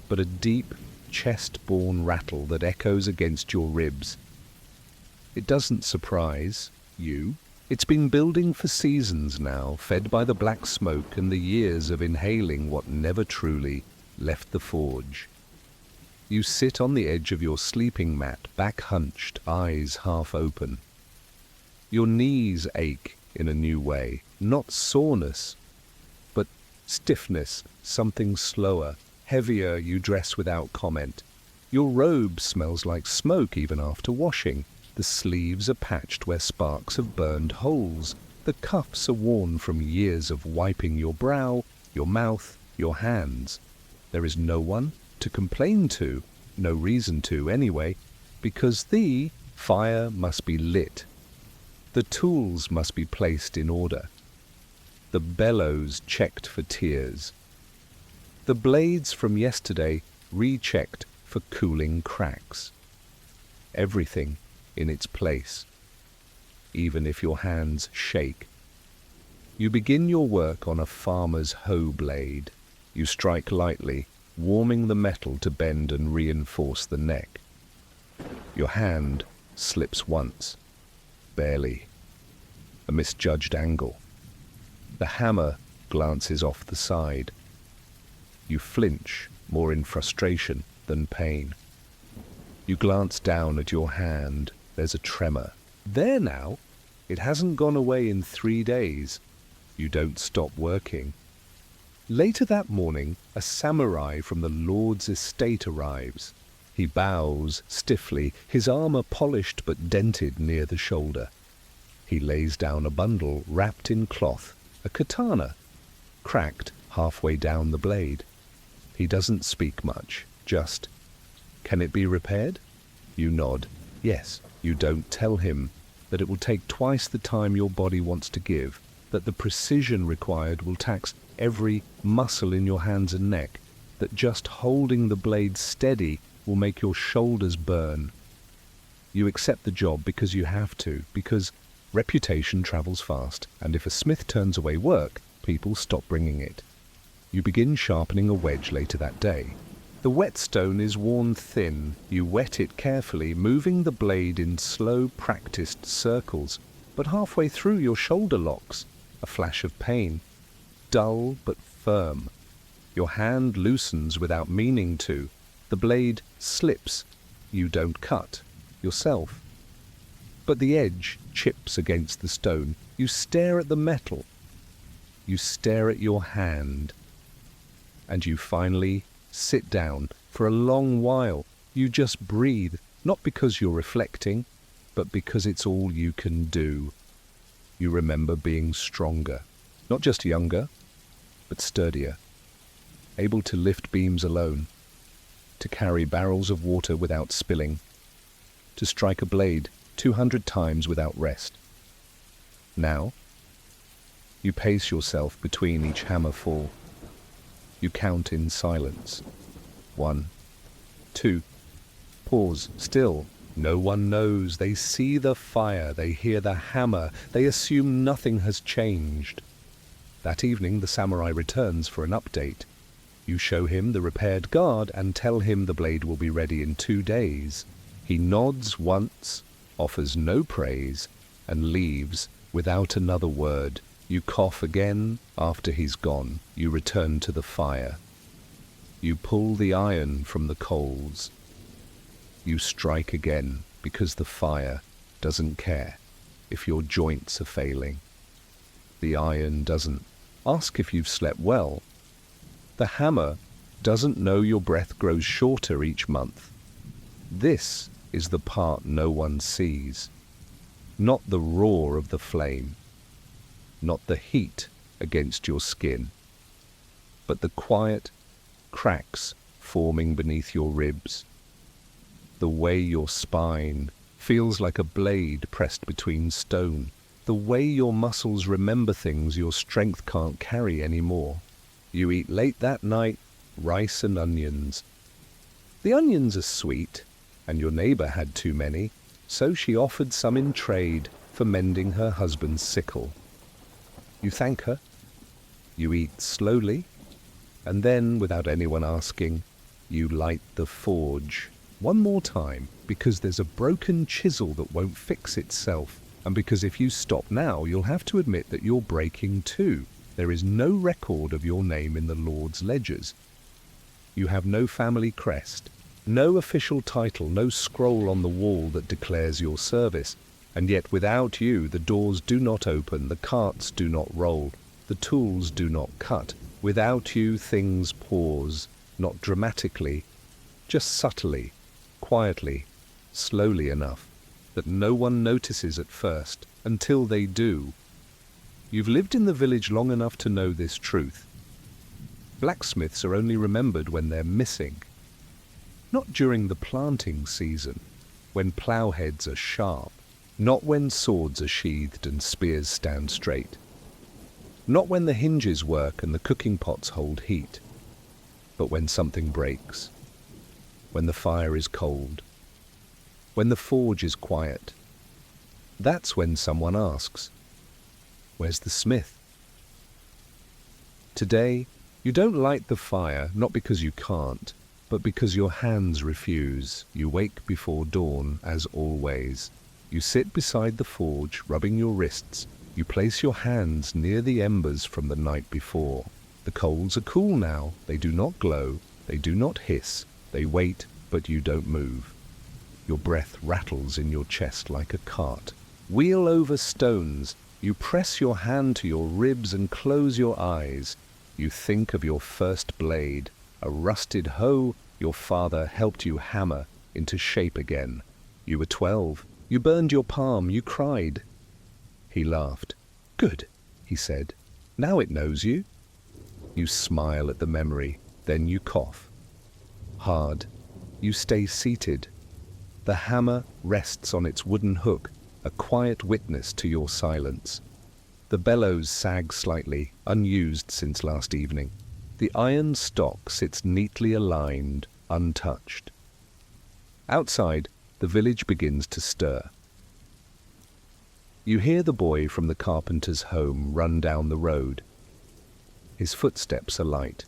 but a deep, chest-borne rattle that echoes against your ribs. It doesn't surprise you. It's been building for seasons now, fed by the black smoke and the years of inhaling what never truly left the forge. You sit on the edge of your sleeping mat, back hunched, eyes half open. Your knees ache in a new way, not soreness, but stiffness, something slower, heavier. You dress without comment. Your robe smells like smoke even after washing. The sleeves are patched where sparks have burned holes. The cuffs are worn from years of wiping your brow, your mouth, your hands. There is no one to complain to, no reason to anyway, because the fire must be lit. The tools must be placed in order. The bellows checked for tears. The blades from yesterday rechecked for cooling cracks. Everything in its place, even if your hands shake. You begin your work on a farmer's hoe blade. You strike lightly, warming the metal to bend and reinforce the neck. Your hand slips once, barely. A misjudged angle. The hammer glances off the side. You flinch, more in frustration than pain. You glance down at your hand. There's a tremor. There now. It hasn't gone away in 3 days. You don't stop working. Later that morning, a samurai from the lord's estate arrives. He bows stiffly, his armor polished but dented near the shoulder. He lays down a bundle wrapped in cloth, a katana, cracked halfway down the blade. He doesn't speak much, just, "Can it be repaired?" You nod. Yes. You don't tell him that it will take twice the time your body wants to give, that the precision required will tax every muscle in your hands and neck, that just holding the blade steady will make your shoulders burn. You accept the job because you have to, because reputation travels fast, and if a smith turns away work, people stop bringing it. You begin sharpening a wedge later that day. The whetstone is worn thin. You wet it carefully, moving the blade in slow, practiced circles. But halfway through, your shoulder locks. A flash of pain. Dull but firm. Your hand loosens without meaning to. The blade slips. You don't cut yourself. But the edge chips against the stone. You stare at the metal. You stare at your hand. And you finally sit down. For a long while, you just breathe, not because you're reflecting, but because it's all you can do. You remember being stronger, not just younger, but sturdier, able to lift beams alone, to carry barrels of water without spilling, to strike a blade 200 times without rest. Now, you pace yourself between each hammer fall. You count in silence. 1, 2, pause, still. No one knows. They see the fire, they hear the hammer, they assume nothing has changed. That evening the samurai returns for an update. You show him the repaired guard and tell him the blade will be ready in 2 days. He nods once, offers no praise, and leaves without another word. You cough again after he's gone. You return to the fire. You pull the iron from the coals. You strike again because the fire doesn't care if your joints are failing. The iron doesn't ask if you've slept well. The hammer doesn't know your breath grows shorter each month. This is the part no one sees. Not the roar of the flame, not the heat against your skin, but the quiet cracks forming beneath your ribs. The way your spine feels like a blade pressed between stone. The way your muscles remember things your strength can't carry anymore. You eat late that night, rice and onions. The onions are sweet, and your neighbor had too many, so she offered some in trade for mending her husband's sickle. You thank her. You eat slowly, and then, without anyone asking, you light the forge. One more time, because there's a broken chisel that won't fix itself, and because if you stop now, you'll have to admit that you're breaking too. There is no record of your name in the Lord's ledgers. You have no family crest, no official title, no scroll on the wall that declares your service, and yet without you the doors do not open, the carts do not roll, the tools do not cut. Without you things pause, not dramatically, just subtly, quietly, slowly enough that no one notices at first, until they do. You've lived in the village long enough to know this truth. Blacksmiths are only remembered when they're missing. Not during the planting season, when ploughheads are sharp. Not when swords are sheathed and spears stand straight. Not when the hinges work and the cooking pots hold heat. But when something breaks. When the fire is cold. When the forge is quiet. That's when someone asks, "Where's the smith?" Today, you don't light the fire, not because you can't, but because your hands refuse. You wake before dawn, as always. You sit beside the forge, rubbing your wrists. You place your hands near the embers from the night before. The coals are cool now. They do not glow. They do not hiss. They wait, but you don't move. Your breath rattles in your chest like a cart. Wheel over stones. You press your hand to your ribs and close your eyes. You think of your first blade, a rusted hoe your father helped you hammer into shape again. You were 12. You burned your palm. You cried. He laughed. "Good," he said. "Now it knows you." You smile at the memory, then you cough. Hard. You stay seated. The hammer rests on its wooden hook, a quiet witness to your silence. The bellows sag slightly, unused since last evening. The iron stock sits neatly aligned, untouched. Outside, the village begins to stir. You hear the boy from the carpenter's home run down the road. His footsteps are light.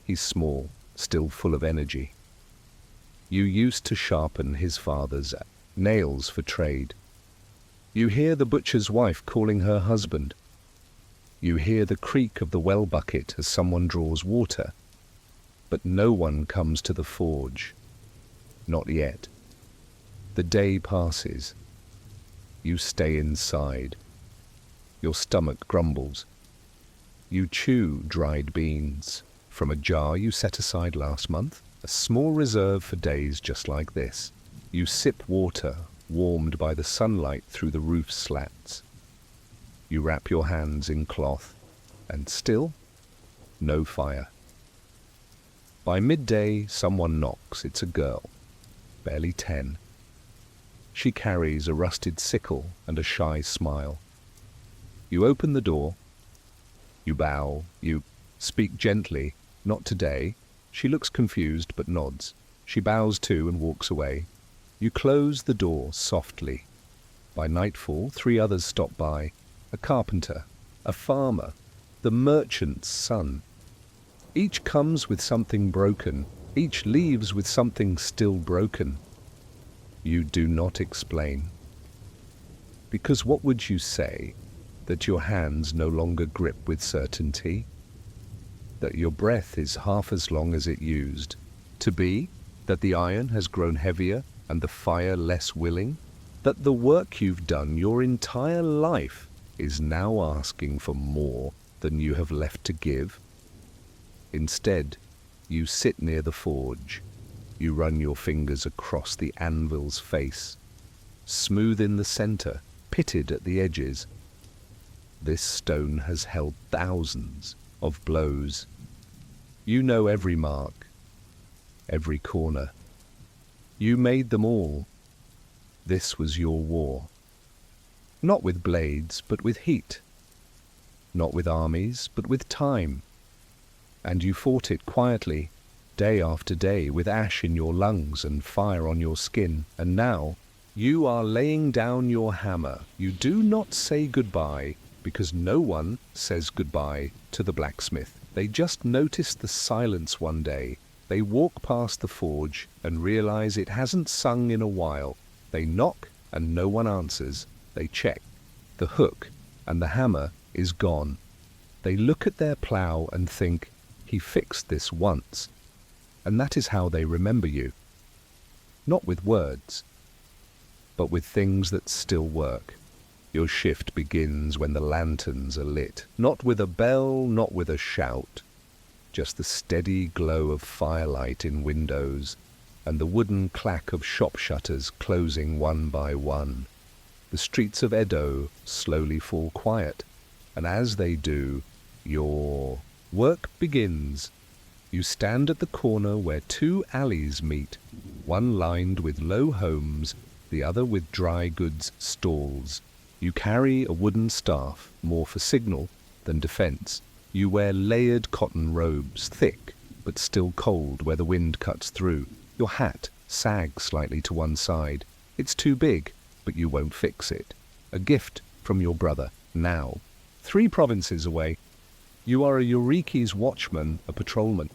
He's small, still full of energy. You used to sharpen his father's nails for trade. You hear the butcher's wife calling her husband. You hear the creak of the well bucket as someone draws water. But no one comes to the forge. Not yet. The day passes. You stay inside. Your stomach grumbles. You chew dried beans from a jar you set aside last month, a small reserve for days just like this. You sip water warmed by the sunlight through the roof slats. You wrap your hands in cloth, and still, no fire. By midday, someone knocks. It's a girl, barely 10. She carries a rusted sickle and a shy smile. You open the door. You bow. You speak gently. "Not today." She looks confused but nods. She bows too and walks away. You close the door softly. By nightfall, 3 others stop by. A carpenter, a farmer, the merchant's son. Each comes with something broken. Each leaves with something still broken. You do not explain. Because what would you say? That your hands no longer grip with certainty? That your breath is half as long as it used to be? That the iron has grown heavier and the fire less willing? That the work you've done your entire life is now asking for more than you have left to give? Instead, you sit near the forge. You run your fingers across the anvil's face, smooth in the center, pitted at the edges. This stone has held thousands of blows. You know every mark, every corner. You made them all. This was your war. Not with blades, but with heat. Not with armies, but with time. And you fought it quietly, day after day, with ash in your lungs and fire on your skin. And now, you are laying down your hammer. You do not say goodbye, because no one says goodbye to the blacksmith. They just notice the silence one day. They walk past the forge and realize it hasn't sung in a while. They knock and no one answers. They check. The hook and the hammer is gone. They look at their plow and think, "He fixed this once." And that is how they remember you. Not with words, but with things that still work. Your shift begins when the lanterns are lit, not with a bell, not with a shout, just the steady glow of firelight in windows and the wooden clack of shop shutters closing one by one. The streets of Edo slowly fall quiet, and as they do, your work begins. You stand at the corner where 2 alleys meet, one lined with low homes, the other with dry goods stalls. You carry a wooden staff, more for signal than defense. You wear layered cotton robes, thick but still cold where the wind cuts through. Your hat sags slightly to one side. It's too big, but you won't fix it. A gift from your brother, now. 3 provinces away. You are a Yuriki's watchman, a patrolman.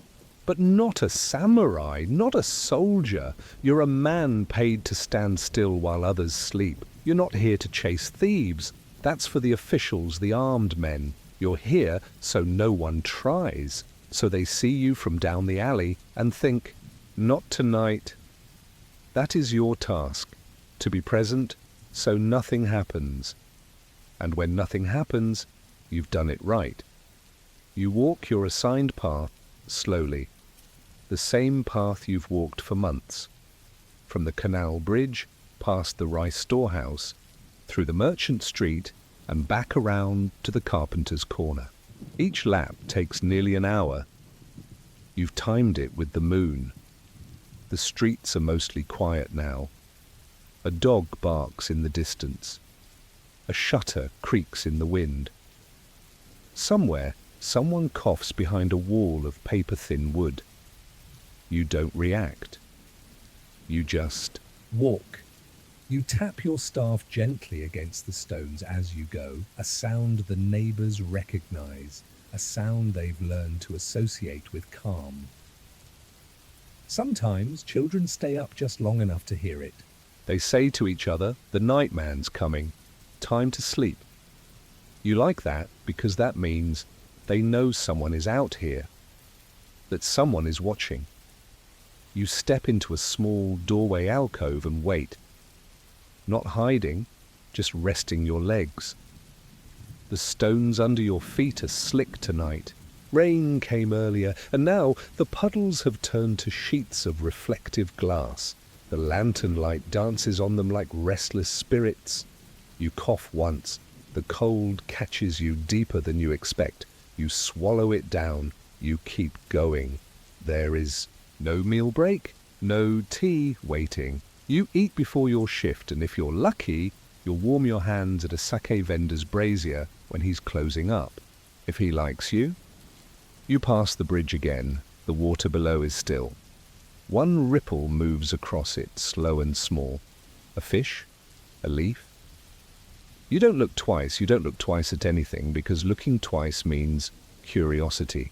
But not a samurai, not a soldier. You're a man paid to stand still while others sleep. You're not here to chase thieves. That's for the officials, the armed men. You're here so no one tries. So they see you from down the alley and think, "Not tonight." That is your task, to be present so nothing happens. And when nothing happens, you've done it right. You walk your assigned path slowly, the same path you've walked for months, from the canal bridge, past the rice storehouse, through the merchant street, and back around to the carpenter's corner. Each lap takes nearly an hour. You've timed it with the moon. The streets are mostly quiet now. A dog barks in the distance. A shutter creaks in the wind. Somewhere, someone coughs behind a wall of paper-thin wood. You don't react. You just walk. You tap your staff gently against the stones as you go, a sound the neighbors recognize, a sound they've learned to associate with calm. Sometimes children stay up just long enough to hear it. They say to each other, "The night man's coming. Time to sleep." You like that because that means they know someone is out here, that someone is watching. You step into a small doorway alcove and wait. Not hiding, just resting your legs. The stones under your feet are slick tonight. Rain came earlier, and now the puddles have turned to sheets of reflective glass. The lantern light dances on them like restless spirits. You cough once. The cold catches you deeper than you expect. You swallow it down. You keep going. There is no meal break, no tea waiting. You eat before your shift, and if you're lucky, you'll warm your hands at a sake vendor's brazier when he's closing up. If he likes you. You pass the bridge again. The water below is still. One ripple moves across it, slow and small. A fish? A leaf? You don't look twice. You don't look twice at anything, because looking twice means curiosity.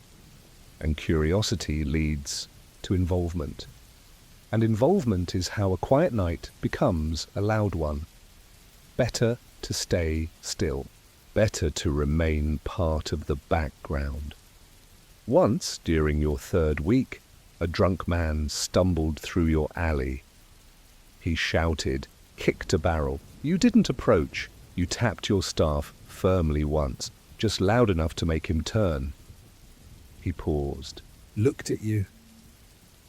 And curiosity leads to involvement. And involvement is how a quiet night becomes a loud one. Better to stay still. Better to remain part of the background. Once, during your third week, a drunk man stumbled through your alley. He shouted, kicked a barrel. You didn't approach. You tapped your staff firmly once, just loud enough to make him turn. He paused. Looked at you.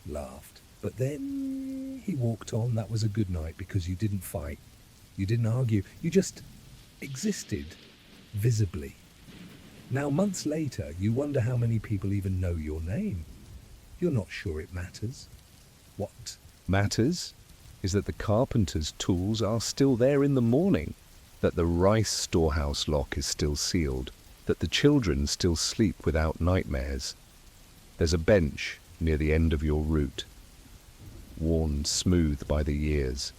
Laughed. But then he walked on. That was a good night because you didn't fight. You didn't argue. You just existed, visibly. Now, months later, you wonder how many people even know your name. You're not sure it matters. What matters is that the carpenter's tools are still there in the morning, that the rice storehouse lock is still sealed, that the children still sleep without nightmares. There's a bench near the end of your route, worn smooth by the years.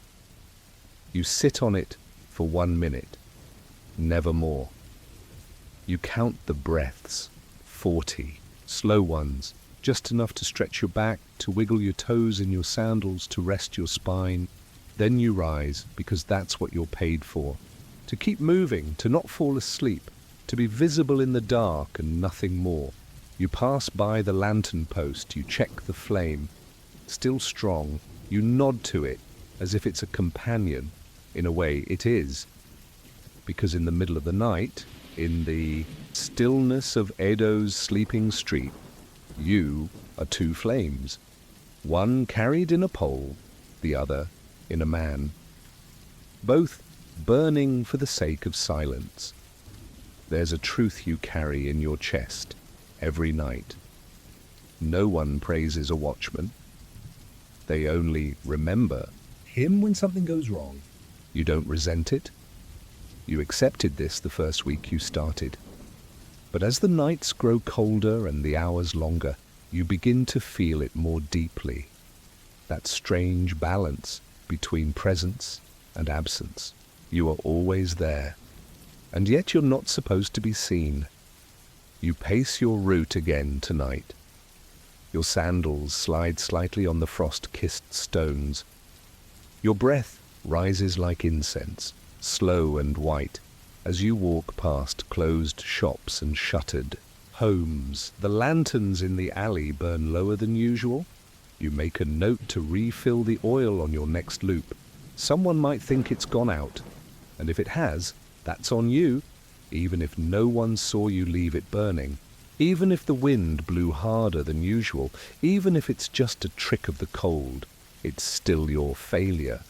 You sit on it for 1 minute, never more. You count the breaths, 40, slow ones, just enough to stretch your back, to wiggle your toes in your sandals, to rest your spine. Then you rise, because that's what you're paid for. To keep moving, to not fall asleep, to be visible in the dark and nothing more. You pass by the lantern post, you check the flame. Still strong, you nod to it, as if it's a companion. In a way, it is. Because in the middle of the night, in the stillness of Edo's sleeping street, you are two flames. One carried in a pole, the other in a man. Both burning for the sake of silence. There's a truth you carry in your chest every night. No one praises a watchman. They only remember him when something goes wrong. You don't resent it. You accepted this the first week you started. But as the nights grow colder and the hours longer, you begin to feel it more deeply. That strange balance between presence and absence. You are always there, and yet you're not supposed to be seen. You pace your route again tonight. Your sandals slide slightly on the frost-kissed stones. Your breath rises like incense, slow and white, as you walk past closed shops and shuttered homes. The lanterns in the alley burn lower than usual. You make a note to refill the oil on your next loop. Someone might think it's gone out, and if it has, that's on you, even if no one saw you leave it burning. Even if the wind blew harder than usual, even if it's just a trick of the cold, it's still your failure.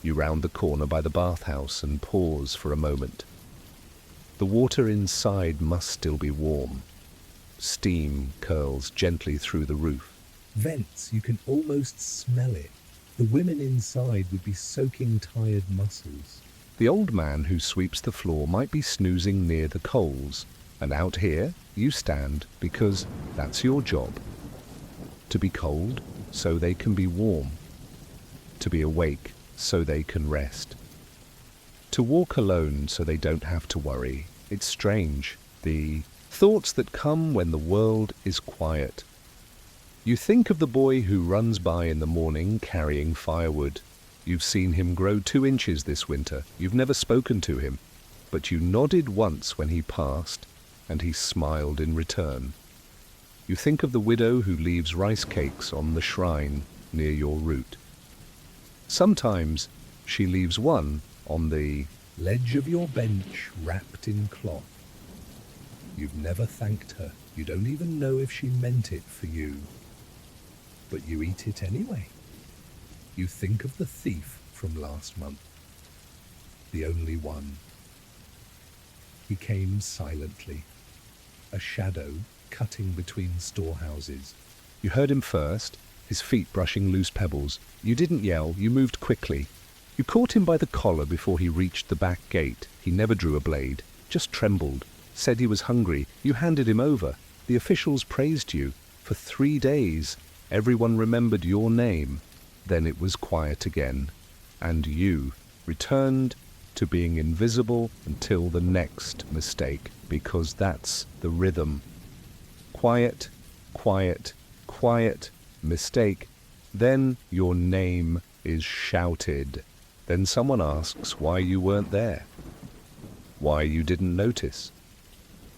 You round the corner by the bathhouse and pause for a moment. The water inside must still be warm. Steam curls gently through the roof. Vents, you can almost smell it. The women inside would be soaking tired muscles. The old man who sweeps the floor might be snoozing near the coals, and out here you stand because that's your job. To be cold so they can be warm. To be awake so they can rest. To walk alone so they don't have to worry. It's strange, the thoughts that come when the world is quiet. You think of the boy who runs by in the morning carrying firewood. You've seen him grow 2 inches this winter. You've never spoken to him, but you nodded once when he passed, and he smiled in return. You think of the widow who leaves rice cakes on the shrine near your route. Sometimes she leaves one on the ledge of your bench wrapped in cloth. You've never thanked her. You don't even know if she meant it for you. But you eat it anyway. You think of the thief from last month. The only one. He came silently, a shadow cutting between storehouses. You heard him first, his feet brushing loose pebbles. You didn't yell, you moved quickly. You caught him by the collar before he reached the back gate. He never drew a blade, just trembled, said he was hungry. You handed him over. The officials praised you. For 3 days, everyone remembered your name. Then it was quiet again, and you returned to being invisible until the next mistake, because that's the rhythm. Quiet, quiet, quiet, mistake. Then your name is shouted. Then someone asks why you weren't there, why you didn't notice,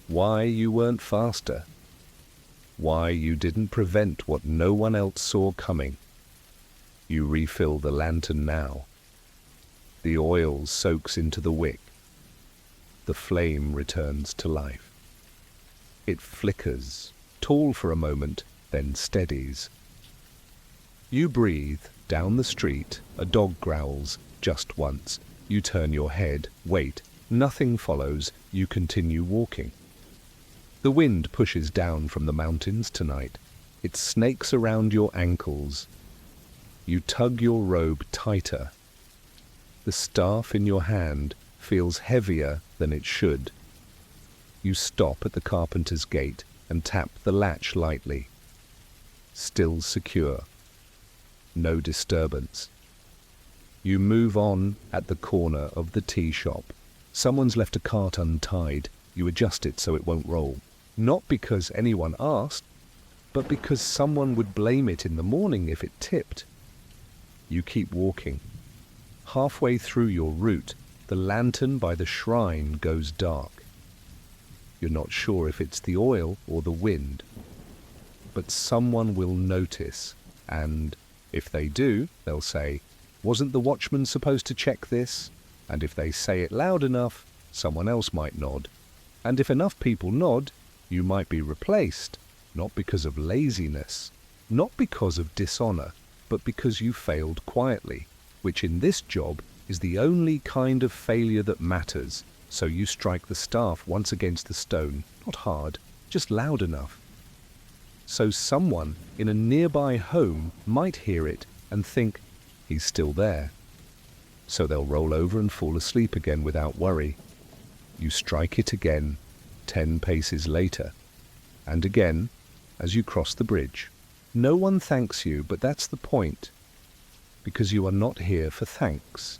why you weren't faster, why you didn't prevent what no one else saw coming. You refill the lantern now. The oil soaks into the wick. The flame returns to life. It flickers, tall for a moment, then steadies. You breathe. Down the street, a dog growls just once. You turn your head, wait. Nothing follows. You continue walking. The wind pushes down from the mountains tonight. It snakes around your ankles. You tug your robe tighter. The staff in your hand feels heavier than it should. You stop at the carpenter's gate and tap the latch lightly. Still secure. No disturbance. You move on at the corner of the tea shop. Someone's left a cart untied. You adjust it so it won't roll. Not because anyone asked, but because someone would blame it in the morning if it tipped. You keep walking. Halfway through your route, the lantern by the shrine goes dark. You're not sure if it's the oil or the wind, but someone will notice, and if they do, they'll say, "Wasn't the watchman supposed to check this?" And if they say it loud enough, someone else might nod. And if enough people nod, you might be replaced, not because of laziness, not because of dishonor, but because you failed quietly, which in this job is the only kind of failure that matters. So you strike the staff once against the stone, not hard, just loud enough. So someone in a nearby home might hear it and think, he's still there. So they'll roll over and fall asleep again without worry. You strike it again, 10 paces later, and again as you cross the bridge. No one thanks you, but that's the point, because you are not here for thanks.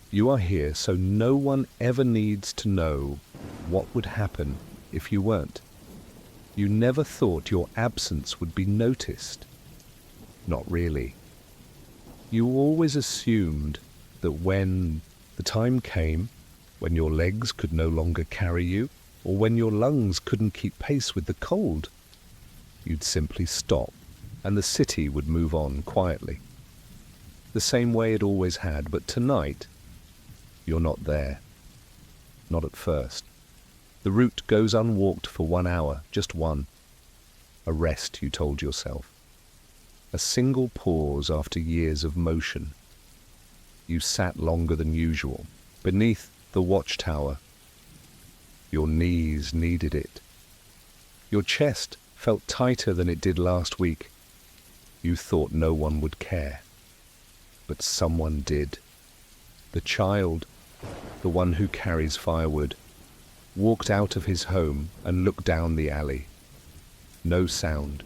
You are here so no one ever needs to know what would happen if you weren't. You never thought your absence would be noticed. Not really. You always assumed that when the time came, when your legs could no longer carry you, or when your lungs couldn't keep pace with the cold, you'd simply stop, and the city would move on quietly. The same way it always had, but tonight, you're not there. Not at first. The route goes unwalked for 1 hour, just one. A rest, you told yourself. A single pause after years of motion. You sat longer than usual, beneath the watchtower. Your knees needed it. Your chest felt tighter than it did last week. You thought no one would care. But someone did. The child, the one who carries firewood, walked out of his home and looked down the alley. No sound,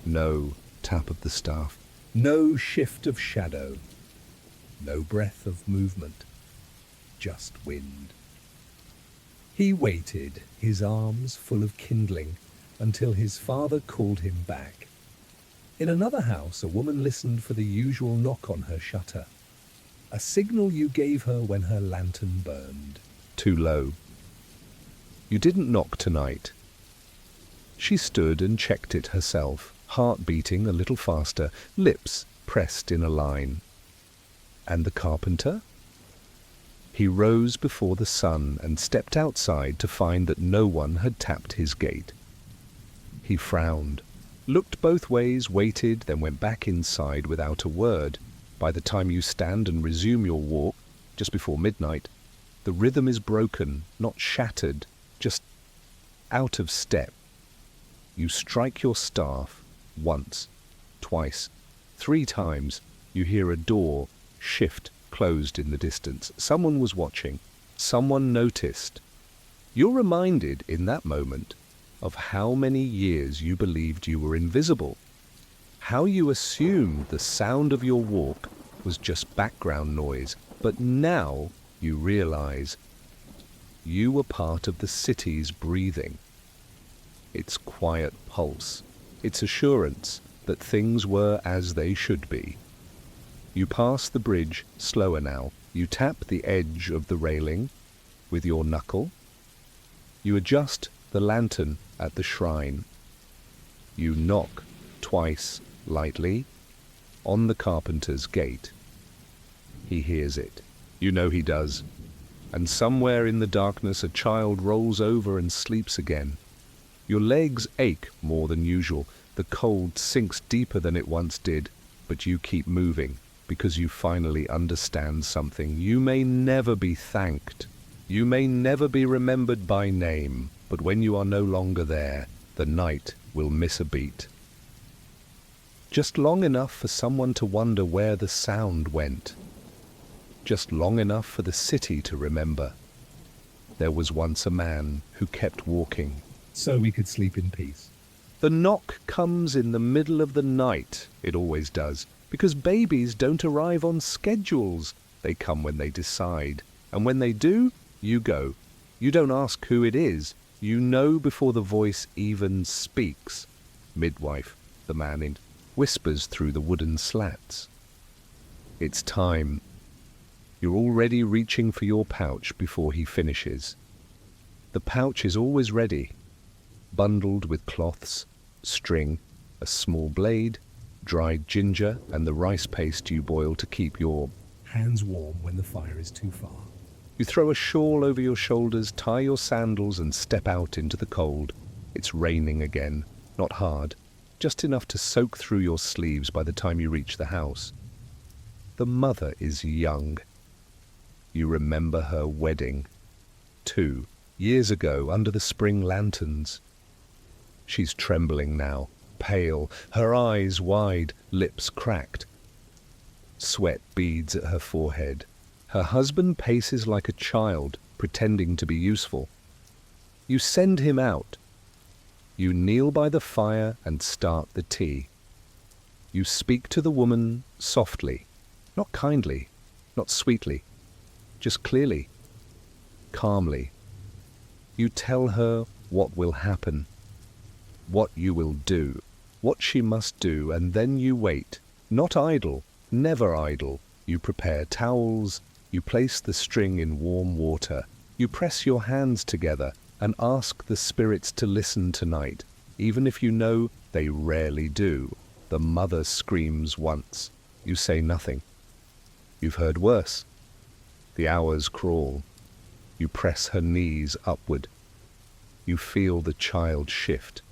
no tap of the staff, No shift of shadow, no breath of movement, just wind. He waited, his arms full of kindling, until his father called him back. In another house, a woman listened for the usual knock on her shutter, a signal you gave her when her lantern burned. too low. You didn't knock tonight. She stood and checked it herself, heart beating a little faster, lips pressed in a line. And the carpenter? He rose before the sun and stepped outside to find that no one had tapped his gate. He frowned, looked both ways, waited, then went back inside without a word. By the time you stand and resume your walk, just before midnight, the rhythm is broken, not shattered, just out of step. You strike your staff once, twice, 3 times. You hear a door shift closed in the distance. Someone was watching. Someone noticed. You're reminded in that moment of how many years you believed you were invisible, how you assumed the sound of your walk was just background noise, but now you realize you were part of the city's breathing, its quiet pulse, its assurance that things were as they should be. You pass the bridge slower now. You tap the edge of the railing with your knuckle. You adjust the lantern at the shrine. You knock twice lightly on the carpenter's gate. He hears it. You know he does. And somewhere in the darkness a child rolls over and sleeps again. Your legs ache more than usual. The cold sinks deeper than it once did, but you keep moving because you finally understand something. You may never be thanked. You may never be remembered by name, but when you are no longer there, the night will miss a beat. Just long enough for someone to wonder where the sound went. Just long enough for the city to remember. There was once a man who kept walking. So we could sleep in peace. The knock comes in the middle of the night. It always does. Because babies don't arrive on schedules. They come when they decide. And when they do, you go. You don't ask who it is. You know before the voice even speaks. Midwife, the man in, whispers through the wooden slats. It's time. You're already reaching for your pouch before he finishes. The pouch is always ready, bundled with cloths, string, a small blade, dried ginger, and the rice paste you boil to keep your Hands warm when the fire is too far. You throw a shawl over your shoulders, tie your sandals, and step out into the cold. It's raining again, not hard, just enough to soak through your sleeves by the time you reach the house. The mother is young. You remember her wedding, 2 years ago, under the spring lanterns. She's trembling now, pale, her eyes wide, lips cracked. Sweat beads at her forehead. Her husband paces like a child, pretending to be useful. You send him out. You kneel by the fire and start the tea. You speak to the woman softly, not kindly, not sweetly, just clearly, calmly. You tell her what will happen, what you will do, what she must do, and then you wait, not idle, never idle. You prepare towels, you place the string in warm water, you press your hands together and ask the spirits to listen tonight, even if you know they rarely do. The mother screams once. You say nothing. You've heard worse. The hours crawl. You press her knees upward. You feel the child shift.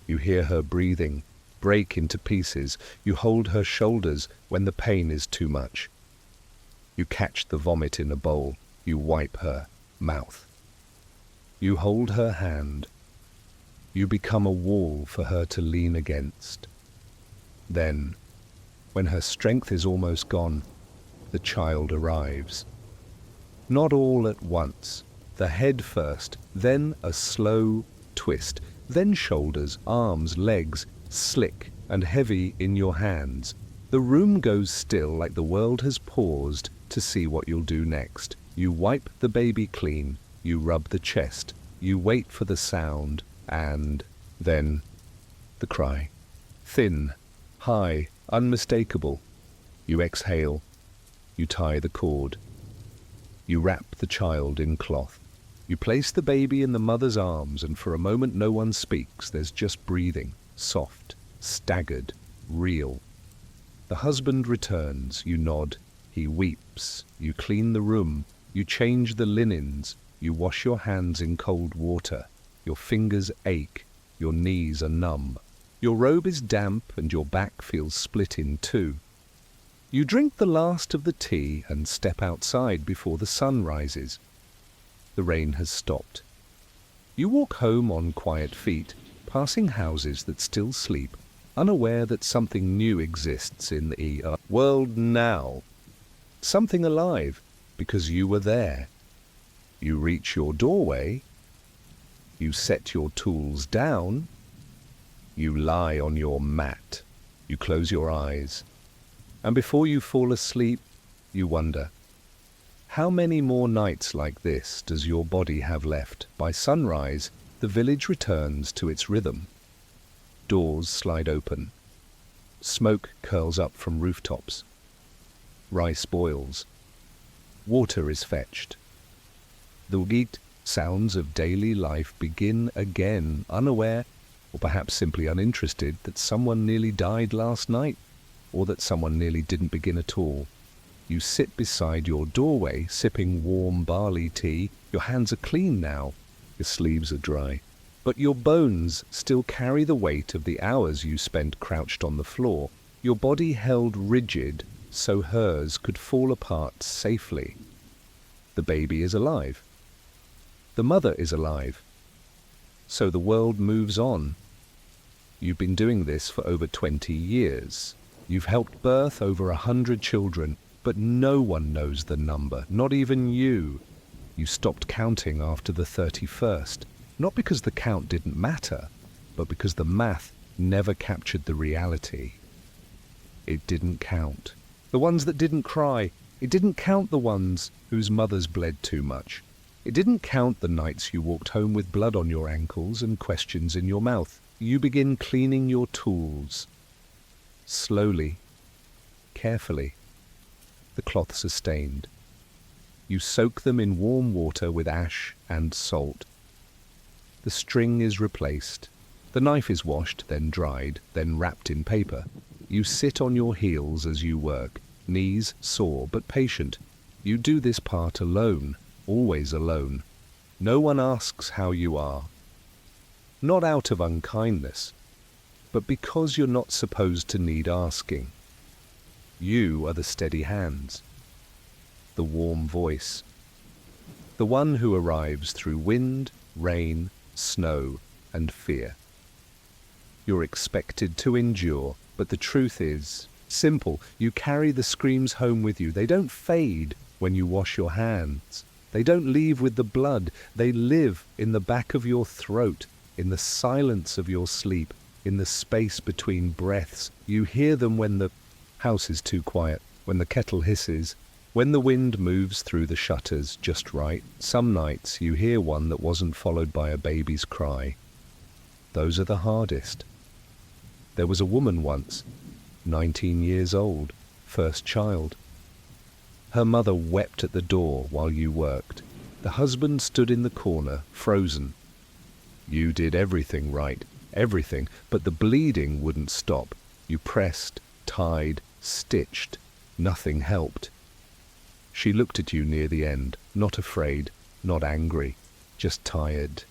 You hear her breathing break into pieces. You hold her shoulders when the pain is too much. You catch the vomit in a bowl. You wipe her mouth. You hold her hand. You become a wall for her to lean against. Then, when her strength is almost gone, the child arrives. Not all at once. The head first, then a slow twist, then shoulders, arms, legs, slick and heavy in your hands. The room goes still, like the world has paused to see what you'll do next. You wipe the baby clean, you rub the chest, you wait for the sound, and then the cry. Thin, high, unmistakable. You exhale, you tie the cord. You wrap the child in cloth. You place the baby in the mother's arms, and for a moment no one speaks. There's just breathing, soft, staggered, real. The husband returns. You nod. He weeps. You clean the room. You change the linens. You wash your hands in cold water. Your fingers ache. Your knees are numb. Your robe is damp and your back feels split in two. You drink the last of the tea and step outside before the sun rises. The rain has stopped. You walk home on quiet feet, passing houses that still sleep, unaware that something new exists in the world now. Something alive, because you were there. You reach your doorway. You set your tools down. You lie on your mat. You close your eyes. And before you fall asleep, you wonder, how many more nights like this does your body have left? By sunrise, the village returns to its rhythm. Doors slide open. Smoke curls up from rooftops. Rice boils. Water is fetched. The geet sounds of daily life begin again, unaware, or perhaps simply uninterested, that someone nearly died last night, or that someone nearly didn't begin at all. You sit beside your doorway, sipping warm barley tea. Your hands are clean now. Your sleeves are dry. But your bones still carry the weight of the hours you spent crouched on the floor. Your body held rigid so hers could fall apart safely. The baby is alive. The mother is alive. So the world moves on. You've been doing this for over 20 years. You've helped birth over 100 children. But no one knows the number, not even you. You stopped counting after the 31st, not because the count didn't matter, but because the math never captured the reality. It didn't count. The ones that didn't cry. It didn't count the ones whose mothers bled too much. It didn't count the nights you walked home with blood on your ankles and questions in your mouth. You begin cleaning your tools. Slowly, carefully. The cloths are stained. You soak them in warm water with ash and salt. The string is replaced. The knife is washed, then dried, then wrapped in paper. You sit on your heels as you work, knees sore but patient. You do this part alone, always alone. No one asks how you are. Not out of unkindness, but because you're not supposed to need asking. You are the steady hands, the warm voice, the one who arrives through wind, rain, snow, and fear. You're expected to endure, but the truth is simple. You carry the screams home with you. They don't fade when you wash your hands. They don't leave with the blood. They live in the back of your throat, in the silence of your sleep, in the space between breaths. You hear them when the house is too quiet, when the kettle hisses, when the wind moves through the shutters just right. Some nights you hear one that wasn't followed by a baby's cry. Those are the hardest. There was a woman once, 19 years old, first child. Her mother wept at the door while you worked. The husband stood in the corner, frozen. You did everything right, everything, but the bleeding wouldn't stop. You pressed, tied, stitched. Nothing helped. She looked at you near the end, not afraid, not angry, just tired.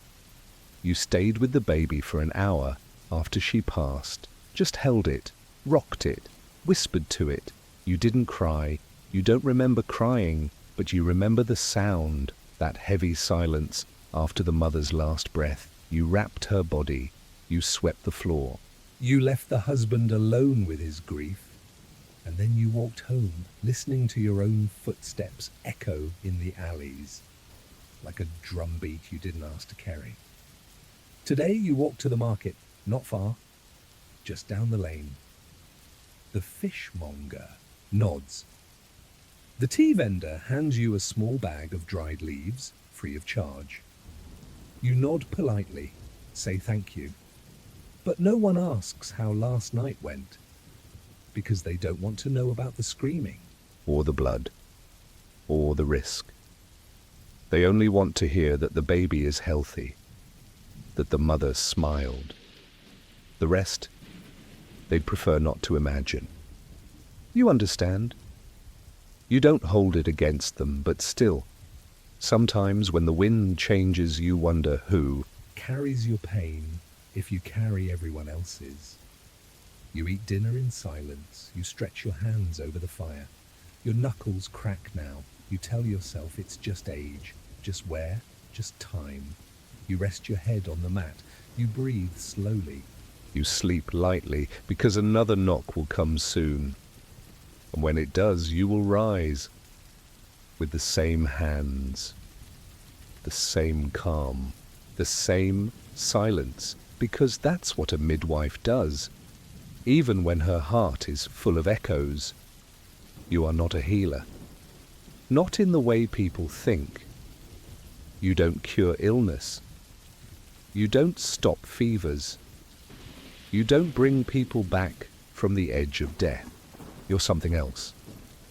You stayed with the baby for an hour after she passed, just held it, rocked it, whispered to it. You didn't cry. You don't remember crying, but you remember the sound, that heavy silence after the mother's last breath. You wrapped her body. You swept the floor. You left the husband alone with his grief, and then you walked home, listening to your own footsteps echo in the alleys, like a drumbeat you didn't ask to carry. Today you walk to the market, not far, just down the lane. The fishmonger nods. The tea vendor hands you a small bag of dried leaves, free of charge. You nod politely, say thank you. But no one asks how last night went, because they don't want to know about the screaming. Or the blood. Or the risk. They only want to hear that the baby is healthy, that the mother smiled. The rest, they'd prefer not to imagine. You understand? You don't hold it against them, but still, sometimes when the wind changes, you wonder who Carries your pain if you carry everyone else's. You eat dinner in silence. You stretch your hands over the fire. Your knuckles crack now. You tell yourself it's just age, just wear, just time. You rest your head on the mat. You breathe slowly. You sleep lightly because another knock will come soon. And when it does, you will rise with the same hands, the same calm, the same silence, because that's what a midwife does. Even when her heart is full of echoes, you are not a healer. Not in the way people think. You don't cure illness. You don't stop fevers. You don't bring people back from the edge of death. You're something else.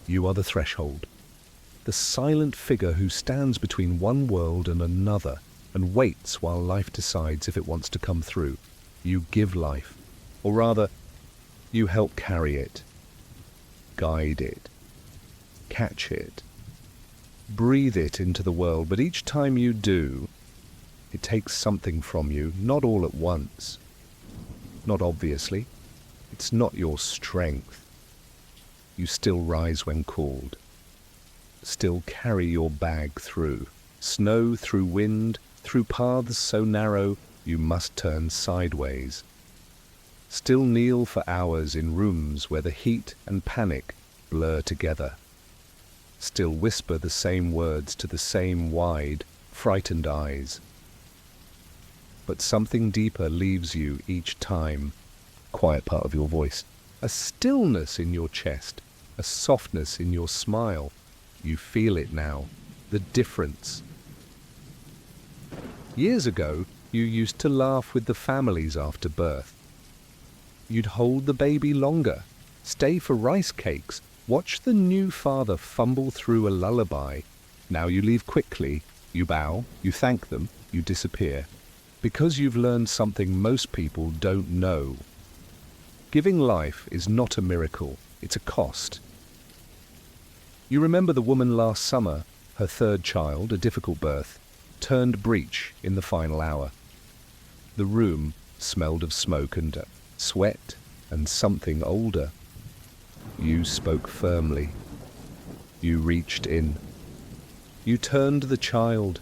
You are the threshold. The silent figure who stands between one world and another and waits while life decides if it wants to come through. You give life. Or rather, you help carry it, guide it, catch it, breathe it into the world. But each time you do, it takes something from you, not all at once. Not obviously. It's not your strength. You still rise when called. Still carry your bag through. Snow, through wind, through paths so narrow you must turn sideways. Still kneel for hours in rooms where the heat and panic blur together. Still whisper the same words to the same wide, frightened eyes. But something deeper leaves you each time. Quiet part of your voice. A stillness in your chest. A softness in your smile. You feel it now. The difference. Years ago, you used to laugh with the families after birth. You'd hold the baby longer, stay for rice cakes, watch the new father fumble through a lullaby. Now you leave quickly, you bow, you thank them, you disappear. Because you've learned something most people don't know. Giving life is not a miracle, it's a cost. You remember the woman last summer, her third child, a difficult birth, turned breech in the final hour. The room smelled of smoke and sweat and something older. You spoke firmly. You reached in. You turned the child.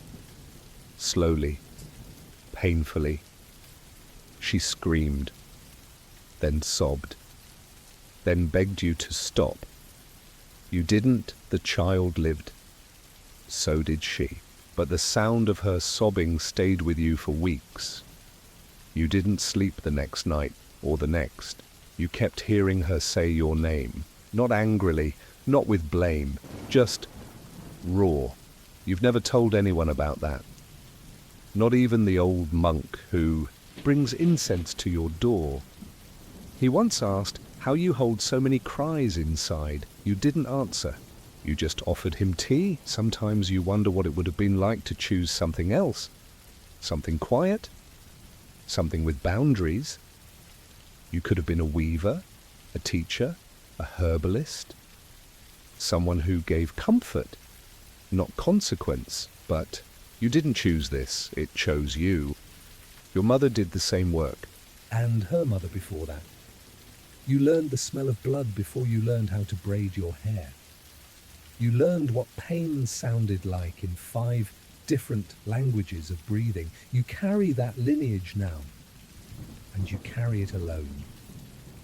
Slowly, painfully. She screamed, then sobbed, then begged you to stop. You didn't, the child lived. So did she. But the sound of her sobbing stayed with you for weeks. You didn't sleep the next night or the next. You kept hearing her say your name, not angrily, not with blame, just raw. You've never told anyone about that. Not even the old monk who brings incense to your door. He once asked how you hold so many cries inside. You didn't answer. You just offered him tea. Sometimes you wonder what it would have been like to choose something else. Something quiet. Something with boundaries. You could have been a weaver, a teacher, a herbalist. Someone who gave comfort, not consequence. But you didn't choose this. It chose you. Your mother did the same work. And her mother before that. You learned the smell of blood before you learned how to braid your hair. You learned what pain sounded like in 5 different languages of breathing. You carry that lineage now, and you carry it alone.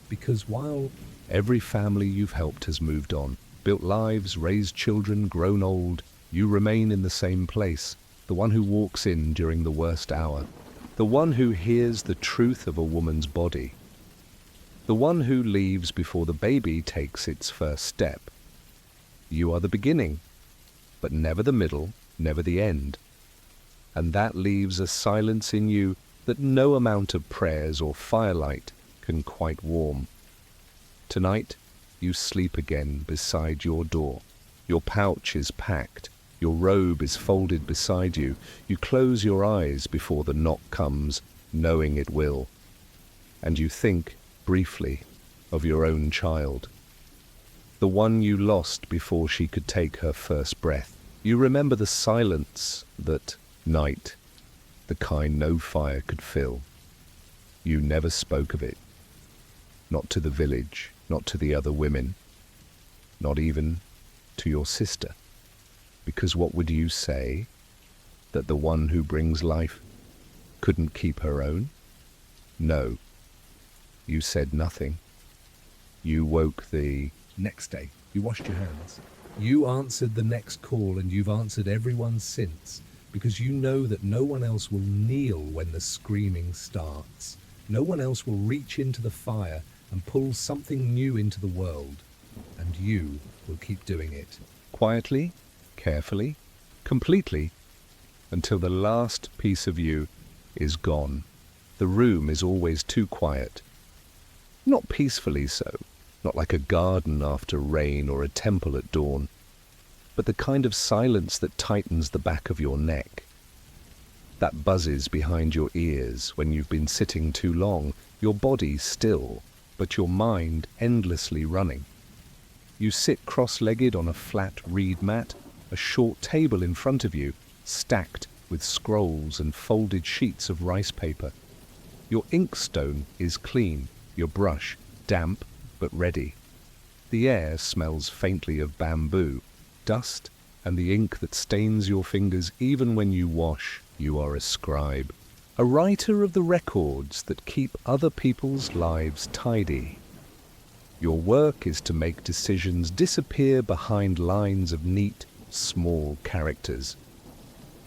Because while Every family you've helped has moved on, built lives, raised children, grown old, you remain in the same place, the one who walks in during the worst hour, the one who hears the truth of a woman's body, the one who leaves before the baby takes its first step. You are the beginning, but never the middle, never the end. And that leaves a silence in you that no amount of prayers or firelight can quite warm. Tonight, you sleep again beside your door. Your pouch is packed. Your robe is folded beside you. You close your eyes before the knock comes, knowing it will. And you think, briefly, of your own child. The one you lost before she could take her first breath. You remember the silence that night, the kind no fire could fill. You never spoke of it. Not to the village, not to the other women, not even to your sister. Because what would you say? That the one who brings life couldn't keep her own? No. You said nothing. You woke the next day you washed your hands. You answered the next call, and you've answered everyone since, because you know that no one else will kneel when the screaming starts. No one else will reach into the fire and pull something new into the world, and you will keep doing it. quietly, carefully, completely, until the last piece of you is gone. The room is always too quiet. Not peacefully so, not like a garden after rain or a temple at dawn, but the kind of silence that tightens the back of your neck, that buzzes behind your ears when you've been sitting too long, your body still, but your mind endlessly running. You sit cross-legged on a flat reed mat, a short table in front of you, stacked with scrolls and folded sheets of rice paper. Your inkstone is clean, your brush damp but ready. The air smells faintly of bamboo, dust, and the ink that stains your fingers even when you wash. You are a scribe, a writer of the records that keep other people's lives tidy. Your work is to make decisions disappear behind lines of neat, small characters.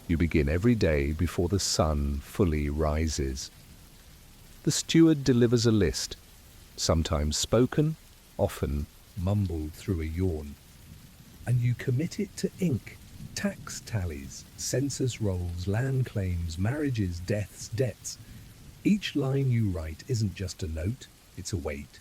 You begin every day before the sun fully rises. The steward delivers a list, sometimes spoken, often mumbled through a yawn. And you commit it to ink, tax tallies, census rolls, land claims, marriages, deaths, debts. Each line you write isn't just a note, it's a weight.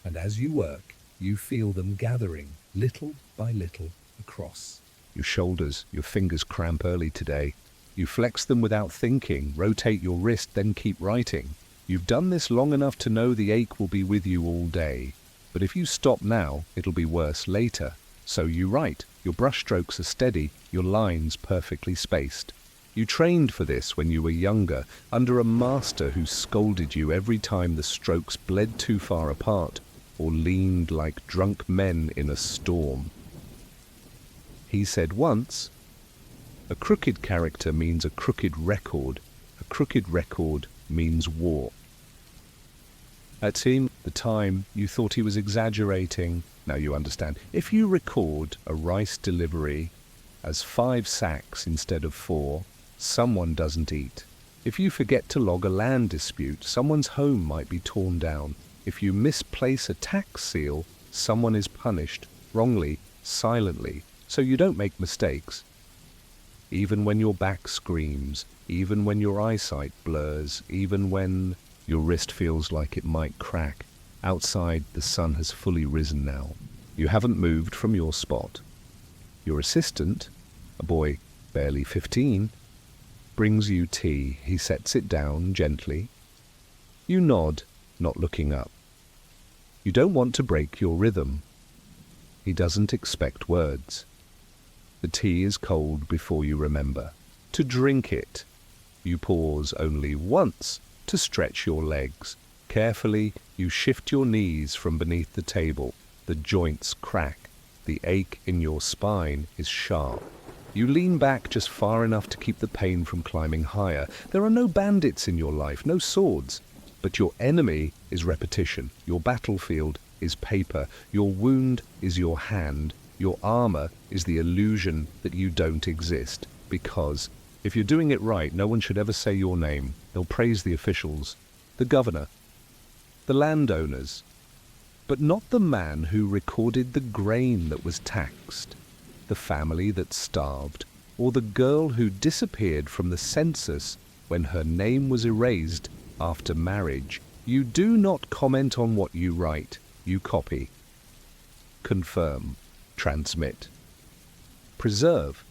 And as you work, you feel them gathering, little by little, across. your shoulders. Your fingers cramp early today. You flex them without thinking, rotate your wrist, then keep writing. You've done this long enough to know the ache will be with you all day. But if you stop now, it'll be worse later. So you write. Your brushstrokes are steady, your lines perfectly spaced. You trained for this when you were younger, under a master who scolded you every time the strokes bled too far apart, or leaned like drunk men in a storm. He said once, "A crooked character means a crooked record. A crooked record means war." At the time, you thought he was exaggerating. Now you understand. If you record a rice delivery as 5 sacks instead of 4, someone doesn't eat. If you forget to log a land dispute, someone's home might be torn down. If you misplace a tax seal, someone is punished, wrongly, silently, so you don't make mistakes. Even when your back screams, even when your eyesight blurs, even when your wrist feels like it might crack. Outside, the sun has fully risen now. You haven't moved from your spot. Your assistant, a boy barely 15, brings you tea. He sets it down gently. You nod, not looking up. You don't want to break your rhythm. He doesn't expect words. The tea is cold before you remember to drink it. You pause only once to stretch your legs. Carefully, you shift your knees from beneath the table. The joints crack. The ache in your spine is sharp. You lean back just far enough to keep the pain from climbing higher. There are no bandits in your life, no swords. But your enemy is repetition. Your battlefield is paper. Your wound is your hand. Your armor is the illusion that you don't exist. Because if you're doing it right, no one should ever say your name. They'll praise the officials, the governor, the landowners, but not the man who recorded the grain that was taxed, the family that starved, or the girl who disappeared from the census when her name was erased after marriage. You do not comment on what you write. You copy, confirm, transmit, preserve.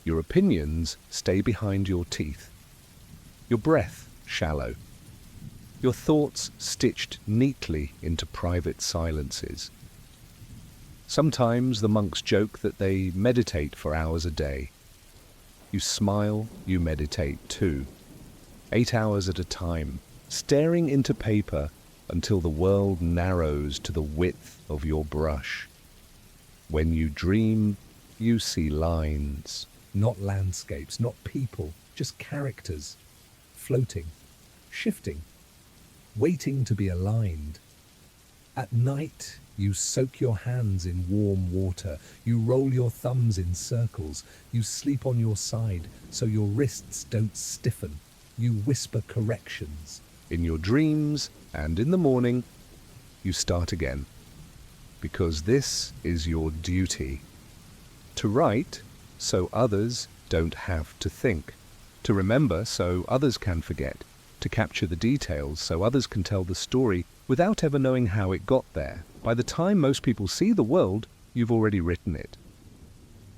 Your opinions stay behind your teeth. Your breath shallow. Your thoughts stitched neatly into private silences. Sometimes the monks joke that they meditate for hours a day. You smile, you meditate too. 8 hours at a time, staring into paper until the world narrows to the width of your brush. When you dream, you see lines. Not landscapes, not people, just characters, floating, shifting, waiting to be aligned. At night, you soak your hands in warm water. You roll your thumbs in circles. You sleep on your side so your wrists don't stiffen. You whisper corrections. In your dreams and in the morning, you start again. Because this is your duty. To write so others don't have to think. To remember so others can forget. To capture the details so others can tell the story without ever knowing how it got there. By the time most people see the world, you've already written it.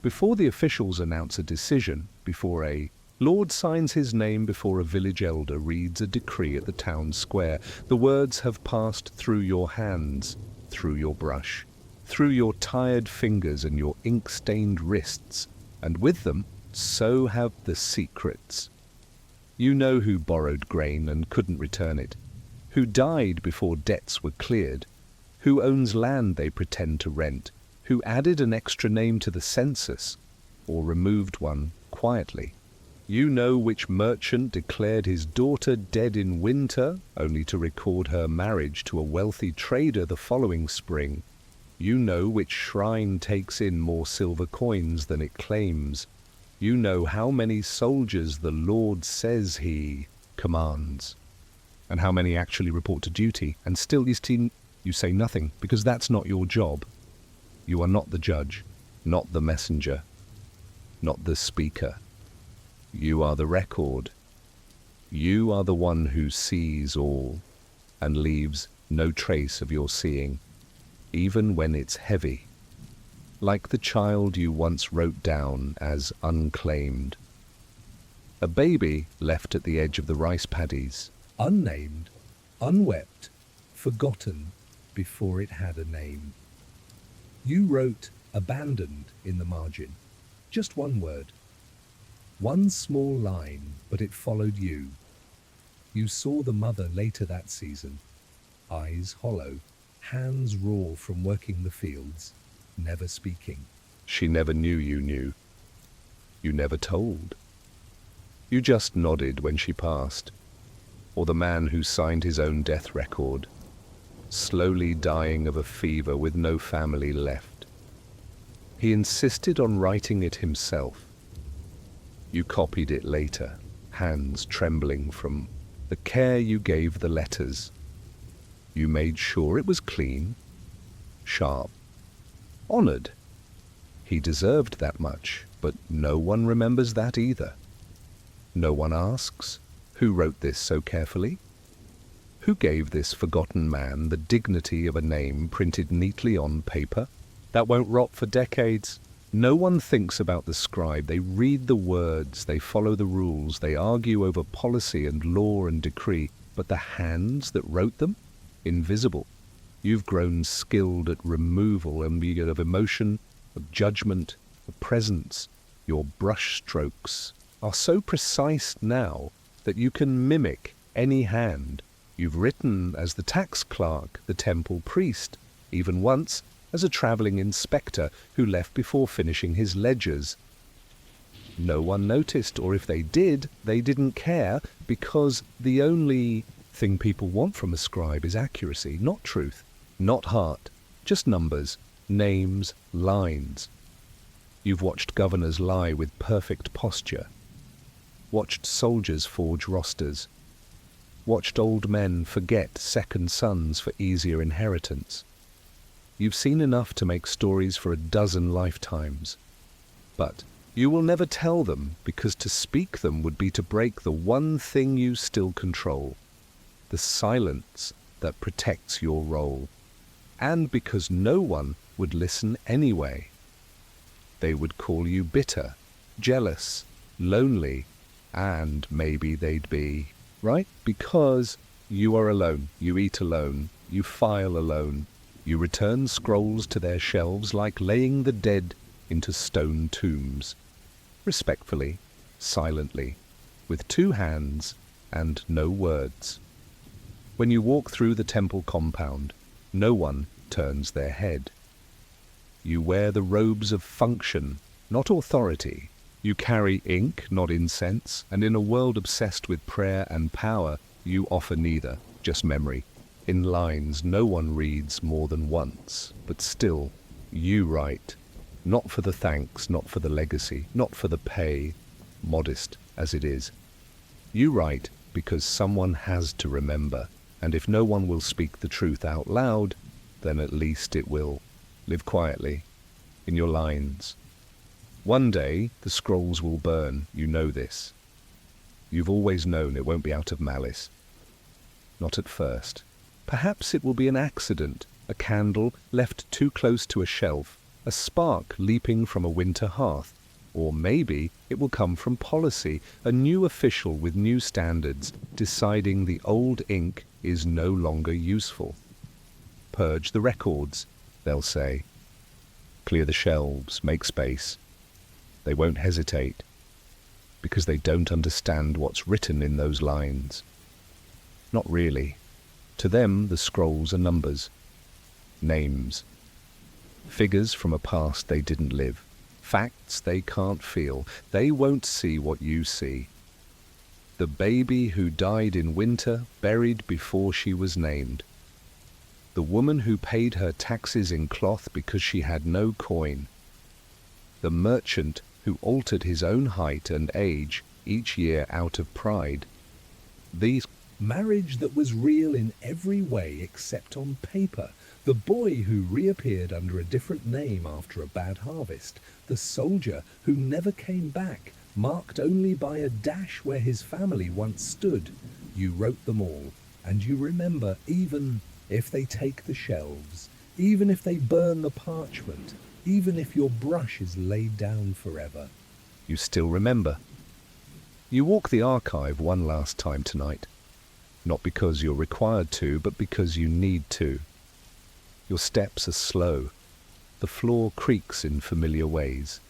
Before the officials announce a decision, before a lord signs his name, before a village elder reads a decree at the town square, the words have passed through your hands, through your brush, through your tired fingers and your ink-stained wrists, and with them, so have the secrets. You know who borrowed grain and couldn't return it, who died before debts were cleared, who owns land they pretend to rent, who added an extra name to the census, or removed one quietly. You know which merchant declared his daughter dead in winter, only to record her marriage to a wealthy trader the following spring. You know which shrine takes in more silver coins than it claims. You know how many soldiers the Lord says he commands, and how many actually report to duty, and still you say nothing, because that's not your job. You are not the judge, not the messenger, not the speaker. You are the record. You are the one who sees all and leaves no trace of your seeing, even when it's heavy, like the child you once wrote down as unclaimed. A baby left at the edge of the rice paddies. Unnamed, unwept, forgotten before it had a name. You wrote abandoned in the margin. Just one word. One small line, but it followed you. You saw the mother later that season. Eyes hollow, hands raw from working the fields, never speaking. She never knew you knew. You never told. You just nodded when she passed. Or the man who signed his own death record, slowly dying of a fever with no family left. He insisted on writing it himself. You copied it later, hands trembling from the care you gave the letters. You made sure it was clean, sharp, honored. He deserved that much, but no one remembers that either. No one asks, who wrote this so carefully? Who gave this forgotten man the dignity of a name printed neatly on paper that won't rot for decades? No one thinks about the scribe. They read the words, they follow the rules, they argue over policy and law and decree. But the hands that wrote them? Invisible. You've grown skilled at removal of emotion, of judgment, of presence. Your brush strokes are so precise now that you can mimic any hand. You've written as the tax clerk, the temple priest, even once as a travelling inspector who left before finishing his ledgers. No one noticed, or if they did, they didn't care, because the only thing people want from a scribe is accuracy, not truth, not heart, just numbers, names, lines. You've watched governors lie with perfect posture, watched soldiers forge rosters, watched old men forget second sons for easier inheritance. You've seen enough to make stories for a dozen lifetimes. But you will never tell them, because to speak them would be to break the one thing you still control, the silence that protects your role. And because no one would listen anyway. They would call you bitter, jealous, lonely, and maybe they'd be right, because you are alone, you eat alone, you file alone, you return scrolls to their shelves like laying the dead into stone tombs, respectfully, silently, with 2 hands and no words. When you walk through the temple compound, no one turns their head. You wear the robes of function, not authority. You carry ink, not incense, and in a world obsessed with prayer and power, you offer neither, just memory. In lines no one reads more than once, but still, you write. Not for the thanks, not for the legacy, not for the pay, modest as it is. You write because someone has to remember, and if no one will speak the truth out loud, then at least it will live quietly in your lines. One day the scrolls will burn, you know this. You've always known it won't be out of malice. Not at first. Perhaps it will be an accident, a candle left too close to a shelf, a spark leaping from a winter hearth. Or maybe it will come from policy, a new official with new standards deciding the old ink is no longer useful. Purge the records, they'll say. Clear the shelves, make space. They won't hesitate, because they don't understand what's written in those lines. Not really. To them, the scrolls are numbers, names, figures from a past they didn't live, facts they can't feel. They won't see what you see. The baby who died in winter, buried before she was named. The woman who paid her taxes in cloth because she had no coin. The merchant who altered his own height and age each year out of pride. These marriage that was real in every way except on paper, the boy who reappeared under a different name after a bad harvest, the soldier who never came back, marked only by a dash where his family once stood. You wrote them all, and you remember, even if they take the shelves, even if they burn the parchment, even if your brush is laid down forever. You still remember. You walk the archive one last time tonight. Not because you're required to, but because you need to. Your steps are slow. The floor creaks in familiar ways.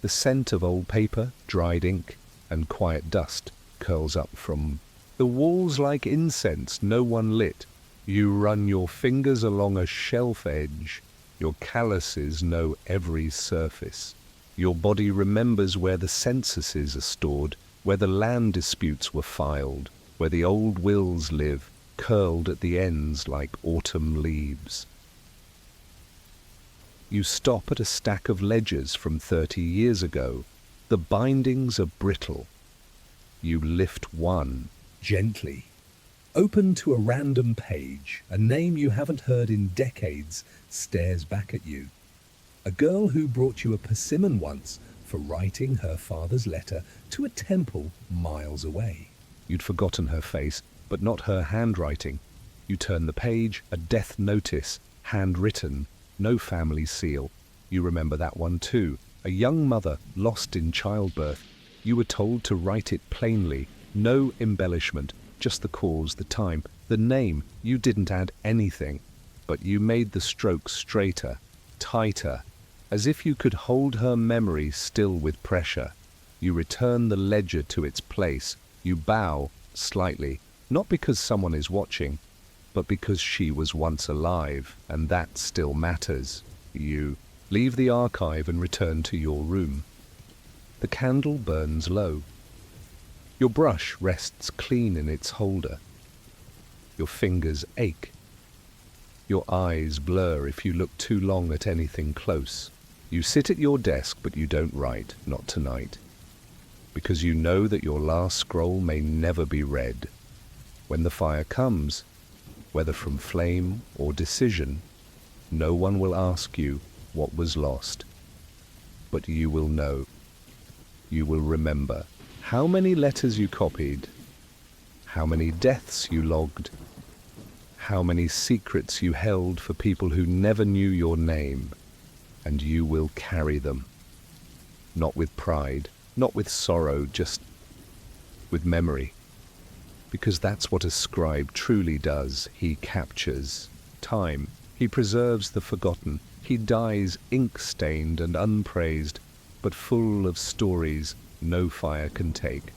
The scent of old paper, dried ink, and quiet dust curls up from the walls like incense no one lit. You run your fingers along a shelf edge. Your calluses know every surface. Your body remembers where the censuses are stored, where the land disputes were filed, where the old wills live, curled at the ends like autumn leaves. You stop at a stack of ledgers from 30 years ago. The bindings are brittle. You lift one. Gently. Open to a random page. A name you haven't heard in decades stares back at you. A girl who brought you a persimmon once for writing her father's letter to a temple miles away. You'd forgotten her face, but not her handwriting. You turn the page, a death notice, handwritten, no family seal. You remember that one too. A young mother lost in childbirth. You were told to write it plainly, no embellishment, just the cause, the time, the name. You didn't add anything, but you made the strokes straighter, tighter, as if you could hold her memory still with pressure. You return the ledger to its place. You bow slightly, not because someone is watching, but because she was once alive, and that still matters. You leave the archive and return to your room. The candle burns low. Your brush rests clean in its holder. Your fingers ache. Your eyes blur if you look too long at anything close. You sit at your desk, but you don't write, not tonight, because you know that your last scroll may never be read. When the fire comes, whether from flame or decision, no one will ask you what was lost. But you will know. You will remember how many letters you copied, how many deaths you logged, how many secrets you held for people who never knew your name, and you will carry them. Not with pride, not with sorrow, just with memory. Because that's what a scribe truly does. He captures time. He preserves the forgotten. He dies ink-stained and unpraised, but full of stories no fire can take.